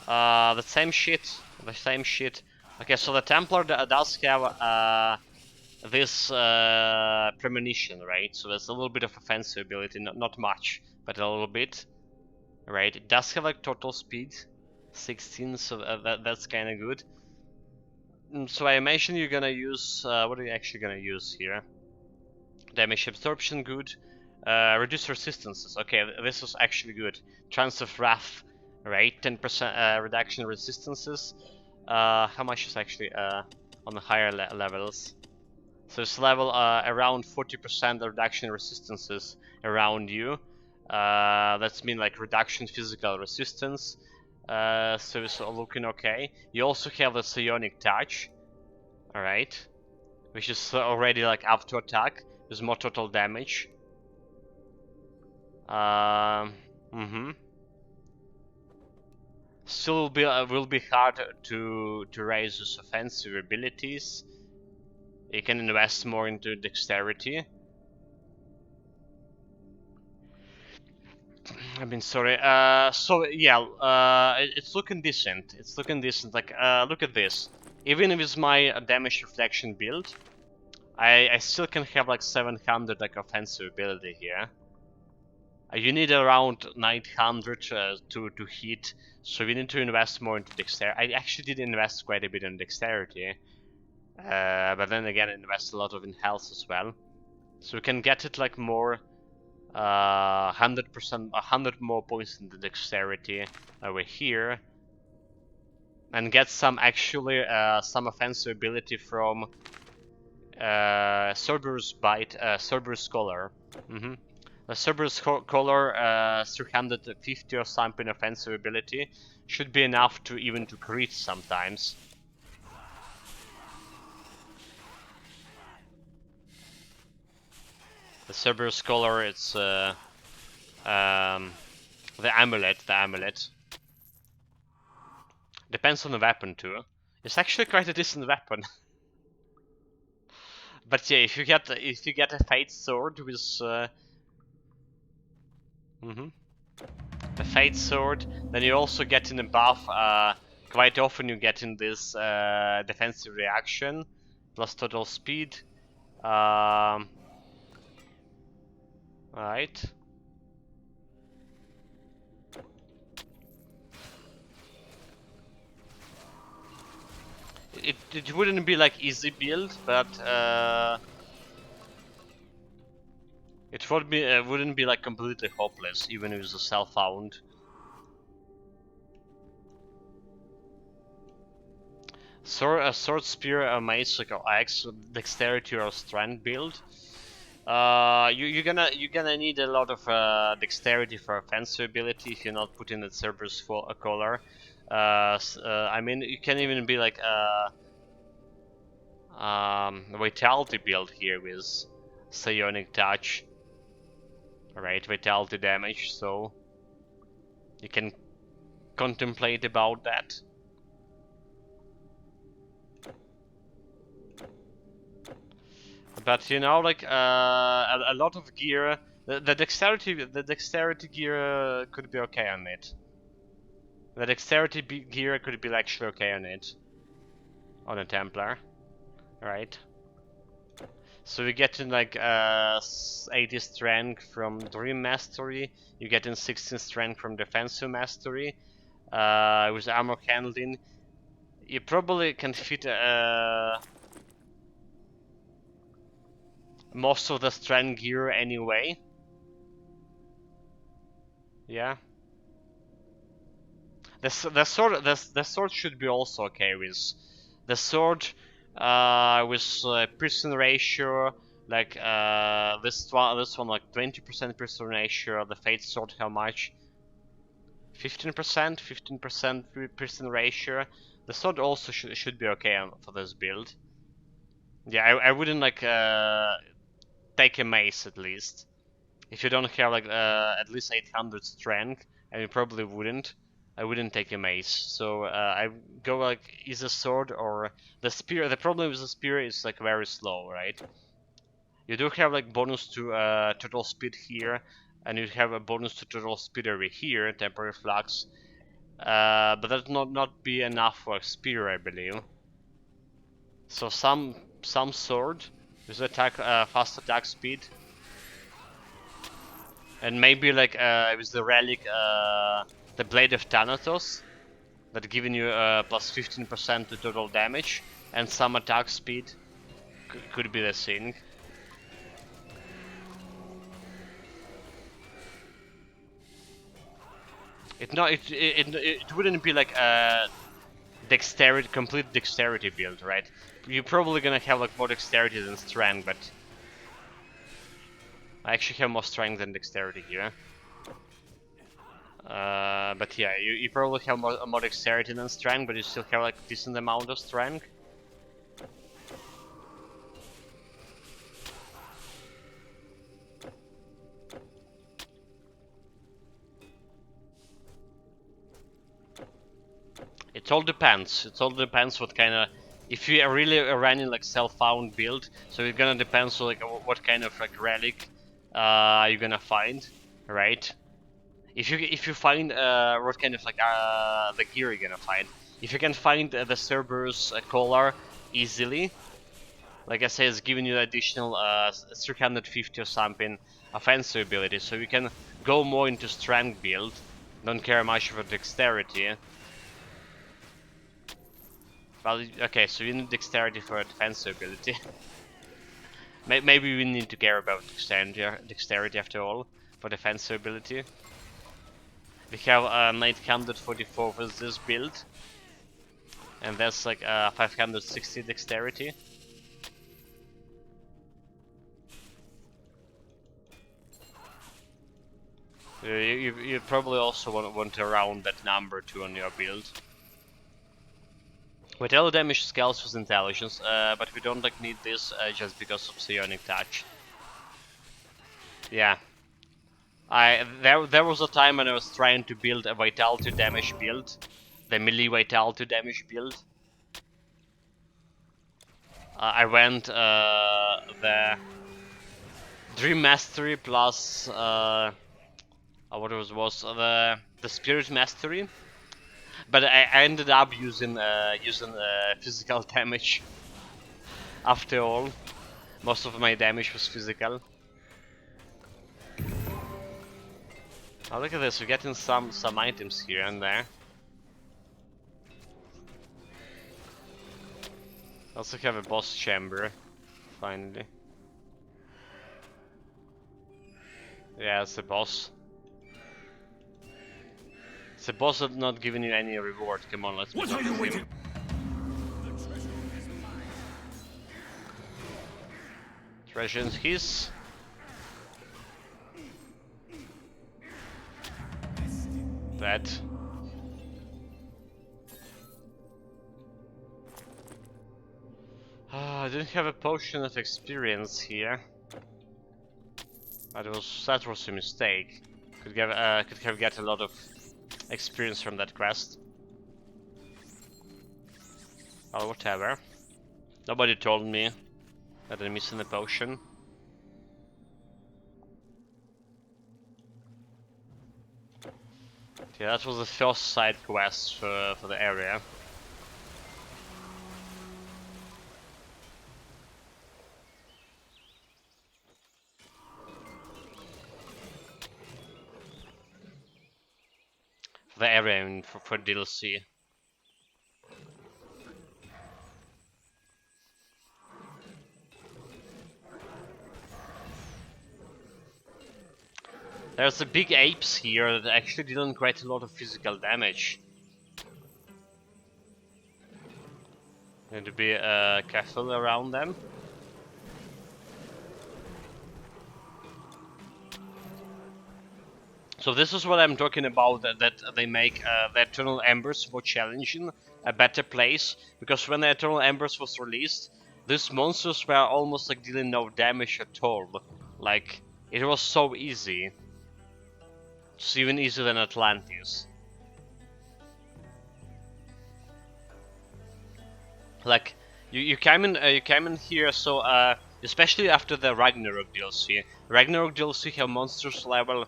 The same shit. The same shit. Okay, so the Templar does have this premonition, right? So there's a little bit of offensive ability, not much, but a little bit. Right? It does have like total speed, 16, so that's kind of good. So I imagine you're gonna use, what are you actually gonna use here? Damage absorption, good. Reduce resistances, okay, this is actually good. Trance of Wrath, right? 10% reduction in resistances. How much is actually on the higher levels? So it's level around 40% reduction in resistances around you. That's mean like reduction physical resistance. So it's all looking okay. You also have the psionic touch, alright, which is already like up to attack with more total damage. Still will be hard to raise those offensive abilities. You can invest more into dexterity. I mean, sorry. So yeah, it's looking decent. It's looking decent. Like, look at this. Even with my damage reflection build, I still can have like 700 like offensive ability here. You need around 900 to hit, so we need to invest more into dexterity. I actually did invest quite a bit in dexterity, but then again, invest a lot of in health as well. So we can get it like more. 100%, 100 more points in the dexterity over here, and get some actually some offensive ability from Cerberus Bite, Cerberus Collar. The Cerberus Collar, 350 or something offensive ability should be enough to even to crit sometimes. The Cerberus Collar, it's the amulet. Depends on the weapon too. It's actually quite a decent weapon. But yeah, if you get a Fate Sword with the Fate Sword, then you also get in a buff. Quite often you get in this defensive reaction plus total speed. Right. it wouldn't be like easy build, but it would be wouldn't be like completely hopeless even with the self-found. Sword, spear, mace, like axe, dexterity or strength build. You're gonna need a lot of dexterity for offensive ability if you're not putting the Cerberus for a collar. I mean, you can even be like vitality build here with psionic touch. Right, vitality damage. So you can contemplate about that. But you know, like a lot of gear, the dexterity gear could be okay on it. The dexterity gear could be actually okay on it, on a Templar, right? So you get in like 80 strength from Dream Mastery. You get in 16 strength from Defensive Mastery. With armor handling, you probably can fit most of the strength gear anyway. Yeah. The sword should be also okay with the sword with prison ratio, like this one like 20% prison ratio. The fate sword how much? 15% prison ratio. The sword also should be okay for this build. Yeah, I wouldn't like take a mace at least. If you don't have like at least 800 strength, and you probably wouldn't, I wouldn't take a mace. So I go like either sword or the spear. The problem with the spear is like very slow, right? You do have like bonus to total speed here, and you have a bonus to total speed over here, temporary flux. But that not be enough for a spear, I believe. So some sword with attack fast attack speed. And maybe like with the relic, the Blade of Thanatos, that giving you plus 15% to total damage, and some attack speed could be the thing. It wouldn't be like a complete dexterity build, right? You're probably gonna have like more dexterity than strength, but I actually have more strength than dexterity here. But yeah, you probably have more dexterity than strength, but you still have like decent amount of strength. It all depends. It all depends what kind of. If you are really running like self-found build, so it's gonna depend on like what kind of like relic you're gonna find, right? If you find what kind of like the gear you're gonna find. If you can find the Cerberus collar easily, like I say, it's giving you additional 350 or something offensive ability, so you can go more into strength build. Don't care much for dexterity. Well, okay, so you need dexterity for defensive ability. Maybe we need to care about dexterity after all for defensive ability. We have 944 with this build, and that's like 560 dexterity. You probably also want to round that number too on your build. Vitality damage scales with intelligence, but we don't like need this just because of psionic touch. Yeah, there was a time when I was trying to build a vitality damage build, the melee vitality damage build. I went the Dream Mastery plus what was the Spirit Mastery. But I ended up using physical damage. After all, most of my damage was physical. Oh, look at this! We're getting some items here and there. Also have a boss chamber, finally. Yeah, it's a boss. It's a boss that's not giving you any reward. Come on, let's. What are you waiting? Treasure is his. That. I didn't have a potion of experience here. That was a mistake. Could have get a lot of experience from that quest. Oh, whatever. Nobody told me that I'm missing a potion. Yeah, that was the first side quest for the area. For the area, I mean, for DLC. There's the big apes here that actually didn't quite a lot of physical damage. Need to be careful around them. So this is what I'm talking about, that they make the Eternal Embers more challenging, a better place, because when the Eternal Embers was released, these monsters were almost like dealing no damage at all. Like, it was so easy. It's even easier than Atlantis. Like, you came in here, so especially after the Ragnarok DLC. Ragnarok DLC have monsters level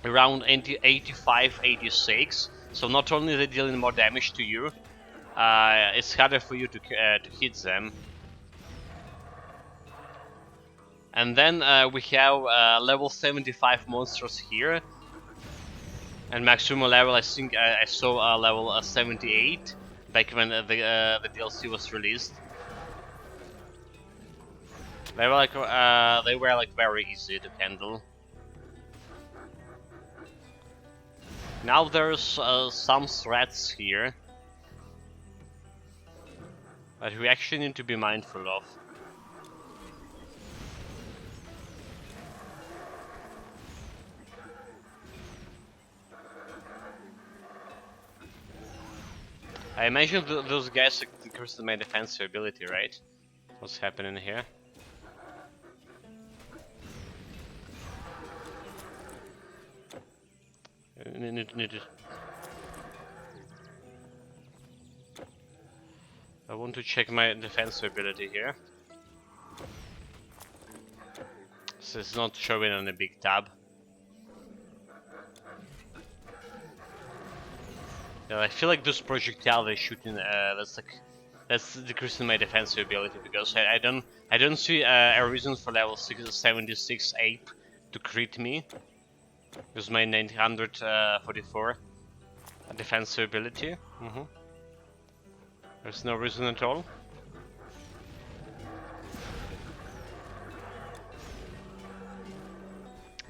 around 85, 86. So not only they dealing more damage to you, it's harder for you to hit them. And then we have level 75 monsters here. And maximum level, I think I saw level 78 back when the DLC was released. They were like very easy to handle. Now there's some threats here that we actually need to be mindful of. I imagine those guys increase my defensive ability, right? What's happening here? I want to check my defensive ability here. So it's not showing on a big tab. Yeah, I feel like this projectile they're shooting, that's decreasing my defensive ability, because I don't see a reason for level 76 ape to crit me. With my 944 defensive ability. There's no reason at all.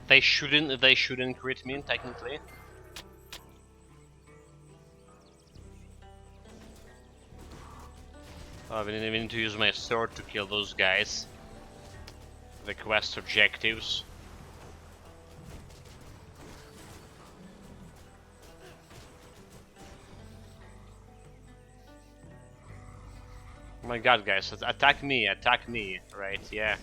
They shouldn't crit me technically. We need to use my sword to kill those guys. The quest objectives. Oh my god, guys, attack me, right, yeah.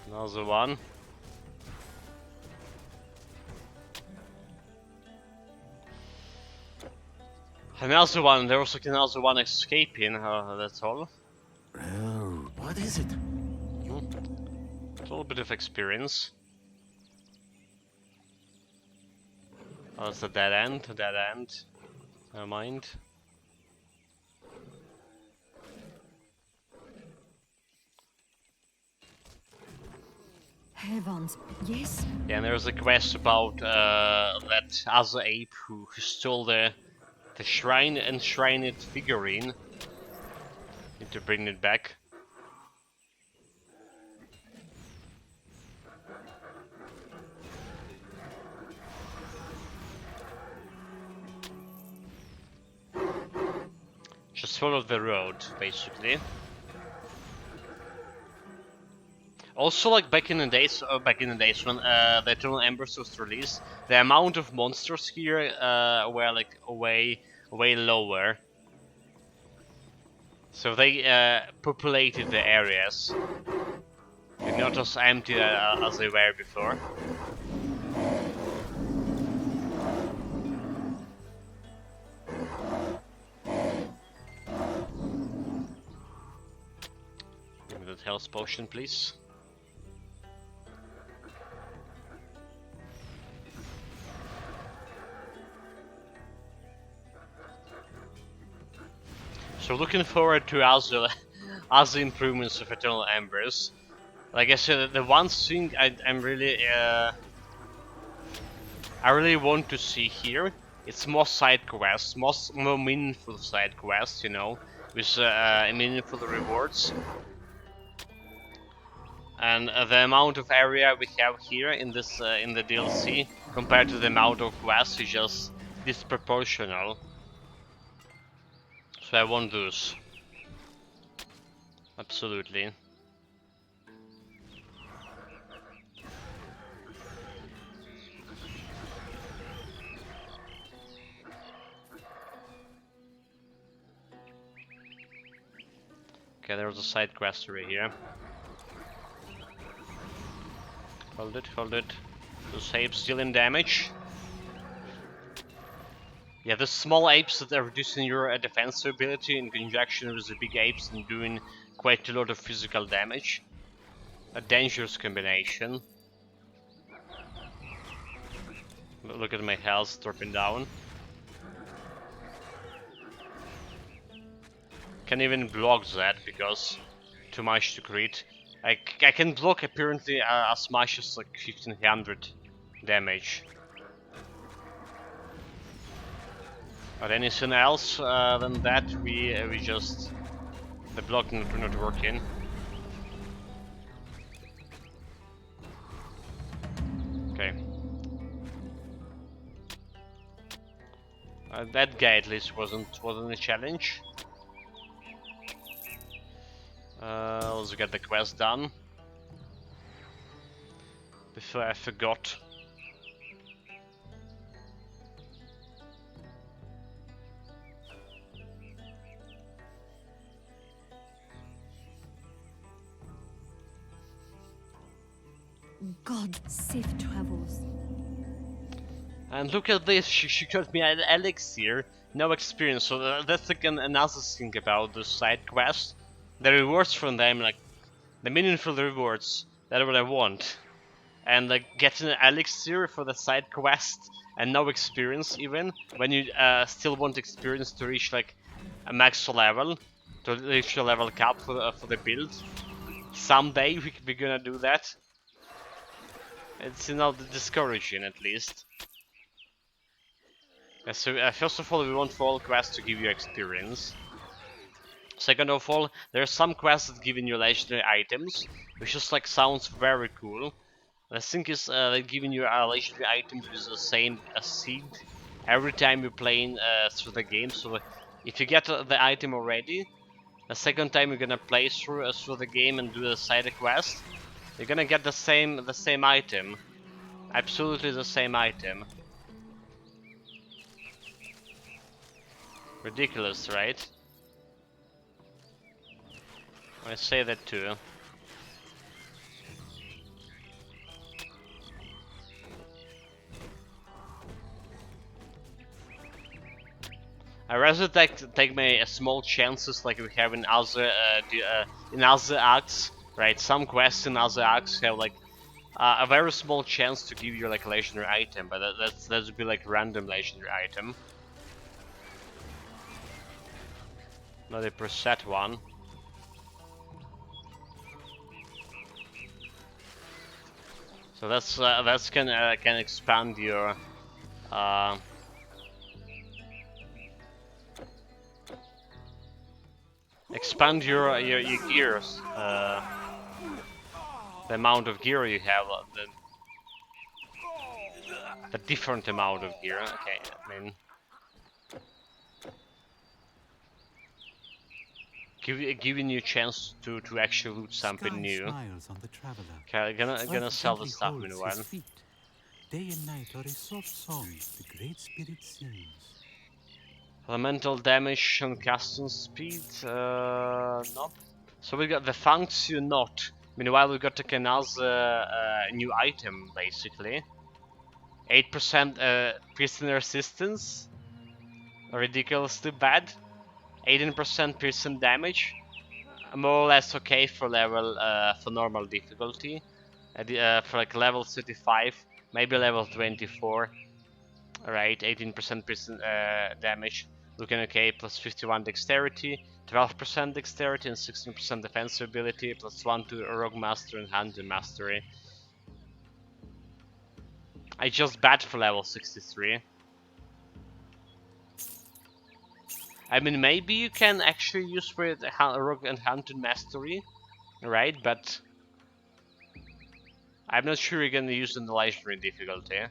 Another one. Another one, there was another one escaping, that's all. Oh, what is it? A little bit of experience. Oh, it's a dead end, never mind. Heavens, yes? Yeah, and there's a quest about that other ape who stole the shrine enshrined figurine. Need to bring it back. Just follow the road, basically. Also, like back in the days when the Eternal Embers was released, the amount of monsters here were like way lower. So they populated the areas. They're not as empty as they were before. Give me that health potion, please. So looking forward to other improvements of Eternal Embers. Like I said, the one thing I really want to see here, it's more side quests, more meaningful side quests, you know, with meaningful rewards. And the amount of area we have here in this in the DLC compared to the amount of quests is just disproportional. So I want those. Absolutely. Okay, there's a side quest right here. Hold it, hold it. Those apes dealing damage. Yeah, the small apes that are reducing your defense ability in conjunction with the big apes and doing quite a lot of physical damage. A dangerous combination. Look at my health dropping down. Can't even block that because too much to crit. I can block apparently as much as like 1500 damage. But anything else than that, we just the block not working. Okay. That guy at least wasn't a challenge. Let's get the quest done before I forgot. God, safe travels. And look at this, she got me an elixir, no experience, so that's like another thing about the side quests. The rewards from them, like, the meaningful rewards, that's what I want. And like, getting an elixir for the side quest, and no experience even, when you still want experience to reach like a max level, to reach a level cap for the build. Someday we're gonna do that. It's not discouraging at least. So first of all, we want for all quests to give you experience. Second of all, there are some quests that give you legendary items, which just like sounds very cool. The thing is, they're giving you legendary items with the same seed every time you're playing through the game. So if you get the item already, the second time you're gonna play through the game and do the side quest, you're gonna get the same item, absolutely the same item. Ridiculous, right? I say that too. I rather take my small chances like we have in other acts, right? Some quests in other acts have like a very small chance to give you like a legendary item, but that would be like random legendary item, not a preset one. So that's can expand your your gears, the amount of gear you have, the different amount of gear. Okay, I mean, giving you a chance to actually loot something new. Smiles on the traveler. Okay, gonna sell the stuff meanwhile. His feet. Day and night are a soft song the great spirit sings. Elemental damage and casting speed, nope. So we got the function not. Meanwhile, we got like another new item basically. 8% piercing resistance, ridiculously bad. 18% piercing damage, more or less okay for level for normal difficulty. For like level 35, maybe level 24. Alright, 18% piercing damage. Looking okay, plus 51 dexterity, 12% dexterity and 16% defensive ability, plus 1 to Rogue Master and Hunting Mastery. I just bad for level 63. I mean, maybe you can actually use for it Rogue and Hunting Mastery, right? But I'm not sure you're gonna use in the legendary difficulty.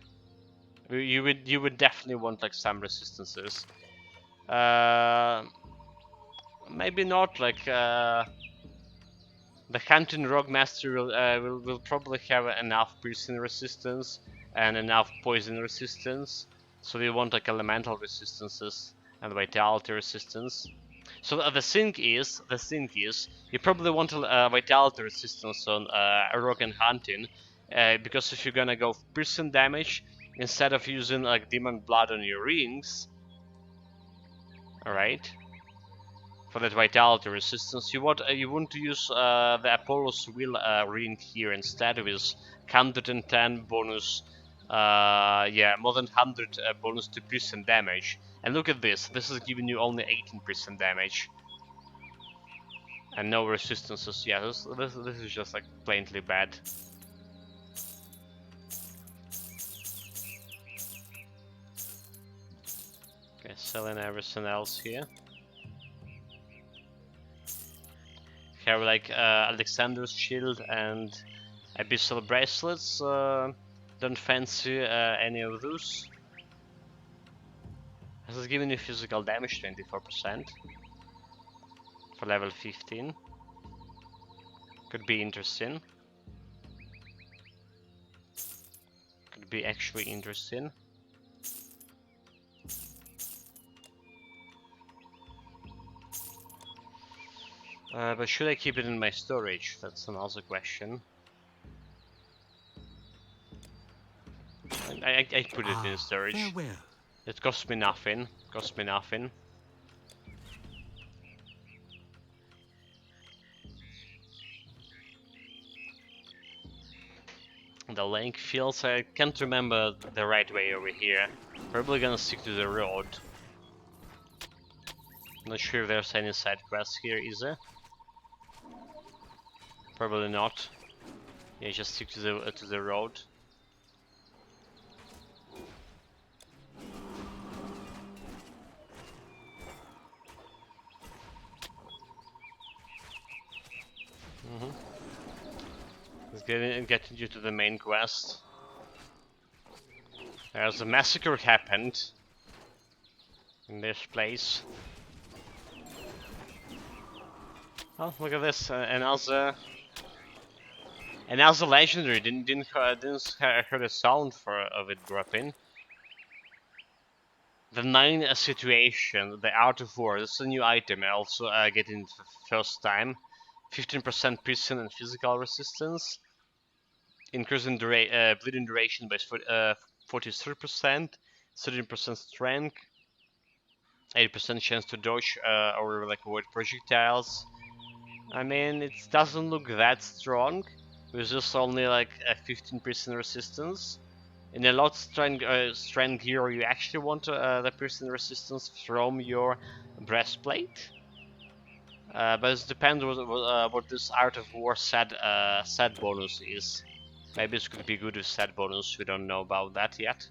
You would definitely want like some resistances. Maybe not like the Hunting Rogue Master will probably have enough piercing resistance and enough poison resistance. So you want like elemental resistances and vitality resistance. So the thing is, you probably want a vitality resistance on Rogue and Hunting, because if you're gonna go piercing damage instead of using like demon blood on your rings, all right. For that vitality resistance, you want to use the Apollo's Will ring here instead with 110 bonus, yeah, more than 100 bonus to piercing damage. And look at this. This is giving you only 18% damage and no resistances. Yeah, this is just like plainly bad. Okay, selling everything else here. Have like Alexander's shield and abyssal bracelets. Don't fancy any of those. This is giving you physical damage 24% for level 15. Could be interesting. Could be actually interesting. But should I keep it in my storage? That's another question. I put it in storage. Farewell. It cost me nothing. Cost me nothing. The lake fields, I can't remember the right way over here. Probably gonna stick to the road. Not sure if there's any side quests here, is there? Probably not. Yeah, just stick to the road. Let's get you to the main quest. There's a massacre happened in this place. Oh, look at this! Another legendary. Didn't hear a sound of it dropping. The 9 situation, the Art of War. This is a new item. I also get it the first time. 15% piercing and physical resistance. Increasing bleeding duration by 43%. 13% strength. 8% chance to dodge or like avoid projectiles. I mean, it doesn't look that strong. With just only like a 15% resistance. In a lot strength gear, you actually want the piercing resistance from your breastplate. But it depends what this Art of War set bonus is. Maybe this could be good with stat bonus, we don't know about that yet.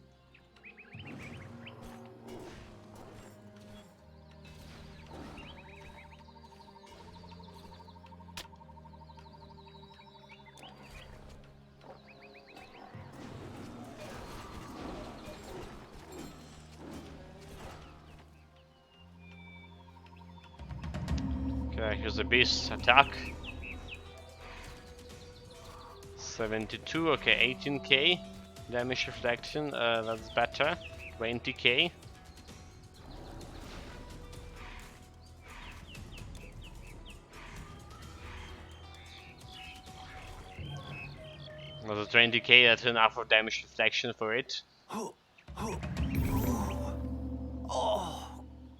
Okay, here's the beast attack. 72, okay, 18k damage reflection, that's better. 20k. Was a 20k, that's enough of damage reflection for it. Oh,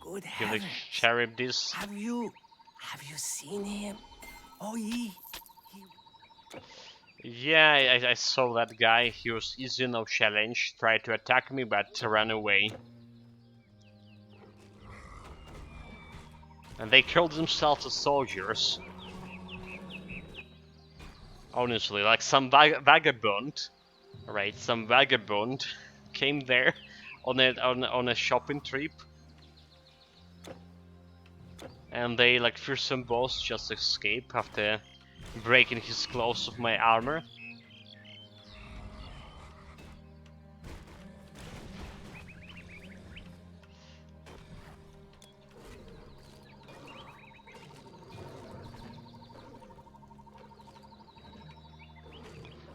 good Give the heavens. cherub this. Have you seen him? Oh, he... Yeah, I saw that guy. He was easy no challenge. Tried to attack me, but ran away. And they killed themselves as soldiers. Honestly, like some vagabond, right? Some vagabond came there on a shopping trip, and they like fearsome boss just escape after breaking his clothes of my armor.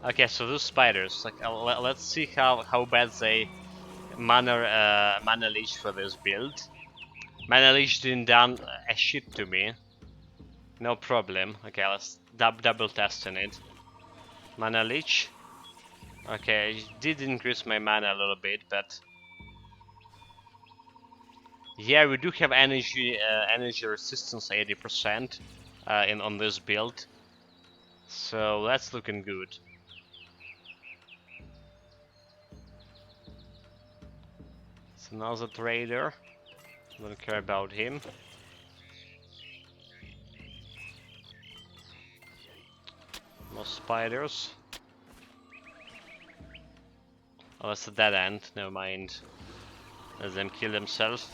Okay, so those spiders, like, let's see how bad they mana leech for this build. Mana leech didn't done a shit to me. No problem. Okay, let's double test on it. Mana leech. Okay, it did increase my mana a little bit, but yeah, we do have energy resistance 80% on this build, so that's looking good. It's another trader. Don't care about him. More spiders. Oh, that's a dead end. Never mind. Let them kill themselves.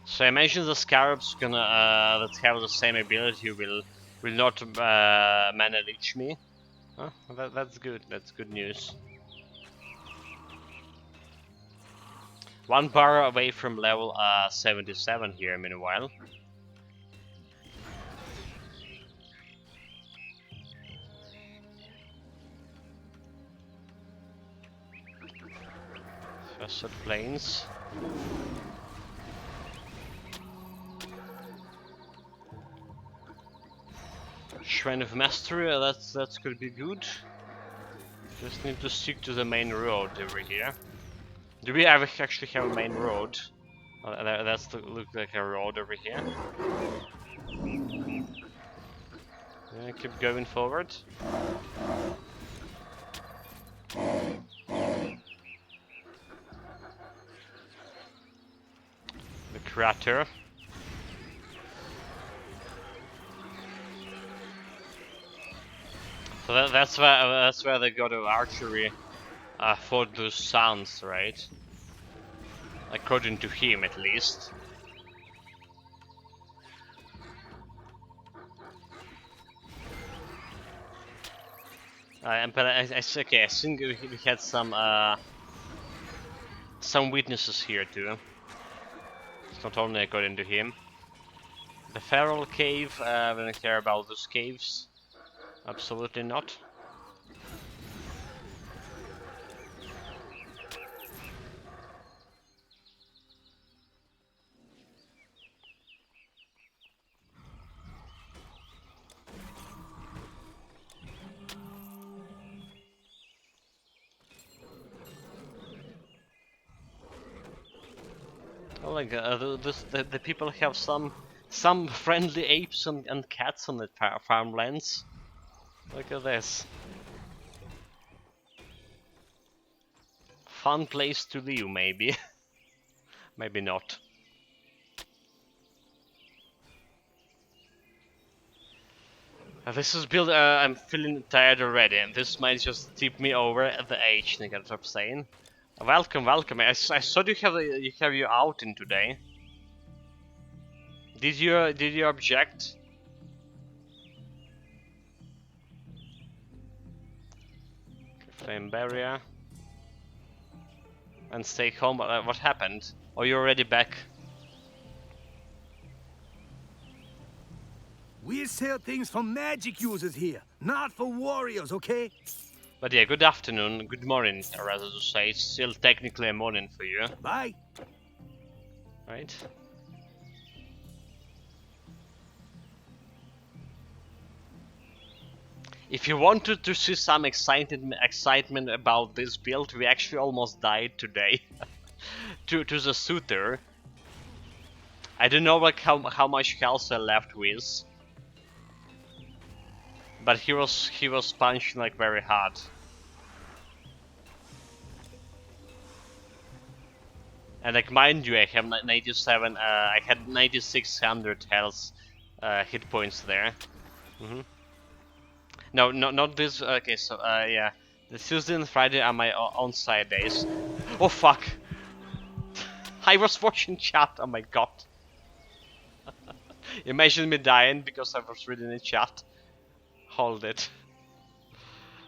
So I imagine the scarabs gonna that have the same ability will not mana leech me. Huh? That's good. That's good news. 1 bar away from level 77 here. Meanwhile. Facet planes. Shrine of Mastery, that's could be good. Just need to stick to the main road over here. Do we ever actually have a main road? That's look like a road over here. Yeah, keep going forward. The crater. So that's where the god of archery fought those sounds, right? According to him, at least. But okay, I think we had some witnesses here too. It's not only according to him. The feral cave. We don't care about those caves. Absolutely not. Oh, like the people have some friendly apes and cats on the farmlands. Look at this. Fun place to live, maybe. Maybe not. This is build. I'm feeling tired already, and this might just tip me over at the age. They gotta stop saying. Welcome, welcome. I saw you have you out in today. Did you object? Flame barrier. And stay home. What happened? Oh, you're already back. We sell things for magic users here, not for warriors, okay? But yeah, good afternoon, good morning, or rather to say, it's still technically a morning for you. Bye. Right? If you wanted to see some excitement about this build, we actually almost died today to the suitor. I don't know like how much health I left with, but he was punching like very hard. And like mind you, I have 97. I had 9600 health hit points there. No, not this. Okay, so yeah, the Tuesday and Friday are my on-site days. Oh fuck! I was watching chat. Oh my god! Imagine me dying because I was reading the chat. Hold it.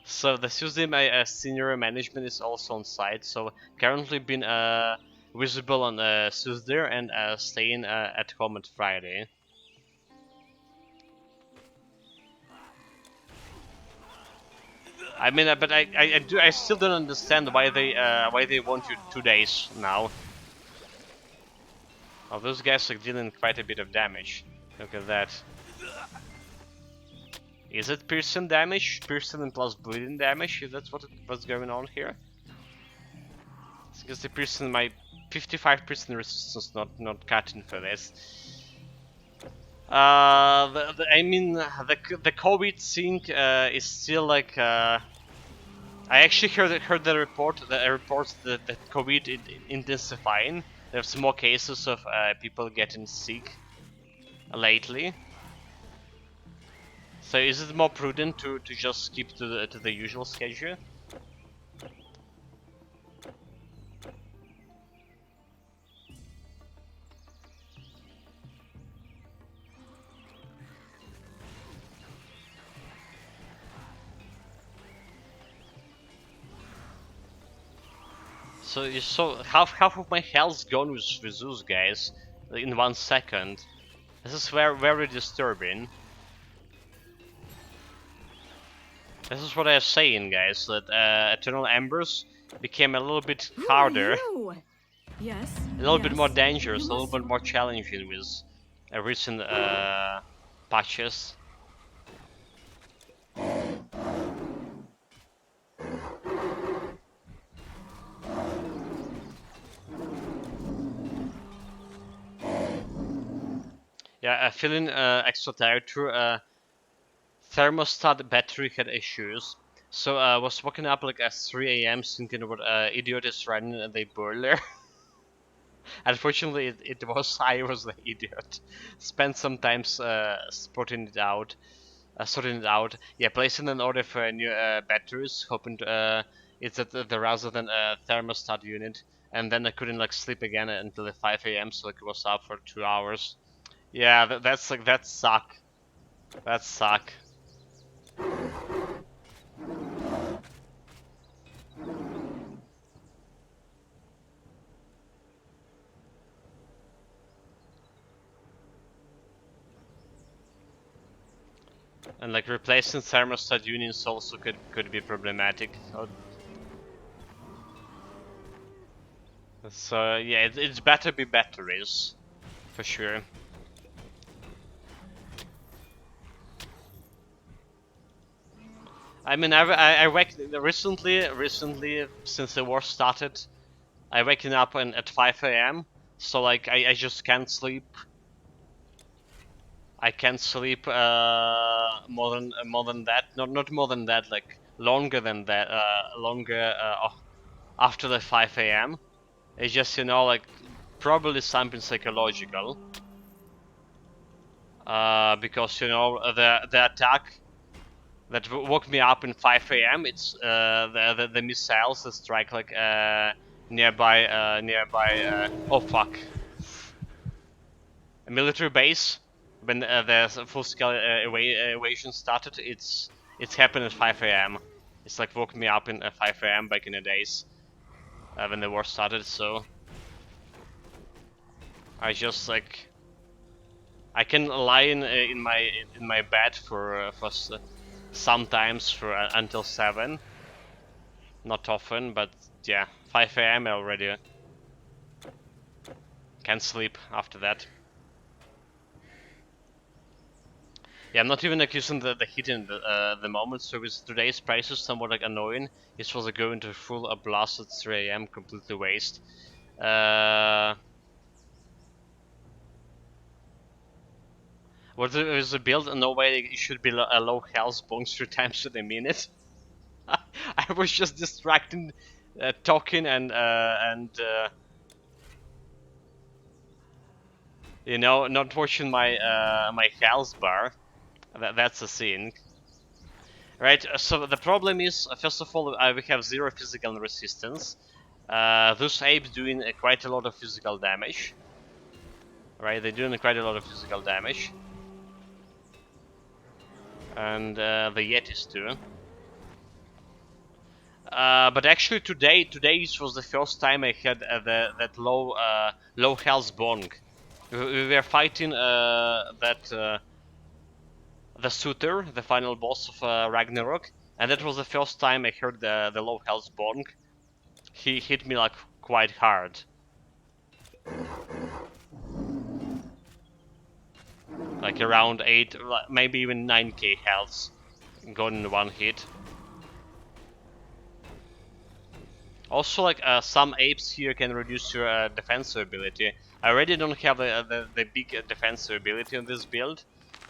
So the Tuesday, my senior management is also on site. So currently been visible on Tuesday and staying at home on Friday. I mean, but I still don't understand why they want you 2 days now. Oh, those guys are dealing quite a bit of damage. Look at that. Is it piercing damage? Piercing and plus bleeding damage? Is that what's going on here? Because the piercing, my 55% resistance not cutting for this. I mean, the COVID thing is still like. I actually heard the reports that COVID is intensifying. There's more cases of people getting sick lately. So is it more prudent to just keep to the usual schedule? So you saw half of my health's gone with those guys in 1 second. This is very disturbing. This is what I was saying, guys, that Eternal Embers became a little bit harder. Yes. A little bit more dangerous, a little bit more challenging with recent patches. Yeah, feeling extra tired too. Thermostat battery had issues, so I was waking up like at 3 a.m. thinking what idiot is running in the boiler. Unfortunately, it was I was the idiot. Spent some time sorting it out. Yeah, placing an order for new batteries, hoping to, it's at the rather than a thermostat unit, and then I couldn't like sleep again until the 5 a.m. So like it was up for 2 hours. Yeah, that's like that suck. That suck. And like replacing thermostat units also could be problematic. So yeah, it's better be batteries, for sure. I mean, I recently since the war started, I waking up at 5 a.m. So like I just can't sleep. I can't sleep more than that. Not more than that. Like longer than that. After the 5 a.m. It's just like probably something psychological. Because the attack that woke me up in 5 a.m. It's the missiles that strike like nearby. Oh fuck! A military base. When the full-scale evasion started, it's happened at 5 a.m. It's like woke me up in 5 a.m. back in the days when the war started. So I just like I can lie in my bed for sometimes for until 7. Not often, but yeah, 5 a.m. already. Can't sleep after that. Yeah, I'm not even like using the heat in the moment, so with today's prices somewhat like annoying. It's supposed to go into full blast at 3 a.m. completely waste. What is the build? No way it should be a low health bonus 3 times in a minute. I was just distracting, talking and you know, not watching my my health bar. That's a scene. Right, so the problem is, first of all, we have 0 physical resistance. Those apes doing quite a lot of physical damage. Right, they're doing quite a lot of physical damage. And the Yetis too. But actually today was the first time I had that low health bong. We were fighting the Suitor, the final boss of Ragnarok, and that was the first time I heard the low health bong. He hit me like quite hard. Like around 8, maybe even 9k health gone in one hit. Also, like some apes here can reduce your defensive ability. I already don't have the big defensive ability on this build,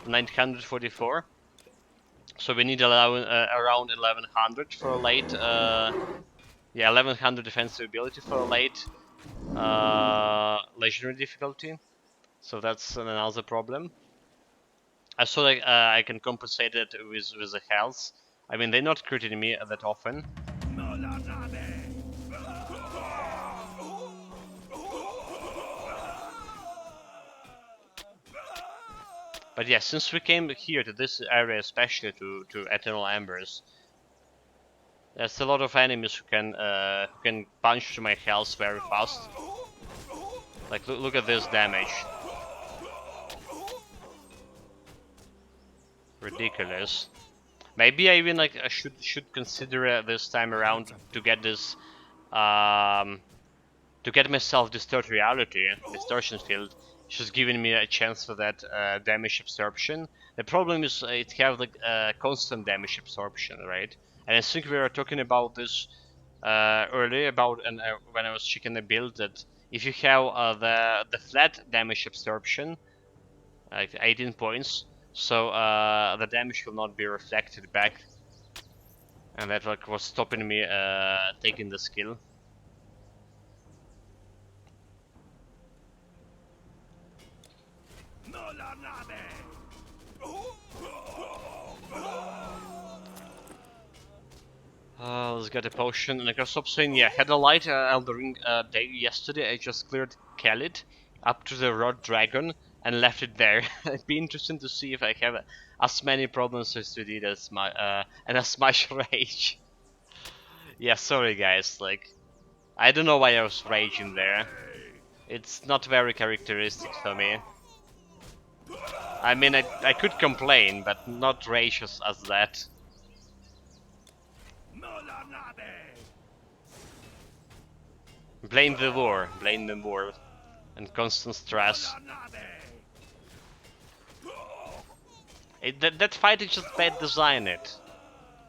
944. So we need around 1100 for a late, yeah, 1100 defensive ability for a late legendary difficulty. So that's another problem. I saw like I can compensate it with the health. I mean, they're not critting me that often. But yeah, since we came here to this area, especially to Eternal Embers, there's a lot of enemies who can punch to my health very fast. Like look at this damage. Ridiculous. Maybe I even like I should consider this time around to get this to get myself Distort Reality, Distortion Field. It's just giving me a chance for that damage absorption. The problem is it has like constant damage absorption, right? And I think we were talking about this earlier about when I was checking the build that if you have the flat damage absorption, like 18 points, so the damage will not be reflected back, and that like was stopping me taking the skill. Let's get a potion. And I can stop saying, yeah, had a light Elden Ring day yesterday. I just cleared Khalid up to the Rod Dragon and left it there. It'd be interesting to see if I have as many problems as we did as my and as much rage. Yeah, sorry guys. Like, I don't know why I was raging there. It's not very characteristic for me. I mean, I could complain, but not rage as that. Blame the war, and constant stress. That fight is just bad designed.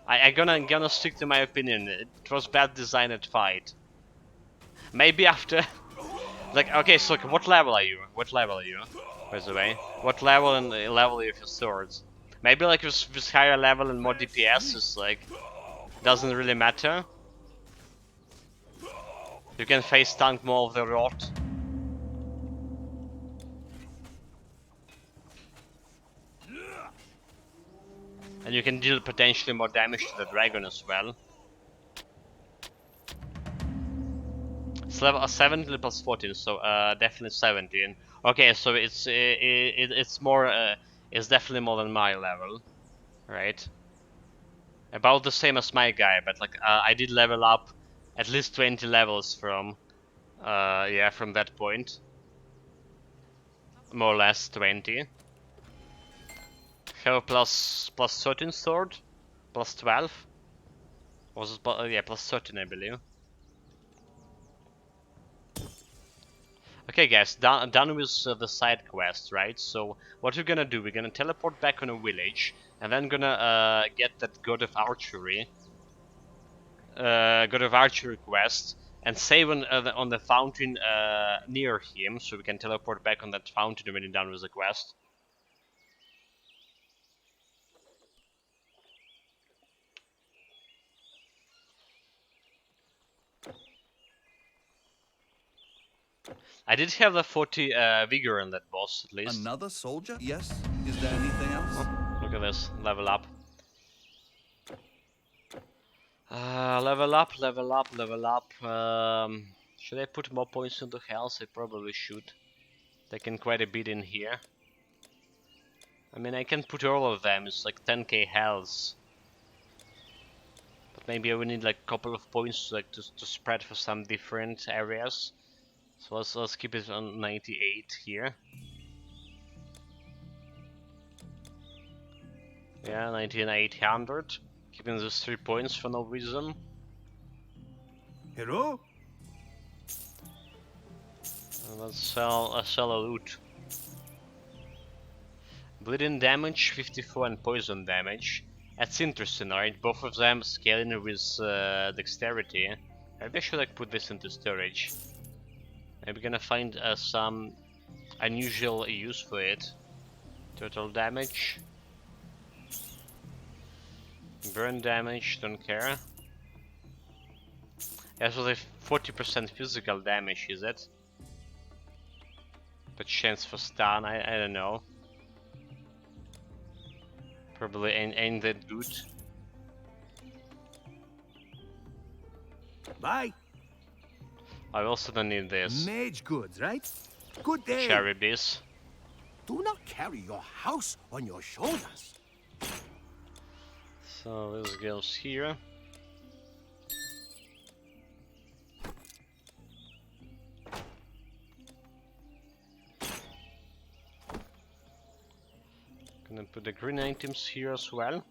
I'm gonna stick to my opinion. It was bad designed fight. Maybe after, like, okay, so like, what level are you? What level are you? By the way, what level and level of your swords? Maybe like with higher level and more DPS is like doesn't really matter. You can face tank more of the rot. And you can deal potentially more damage to the dragon as well. It's level 17 plus 14, so definitely 17. Okay, so it's more it's definitely more than my level, right? About the same as my guy, but like I did level up at least 20 levels from yeah, from that point. More or less 20. Have a plus 13 sword, plus 12. Was it yeah, plus 13 I believe. Okay guys, done with the side quest, right? So what we're gonna do, we're gonna teleport back on a village, and then gonna get that God of Archery quest, and save on the fountain near him, so we can teleport back on that fountain when you're done with the quest. I did have the 40 vigor in that boss, at least. Another soldier? Yes. Is there anything else? Oh, look at this, level up. Level up, level up, level up. Should I put more points into health? I probably should. Taking quite a bit in here. I mean, I can put all of them, it's like 10k health. But maybe I will need like a couple of points like to spread for some different areas. So let's keep it on 98 here. Yeah, 19,800. Keeping those 3 points for no reason. Hero? Let's sell a loot. Bleeding damage, 54, and poison damage. That's interesting, right? Both of them scaling with dexterity. Maybe I should like put this into storage. Maybe gonna find some unusual use for it. Total damage. Burn damage, don't care. Yeah, so the 40% physical damage, is it? But chance for stun, I don't know. Probably ain't that good. Bye. I also don't need this. Mage goods, right? Good day. Cherry bees. Do not carry your house on your shoulders. So this goes here. Gonna put the green items here as well.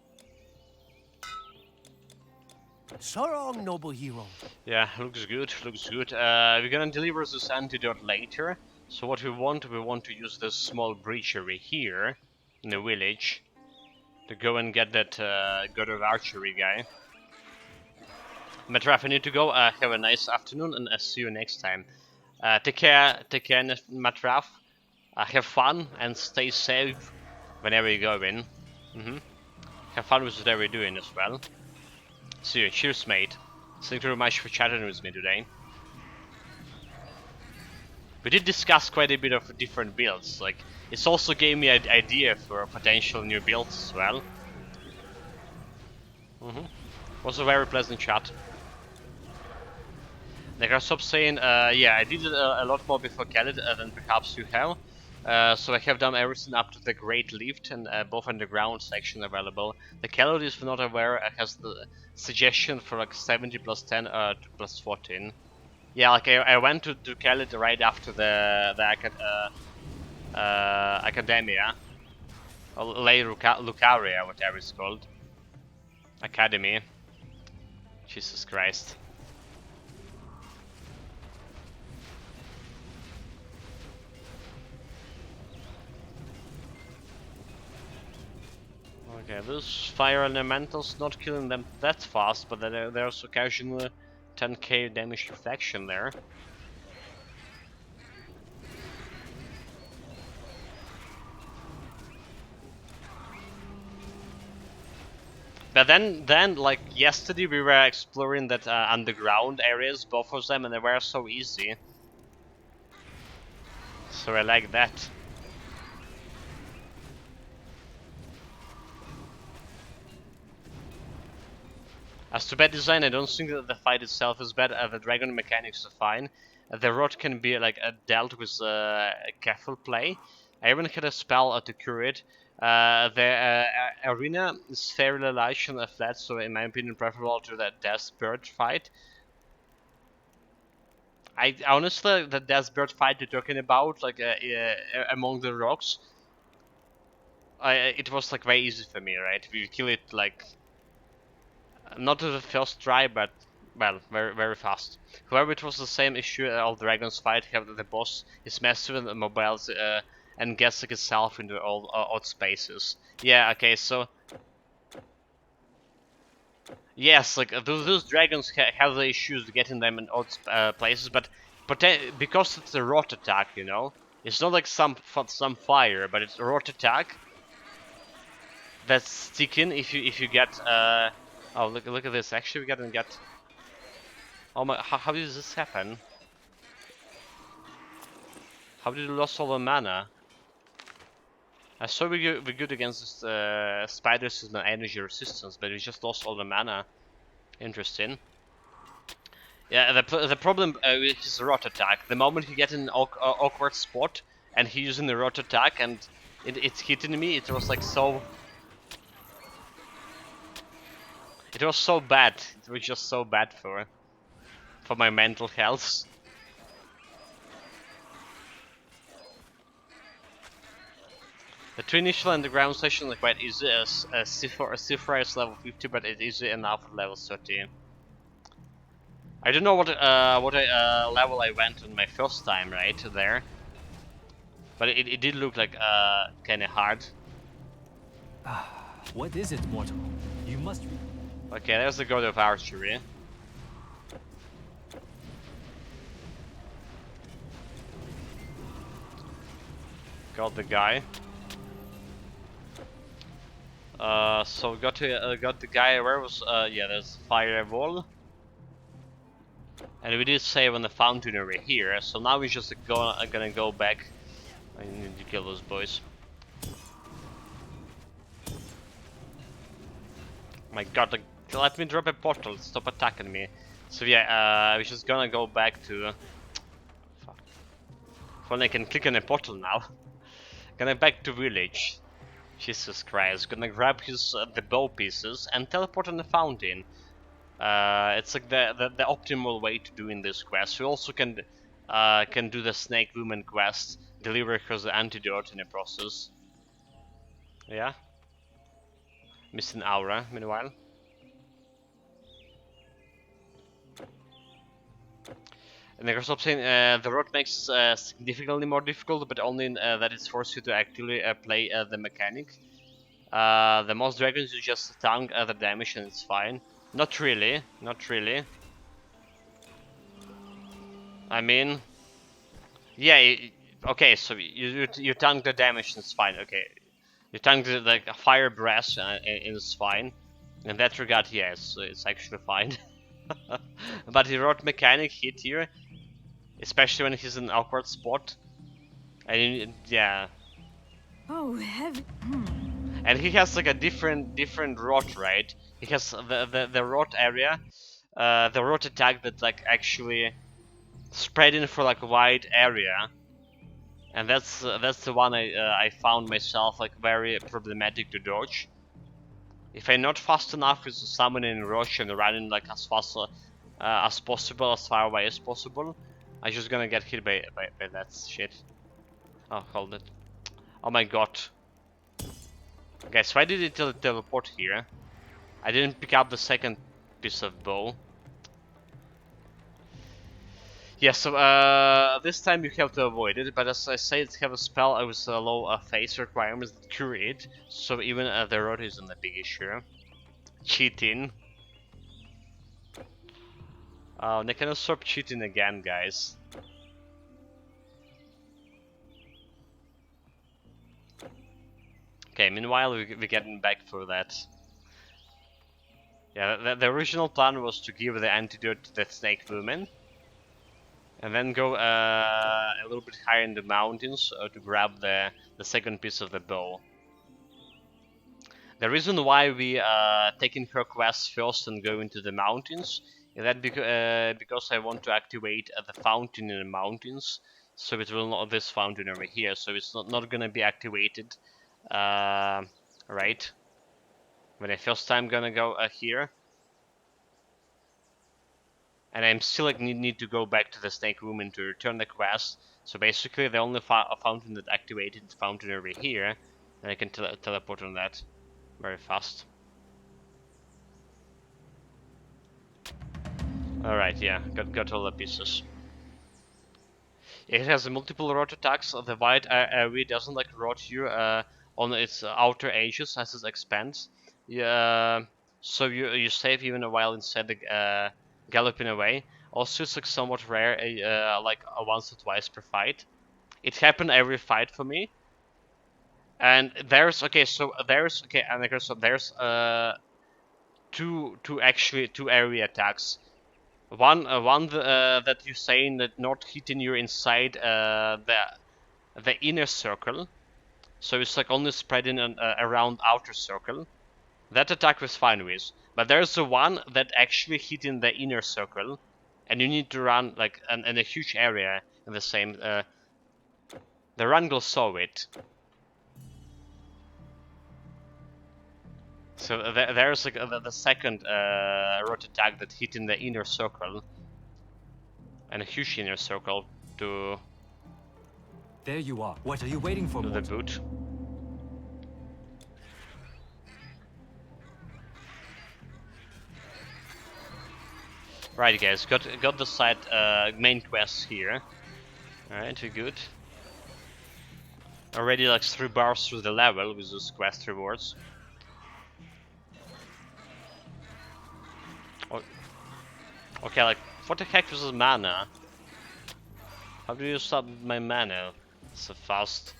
So long, noble hero. Yeah, looks good, looks good. We're gonna deliver this antidote later. So what we want to use this small breachery here in the village to go and get that God of Archery guy. Matraf, I need to go. Have a nice afternoon, and I'll see you next time. Take care, Matraf. Have fun and stay safe whenever you go in. Have fun with whatever you're doing as well. See you. Cheers, mate. Thank you very much for chatting with me today. We did discuss quite a bit of different builds. Like, it's also gave me an idea for potential new builds as well. Was a very pleasant chat. Like I stopped saying, yeah, I did a lot more before Khaled than perhaps you have. So I have done everything up to the Great Lift and both underground section available. The Khaled, if not aware, has the suggestion for like 70 plus 10 to plus 14. Yeah, like I went to Khaled right after the Academia, or Lay Lucaria, whatever it's called. Academy. Jesus Christ. Okay, those fire elementals not killing them that fast, but there's occasionally 10k damage reflection there. But then, like yesterday, we were exploring that underground areas, both of them, and they were so easy. So I like that. As to bad design, I don't think that the fight itself is bad. The dragon mechanics are fine. The rod can be like dealt with careful play. I even had a spell to cure it. The arena is fairly large and flat, so in my opinion preferable to that Death Bird fight. I honestly, the Death Bird fight you're talking about, like among the rocks, it was like very easy for me, right? We kill it like not to the first try, but well, very fast. However, it was the same issue of Dragon's fight. Have the boss is massive and mobile and gets like itself into all odd spaces. Yeah, okay, so yes, like those dragons have the issues getting them in odd places, but because it's a rot attack, you know, it's not like some fire, but it's a rot attack that's sticking. If you get oh look at this. Actually, we get. Oh my! How did this happen? How did you lose all the mana? I saw we're good against this, spiders with no energy resistance, but we just lost all the mana. Interesting. Yeah, the problem with his rot attack, the moment he get in an awkward spot and he using the rot attack and it's hitting me, it was like so... It was so bad. It was just so bad for my mental health. The two initial underground sessions are quite easy as Sifra is level 50, but it's easy enough at level 30. I don't know what level I went on my first time right there, but it did look like kind of hard. What is it, mortal? You must... Okay, there's the god of archery. Got the guy. So got the guy. Where was? Yeah, there's firewall. And we did save on the fountain over here. So now we're just gonna go back. I need to kill those boys. My God, let me drop a portal. Stop attacking me. So yeah, we're just gonna go back to. Fuck. Well, I can click on a portal now. Gonna back to village. Jesus Christ, gonna grab his the bow pieces and teleport on the fountain. It's like the optimal way to do in this quest. We also can do the Snake Woman quest, deliver her the antidote in the process. Yeah. Missing aura, meanwhile. And the stop saying the road makes significantly more difficult, but only that it's forced you to actually play the mechanic. The most dragons you just tank the damage and it's fine. Not really, not really. I mean, yeah, okay, so you tank the damage and it's fine. Okay, you tank the like fire breath and it's fine. In that regard, yes, it's actually fine. But the road mechanic hit here, especially when he's in an awkward spot. And yeah. Oh, heavy. And he has like a different rot, right? He has the rot area, the rot attack that like actually spreading for like a wide area, and that's the one I found myself like very problematic to dodge. If I'm not fast enough with summoning rush and running like as fast as possible, as far away as possible, I'm just gonna get hit by that shit. Oh, hold it. Oh my God. Guys, why did it teleport here? I didn't pick up the second piece of bow. Yeah, so this time you have to avoid it, but as I say, it have a spell with a low face requirements that cure it, so even the rod isn't a big issue. Cheating. They can stop cheating again, guys. Okay, meanwhile we're getting back for that. Yeah, the original plan was to give the antidote to that snake woman. And then go a little bit higher in the mountains to grab the second piece of the bow. The reason why we taking her quest first and go into the mountains is that because I want to activate the fountain in the mountains, so it will not this fountain over here, so it's not gonna be activated, right? When I first time gonna go here, and I'm still like need to go back to the snake room and to return the quest. So basically, the only fountain that activated is fountain over here, and I can teleport on that very fast. Alright, yeah, got all the pieces. It has multiple rot attacks. The white area doesn't like rot you on its outer edges as it expands. Yeah, so you save even a while inside the galloping away. Also, it's like somewhat rare, like once or twice per fight. It happened every fight for me. And there's okay, so there's okay, and okay, so there's two area attacks. One that you're saying that not hitting you inside the inner circle, so it's like only spreading around outer circle. That attack was fine with, but there's the one that actually hit in the inner circle, and you need to run like in a huge area in the same. The Wrangle saw it. So there's like the second rot attack that hit in the inner circle, and a huge inner circle to. There you are. What are you waiting for, To the mortal? boot. Right, guys, got the side main quest here. Alright, we're good. Already like 3 bars through the level with those quest rewards. Oh. Okay, like what the heck was this mana? How do you stop my mana so fast?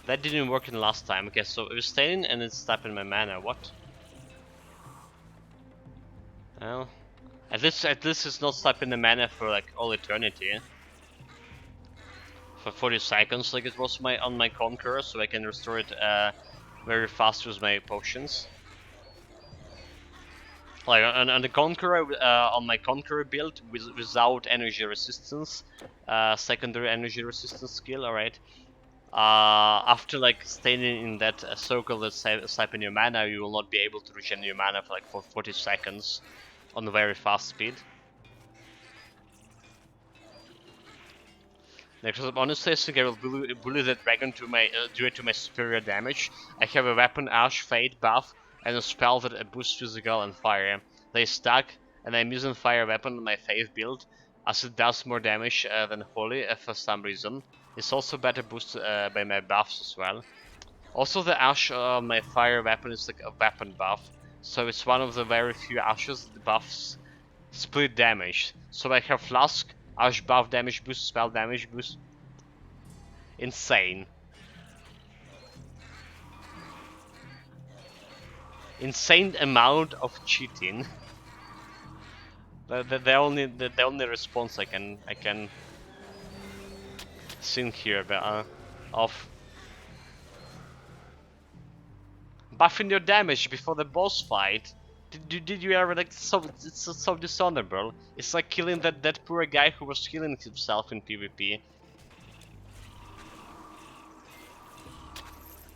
That didn't work in last time. Okay, so it was staying and it's stopping my mana. What? Well, at least it's not stopping the mana for like all eternity. For 40 seconds, like it was on my Conqueror, so I can restore it very fast with my potions. Like on the Conqueror, on my Conqueror build without energy resistance, secondary energy resistance skill. Alright. After like staying in that circle that's siphon your mana, you will not be able to regen your mana for like 40 seconds on very fast speed. Next, honestly, I think I will bully that dragon to my due to my superior damage. I have a weapon Ash Fade buff and a spell that boosts physical and fire. They stack, and I'm using fire weapon on my faith build as it does more damage than holy for some reason. It's also better boosted by my buffs as well. Also, the Ash on my fire weapon is like a weapon buff, so it's one of the very few Ashes that buffs split damage. So I have Flask, Ash buff damage boost, spell damage boost. Insane. Insane amount of cheating. the only response I can think here of buffing your damage before the boss fight. Did you ever like it's so dishonorable? It's like killing that poor guy who was healing himself in PvP.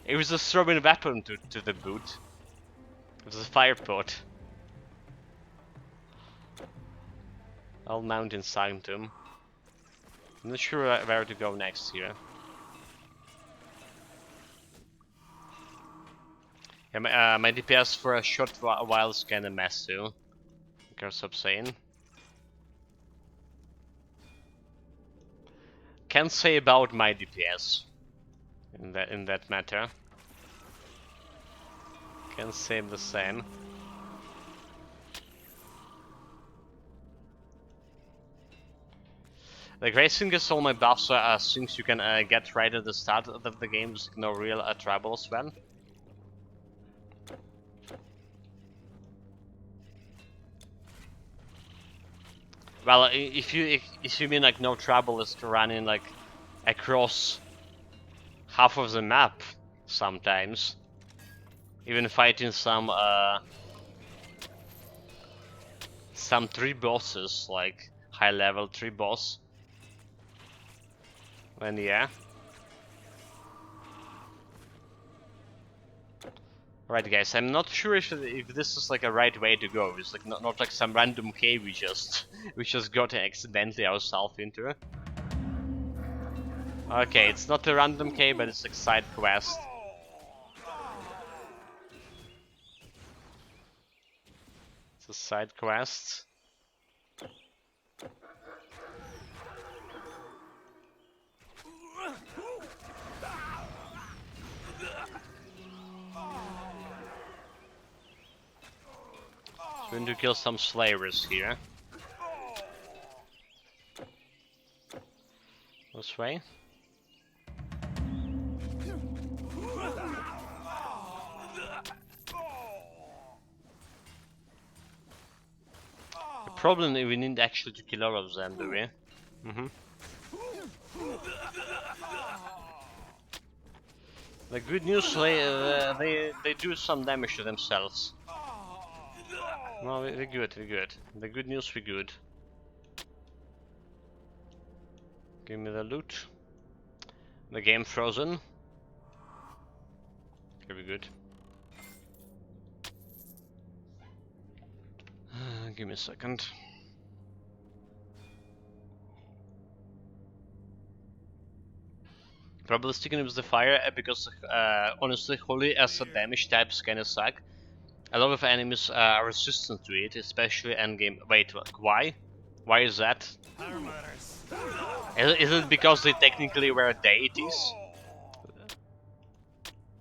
It was a throwing weapon to the boot. It was a fire pot. I'll mount inside him. I'm not sure where to go next here. Yeah, my DPS for a short while is kinda mess too. Goes up saying. Can't say about my DPS in that matter. Can't say the same. The great thing is all my buffs are things you can get right at the start of the game with no real trouble as well. Well, if you mean like no trouble is to running like across half of the map sometimes. Even fighting some 3 bosses, like high level 3 boss. And yeah. Right, guys, I'm not sure if this is like a right way to go. It's like not like some random cave we just got accidentally ourselves into. Okay, it's not a random cave, but it's like side quest. It's a side quest. So we need to kill some slavers here. This way. The problem is we need actually to kill all of them, do we? The good news, they do some damage to themselves. No, we're good, we're good. The good news, we're good. Give me the loot. The game frozen. Okay, we're good. Give me a second. Probably sticking with the fire because honestly, holy as a damage types kinda suck. A lot of enemies are resistant to it, especially endgame. Wait, why? Why is that? Is it because they technically were deities?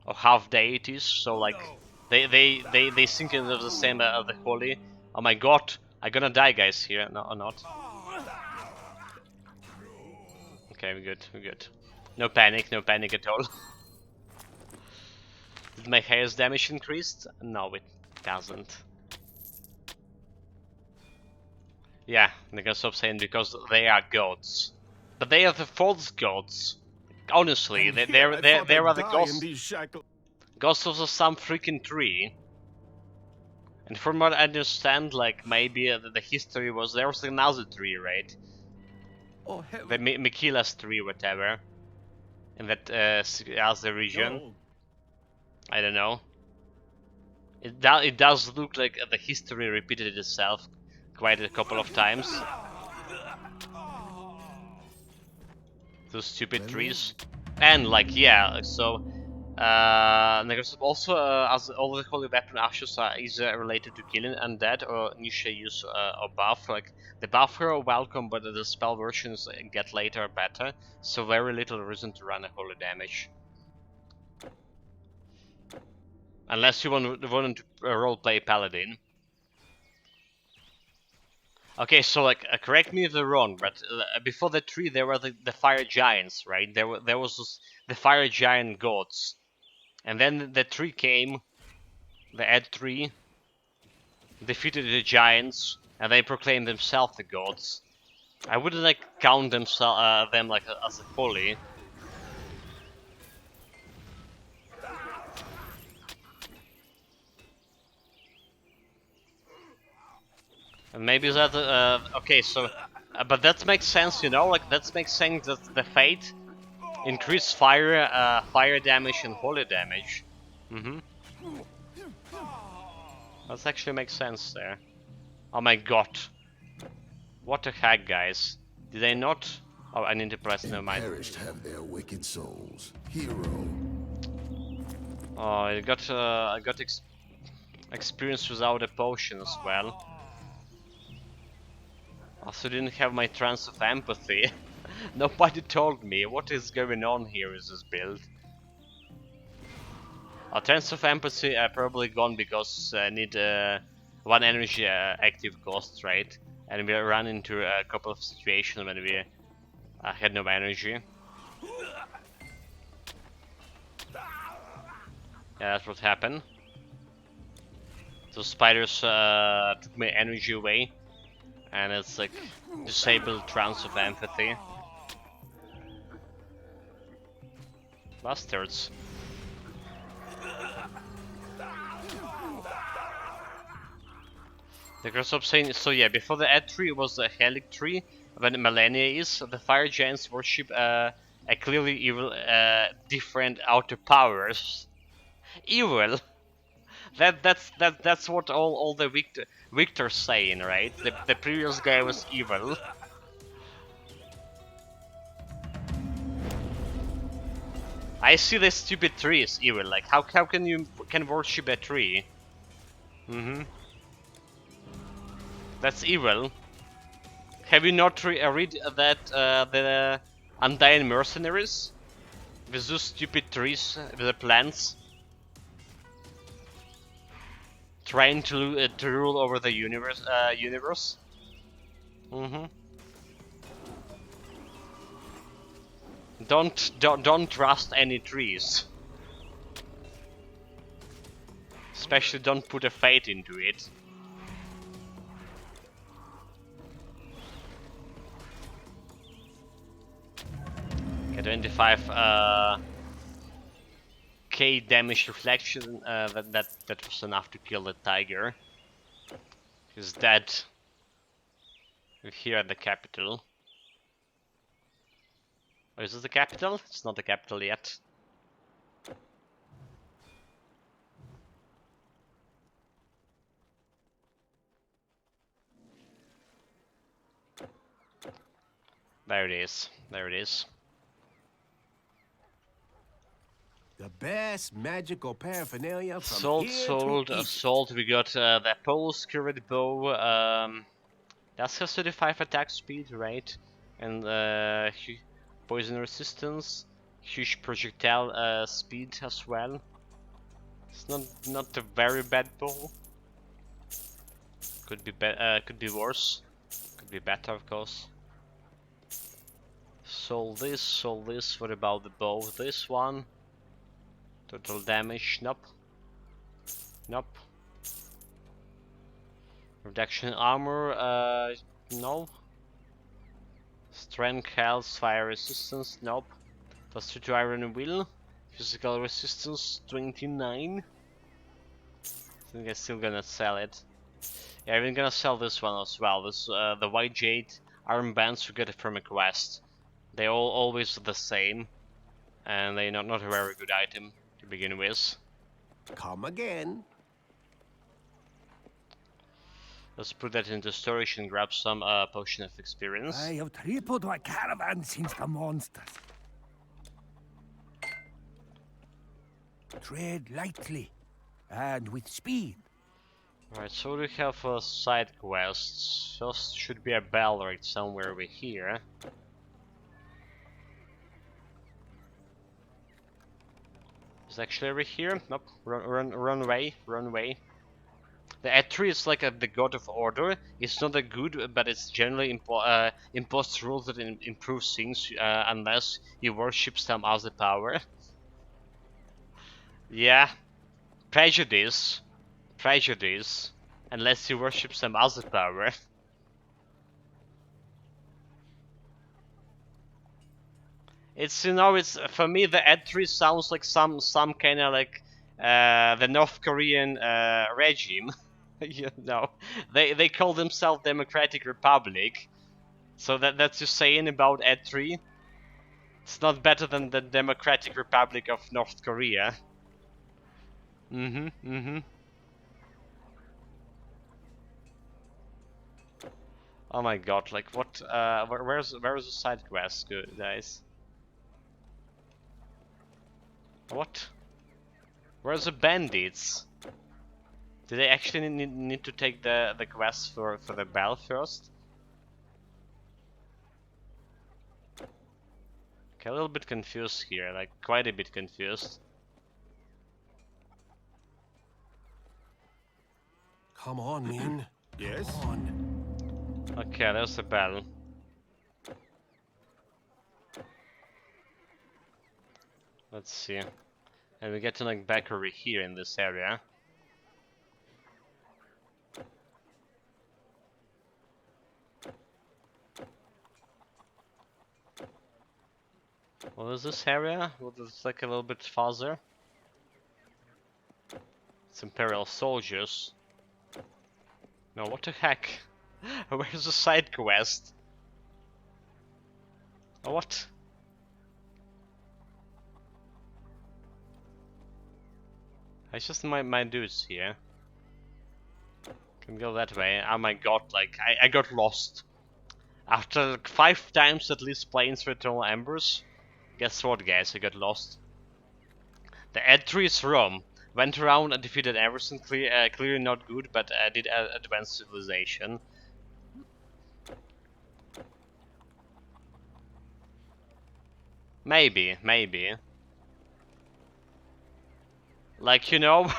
Or half deities, so like they think of the same as the holy. Oh my god, I'm gonna die, guys, here. No, or not. Okay, we're good, we're good. No panic at all. Did my highest damage increased? No, it doesn't. Yeah, they can stop saying because they are gods. But they are the false gods. Honestly, they are the ghosts of some freaking tree. And from what I understand, like maybe the history was there was another tree, right? Oh, The Mikilas tree, whatever, in that other region. No. I don't know. It does look like the history repeated itself quite a couple of times. Those stupid trees, and like yeah, so. Also, as all the holy weapon ashes are either related to killing undead or niche use or buff. Like the buff are welcome, but the spell versions get later better, so very little reason to run a holy damage. Unless you want to roleplay paladin. Okay, so like correct me if I'm wrong, but before the tree there were the fire giants, right? There was the fire giant gods. And then the tree came, the Ed tree, defeated the giants, and they proclaimed themselves the gods. I wouldn't like count them like as a holy. And maybe that okay, so but that makes sense, you know, like that makes sense that the fate increase fire damage and holy damage. That actually makes sense there. Oh my god. What the heck, guys? Did they not? Oh, I need to press, never mind. Perished have their wicked souls. Hero. Oh, I got experience without a potion as well. Also didn't have my trance of empathy. Nobody told me what is going on here with this build. Our trance of empathy are probably gone because I need 1 energy active cost, right? And we ran into a couple of situations when we had no energy. Yeah, that's what happened. So spiders took my energy away, and it's like disabled trance of empathy. Bastards. The Grasshopper saying, so yeah, before the Ed tree it was the Helic tree, when Millennia is, the Fire Giants worship a clearly evil, different outer powers. Evil! That's what all the Victor's saying, right? The previous guy was evil. I see the stupid tree is evil. Like how can you worship a tree? That's evil. Have you not read that the Undying Mercenaries? With those stupid trees, with the plants, trying to rule over the universe. Don't trust any trees. Especially don't put a fate into it. Okay, 25 K damage reflection. That was enough to kill the tiger. He's dead. We're here at the capital. Oh, is this the capital? It's not the capital yet. There it is. There it is. The best magical paraphernalia from Sold, here sold, to Egypt. sold. We got the Pole Curate Bow. That's has 35 attack speed, right? And poison resistance, huge projectile speed as well. It's not a very bad bow. Could be worse. Could be better, of course. Sold this, sold this. What about the bow? This one. Total damage. Nope. Nope. Reduction armor. No. Strength, health, fire resistance. Nope. Plus 2 to iron will. Physical resistance 29. I think I'm still gonna sell it. Yeah, I'm gonna sell this one as well. This the white jade armbands you get it from a quest. They all always the same, and they're not a very good item to begin with. Come again. Let's put that into storage and grab some potion of experience. I have tripled my caravan since the monsters. Tread lightly and with speed. Alright, so we have side quests. First should be a bell right somewhere over here. It's actually over here. Nope. Run away. Run away. The Atri is like the god of order. It's not a good, but it's generally imposed rules that improve things unless you worship some other power. Yeah. Prejudice. Prejudice. Unless you worship some other power. It's, you know, it's for me the Atri sounds like some kind of like the North Korean regime. You know, they call themselves Democratic Republic, so that's just saying about Atri. It's not better than the Democratic Republic of North Korea. Oh my god, like what? Where's the side quest, guys? What? Where's the bandits? Do they actually need to take the quest for the bell first? Okay, a little bit confused here, like quite a bit confused. Come on, Min. Yes? Come on. Okay, there's the bell. Let's see. And we get to like back over here in this area. What is this area? Well, it's like a little bit farther. It's Imperial soldiers. No, what the heck? Where's the side quest? Oh, what? It's just my dudes here. Can go that way. Oh my god, like, I got lost. After like 5 times at least playing through Eternal Embers. Guess what, guys? I got lost. The entry is Rome. Went around and defeated everything. Clearly not good, but did advanced civilization. Maybe. Like, you know,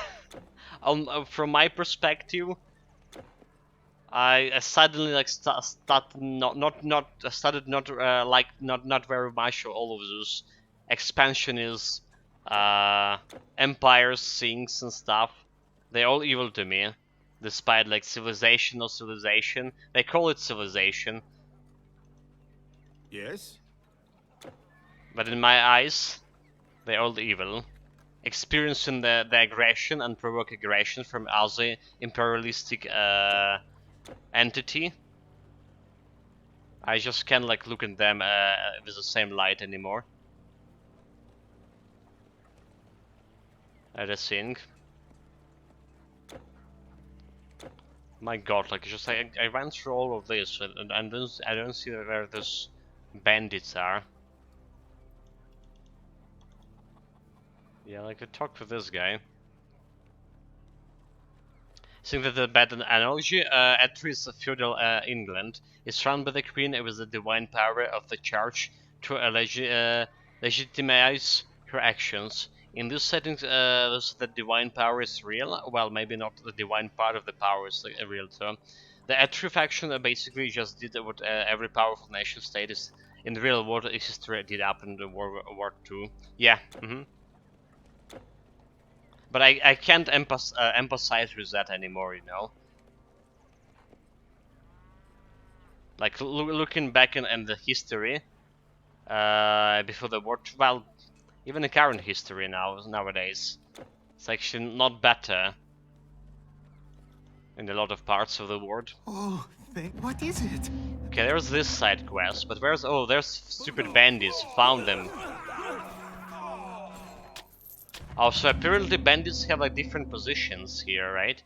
from my perspective, I suddenly like started not very much all of those expansionist empires things and stuff. They're all evil to me, despite like civilization or civilization. They call it civilization, Yes? but in my eyes, they're all evil. Experiencing the aggression and provoke aggression from other imperialistic entity. I just can't like look at them with the same light anymore. I just think. My god, like just I ran through all of this and I don't see where those bandits are. Yeah, like I talked with this guy. I think that the better analogy, Etris feudal England is run by the queen with the divine power of the church to legitimize her actions. In this setting, the divine power is real. Well, maybe not the divine part of the power is a real term. The Etri faction basically just did what every powerful nation state is in the real world history did up in the World War II. Yeah. But I can't emphasize with that anymore, you know. Like looking back in the history before the war, well, even the current history nowadays, it's actually not better in a lot of parts of the world. Oh, what is it? Okay, there's this side quest, but there's stupid bandits. Found them. Also, apparently bandits have like different positions here, right?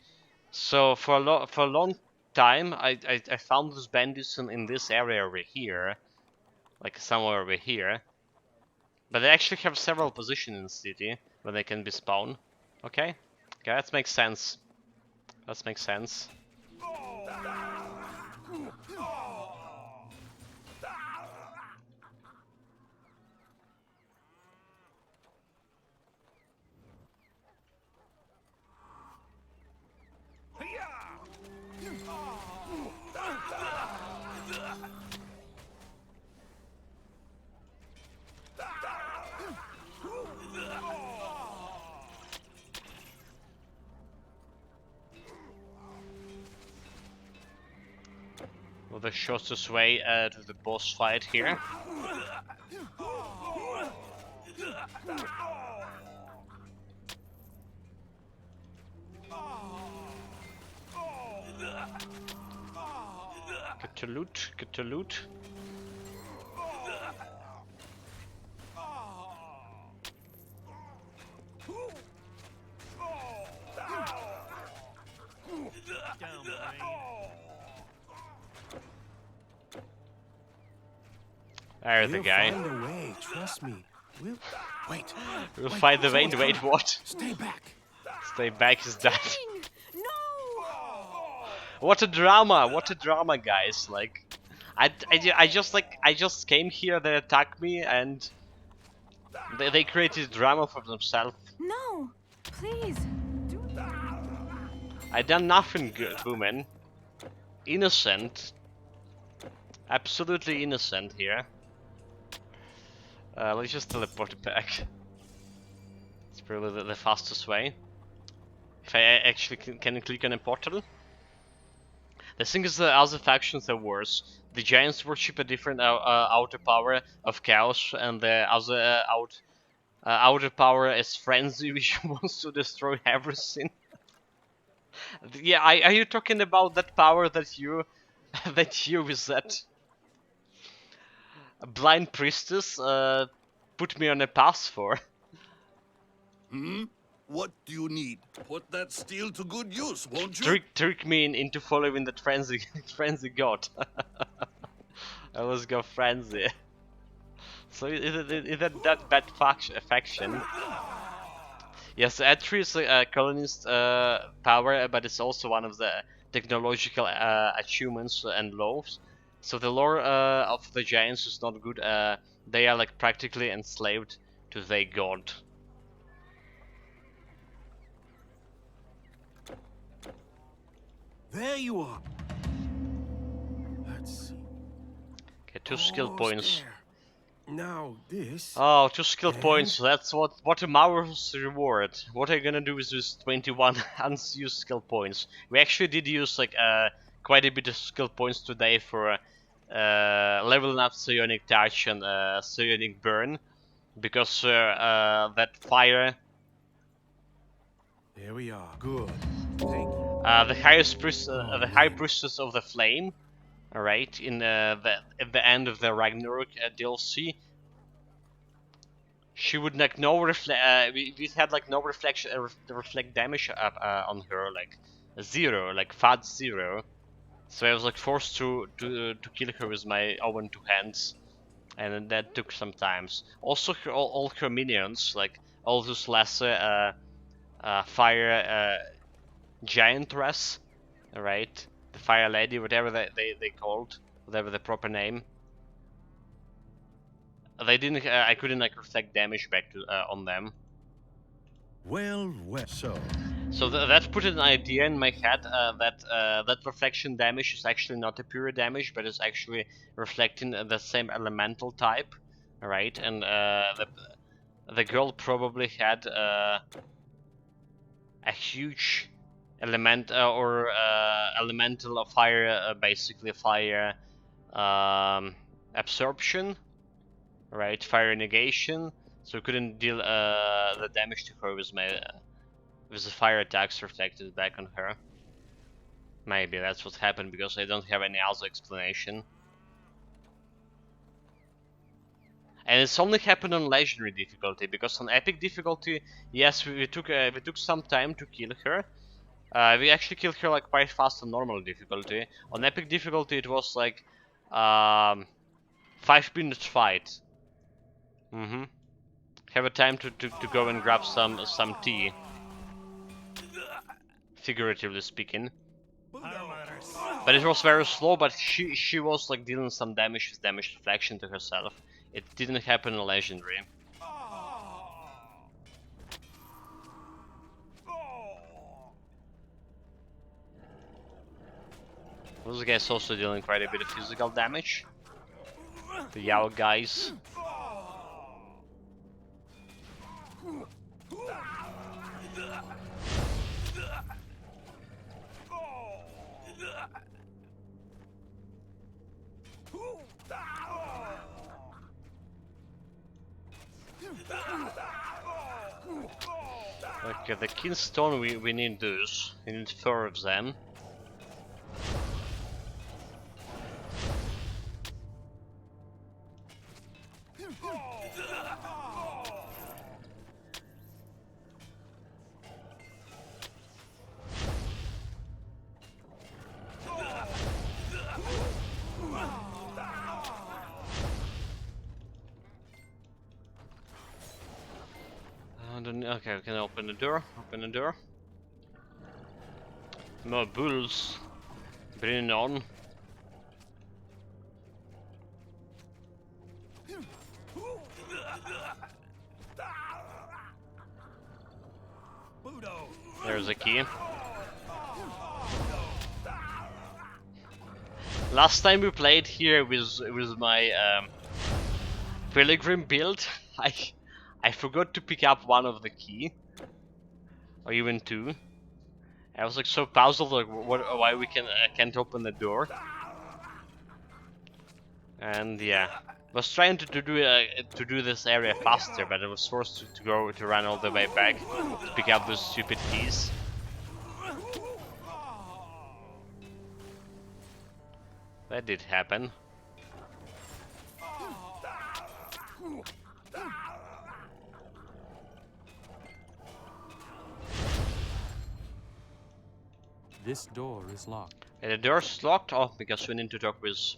So for a long time, I found those bandits in this area over here, like somewhere over here. But they actually have several positions in the city where they can be spawned. Okay, that makes sense. That makes sense. Well, the shortest way to the boss fight here. Get to loot, get to loot. There's the guy. We'll find a way, trust me. Wait. We'll find the way. Wait, what? Stay back. Stay back is that? No! What a drama! What a drama, guys! Like, I just came here. They attacked me, and they created drama for themselves. No, please. Do I done nothing good, woman. Innocent. Absolutely innocent here. Let's just teleport it back. It's probably the fastest way. If I actually can click on a portal. The thing is, the other factions are worse. The giants worship a different outer power of chaos, and the other outer power is frenzy, which wants to destroy everything. Yeah, are you talking about that power that you that you with that blind priestess put me on a path for? Hmm? What do you need? Put that steel to good use, won't you? Trick me into following that frenzy frenzy god. I was go frenzy. So is that bad faction? Yes, Atri is a colonist power, but it's also one of the technological achievements and laws. So the lore of the giants is not good. They are like practically enslaved to their god. There you are. Let's see. Okay, 2 skill points. There. Now this. Oh, 2 skill And points. That's what a marvelous reward. What are you gonna do with these 21 unused skill points? We actually did use like quite a bit of skill points today for leveling up Psionic Touch and Psionic Burn, because that fire, there we are. Good. Thank you. the High Priestess of the Flame, alright, in at the end of the Ragnarok DLC. She would like no we had like no reflection reflect damage on her, like 0, like fat 0. So I was like forced to kill her with my own 2 hands, and that took some times. Also, all her minions, like all those lesser fire giantress, right? The fire lady, whatever they called, whatever the proper name. They didn't. I couldn't like reflect damage back to on them. Well, so. So that put an idea in my head that reflection damage is actually not a pure damage, but it's actually reflecting the same elemental type, right? And the girl probably had a huge element or elemental of fire, basically fire absorption, right? Fire negation, so couldn't deal the damage to her with my with the fire attacks reflected back on her. Maybe that's what happened, because I don't have any other explanation. And it's only happened on legendary difficulty, because on epic difficulty, yes, we took some time to kill her. We actually killed her like quite fast on normal difficulty. On epic difficulty, it was like 5 minutes fight. Have a time to go and grab some tea, figuratively speaking. But it was very slow, but she was like dealing some damage with damage deflection to herself. It didn't happen in legendary. Those guys also dealing quite a bit of physical damage. The Yao guys. Okay, the Kingstone, we need those. We need 4 of them. Okay, we can open the door. Open the door. More bulls. Bring it on. There's a key. Last time we played here with my pilgrim build, I forgot to pick up one of the key, or even 2. I was like so puzzled, like why we can't open the door. And yeah, was trying to do this area faster, but I was forced to run all the way back to pick up those stupid keys. That did happen. This door is locked. And the door's locked? Oh, because we need to talk with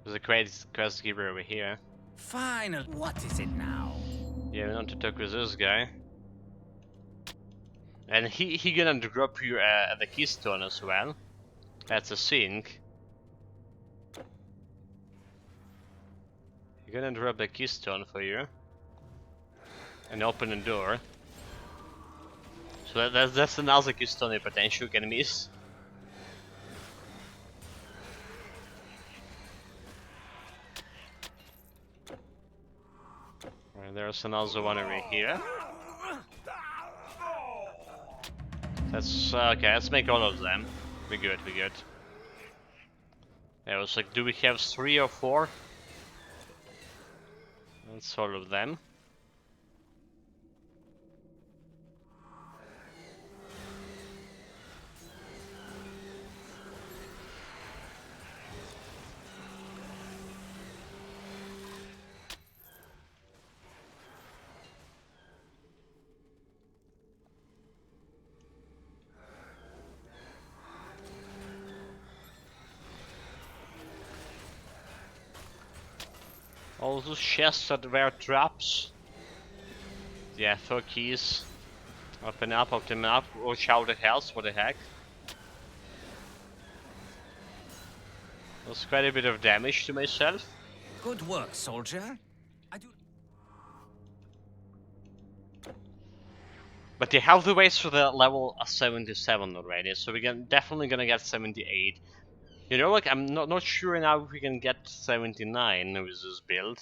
the quest giver over here. Final. What is it now? Yeah, we want to talk with this guy. And he gonna drop you the keystone as well. That's a sink. He's gonna drop the keystone for you. And open the door. So that's another keystone you potentially can miss. Right, there's another one over here. That's okay, let's make all of them. We're good, we're good. Yeah, I was like, do we have 3 or 4? That's all of them. All those chests that were traps. Yeah, 4 keys. Open up, watch out the health, what the heck. That's quite a bit of damage to myself. Good work, soldier. I do. But they have the ways for the level 77 already, so we're definitely gonna get 78. You know, like, I'm not sure now if we can get 79 with this build.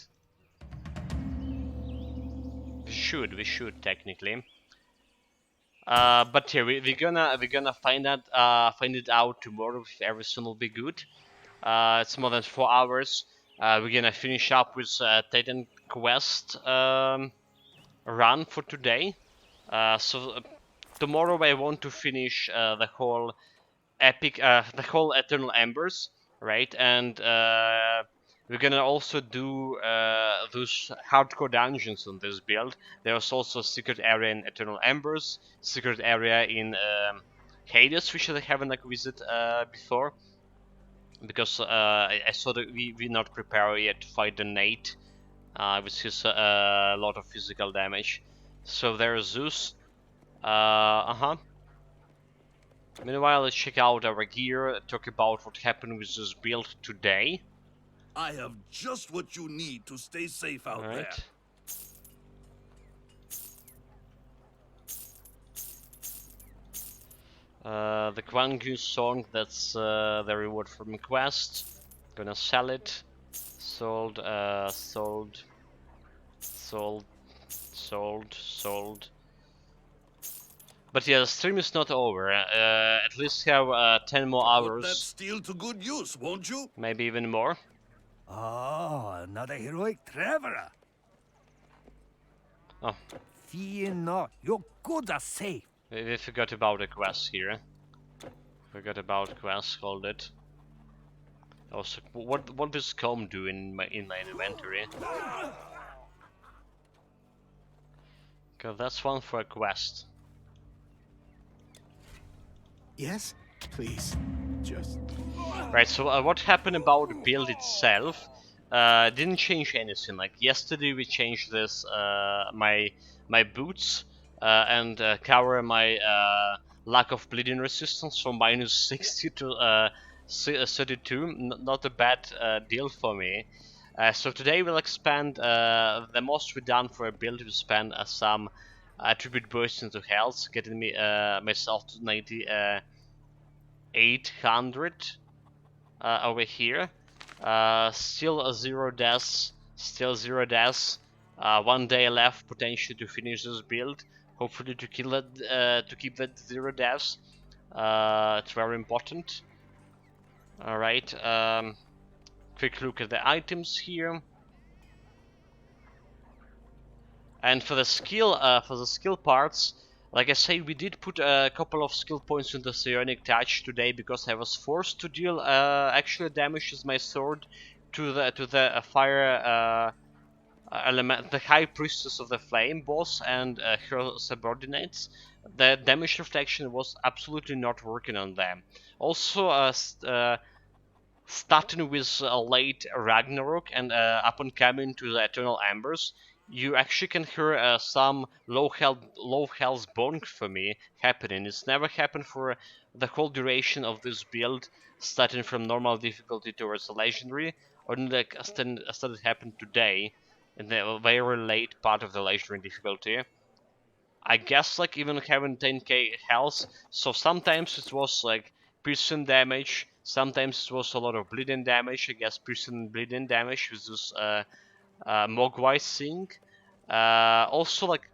We should technically. But yeah, we're gonna find it out tomorrow if everything will be good. It's more than 4 hours. We're gonna finish up with Titan Quest run for today. So tomorrow I want to finish the whole the whole Eternal Embers, right? And we're gonna also do those hardcore dungeons on this build. There's also a secret area in Eternal Embers, secret area in Hades, which I haven't like visited before, because I saw that we not prepared yet to fight the Nate with his lot of physical damage. So there's Zeus. Meanwhile, let's check out our gear, talk about what happened with this build today. I have just what you need to stay safe out there. The Quan Gu song, that's the reward from a quest. Gonna sell it. Sold, sold, sold, sold. But yeah, the stream is not over. At least have 10 more hours. Put that steel to good use, won't you? Maybe even more. Oh, another heroic traveler. Oh. Fear not, your goods are safe. We forgot about the quest here. Forgot about quest, hold it. Also, what does comb do in my inventory? Okay, that's one for a quest. Yes, please. Just. Right. So what happened about the build itself? Didn't change anything. Like yesterday, we changed this my boots and cover my lack of bleeding resistance from minus 60 to 32. Not a bad deal for me. So today we'll expand the most we done for a build. We spend some attribute burst into health, getting me myself to 800 over here. Still 0 deaths. Still 0 deaths. 1 day left potentially to finish this build. Hopefully to kill it, to keep that 0 deaths. It's very important. All right. Quick look at the items here. And for the skill parts, Like I say, we did put a couple of skill points in the Psionic Touch today because I was forced to deal actual damage with my sword to the fire element, the High Priestess of the Flame boss and her subordinates. The damage reflection was absolutely not working on them. Also, starting with late Ragnarok and upon coming to the Eternal Embers, you actually can hear some low health bonk for me happening. It's never happened for the whole duration of this build, starting from normal difficulty towards the legendary, only like started happening today in the very late part of the legendary difficulty. I guess like even having 10k health, so sometimes it was like piercing damage, sometimes it was a lot of bleeding damage. I guess piercing bleeding damage with this Mogwai thing. Also like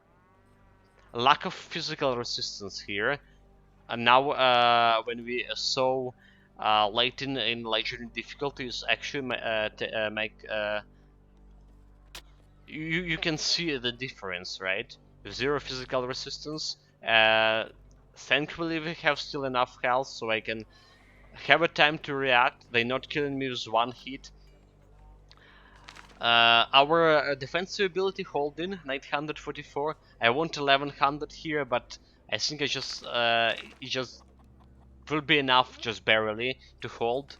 lack of physical resistance here. And now when we saw late in legendary difficulties, actually make you can see the difference, right? Zero physical resistance. Thankfully, we have still enough health, so I can have a time to react. They're not killing me with one hit. Our defensive ability holding 944. I want 1100 here, but I think it just will be enough, just barely, to hold.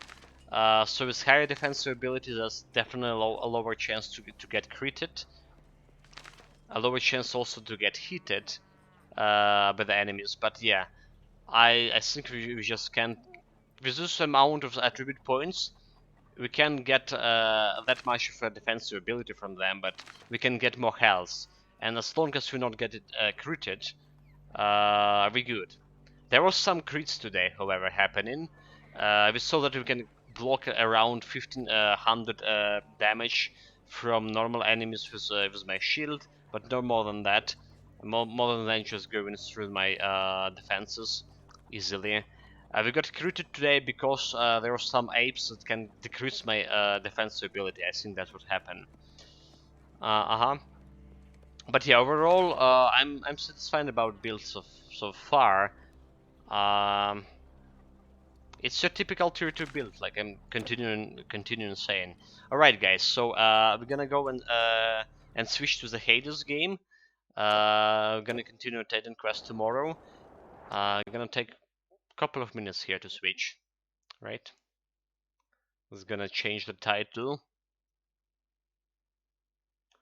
So with higher defensive ability, there's definitely a lower chance to get critted. A lower chance also to get hit by the enemies. But yeah, I think we just can't. With this amount of attribute points, we can't get that much of a defensive ability from them, but we can get more health. And as long as we not get it critted, we good. There was some crits today, however, happening. We saw that we can block around 1500 damage from normal enemies with my shield, but no more than that. More than that, just going through my defenses easily. We got critted today because there are some apes that can decrease my defensive ability. I think that's what happened. Uh-huh. But yeah, overall, I'm satisfied about builds so far. Um, it's your typical tier 2 build, like I'm continuing saying. Alright guys, so we're gonna go and switch to the Hades game. We're gonna continue Titan Quest tomorrow. Gonna take a couple of minutes here to switch, right? It's gonna change the title.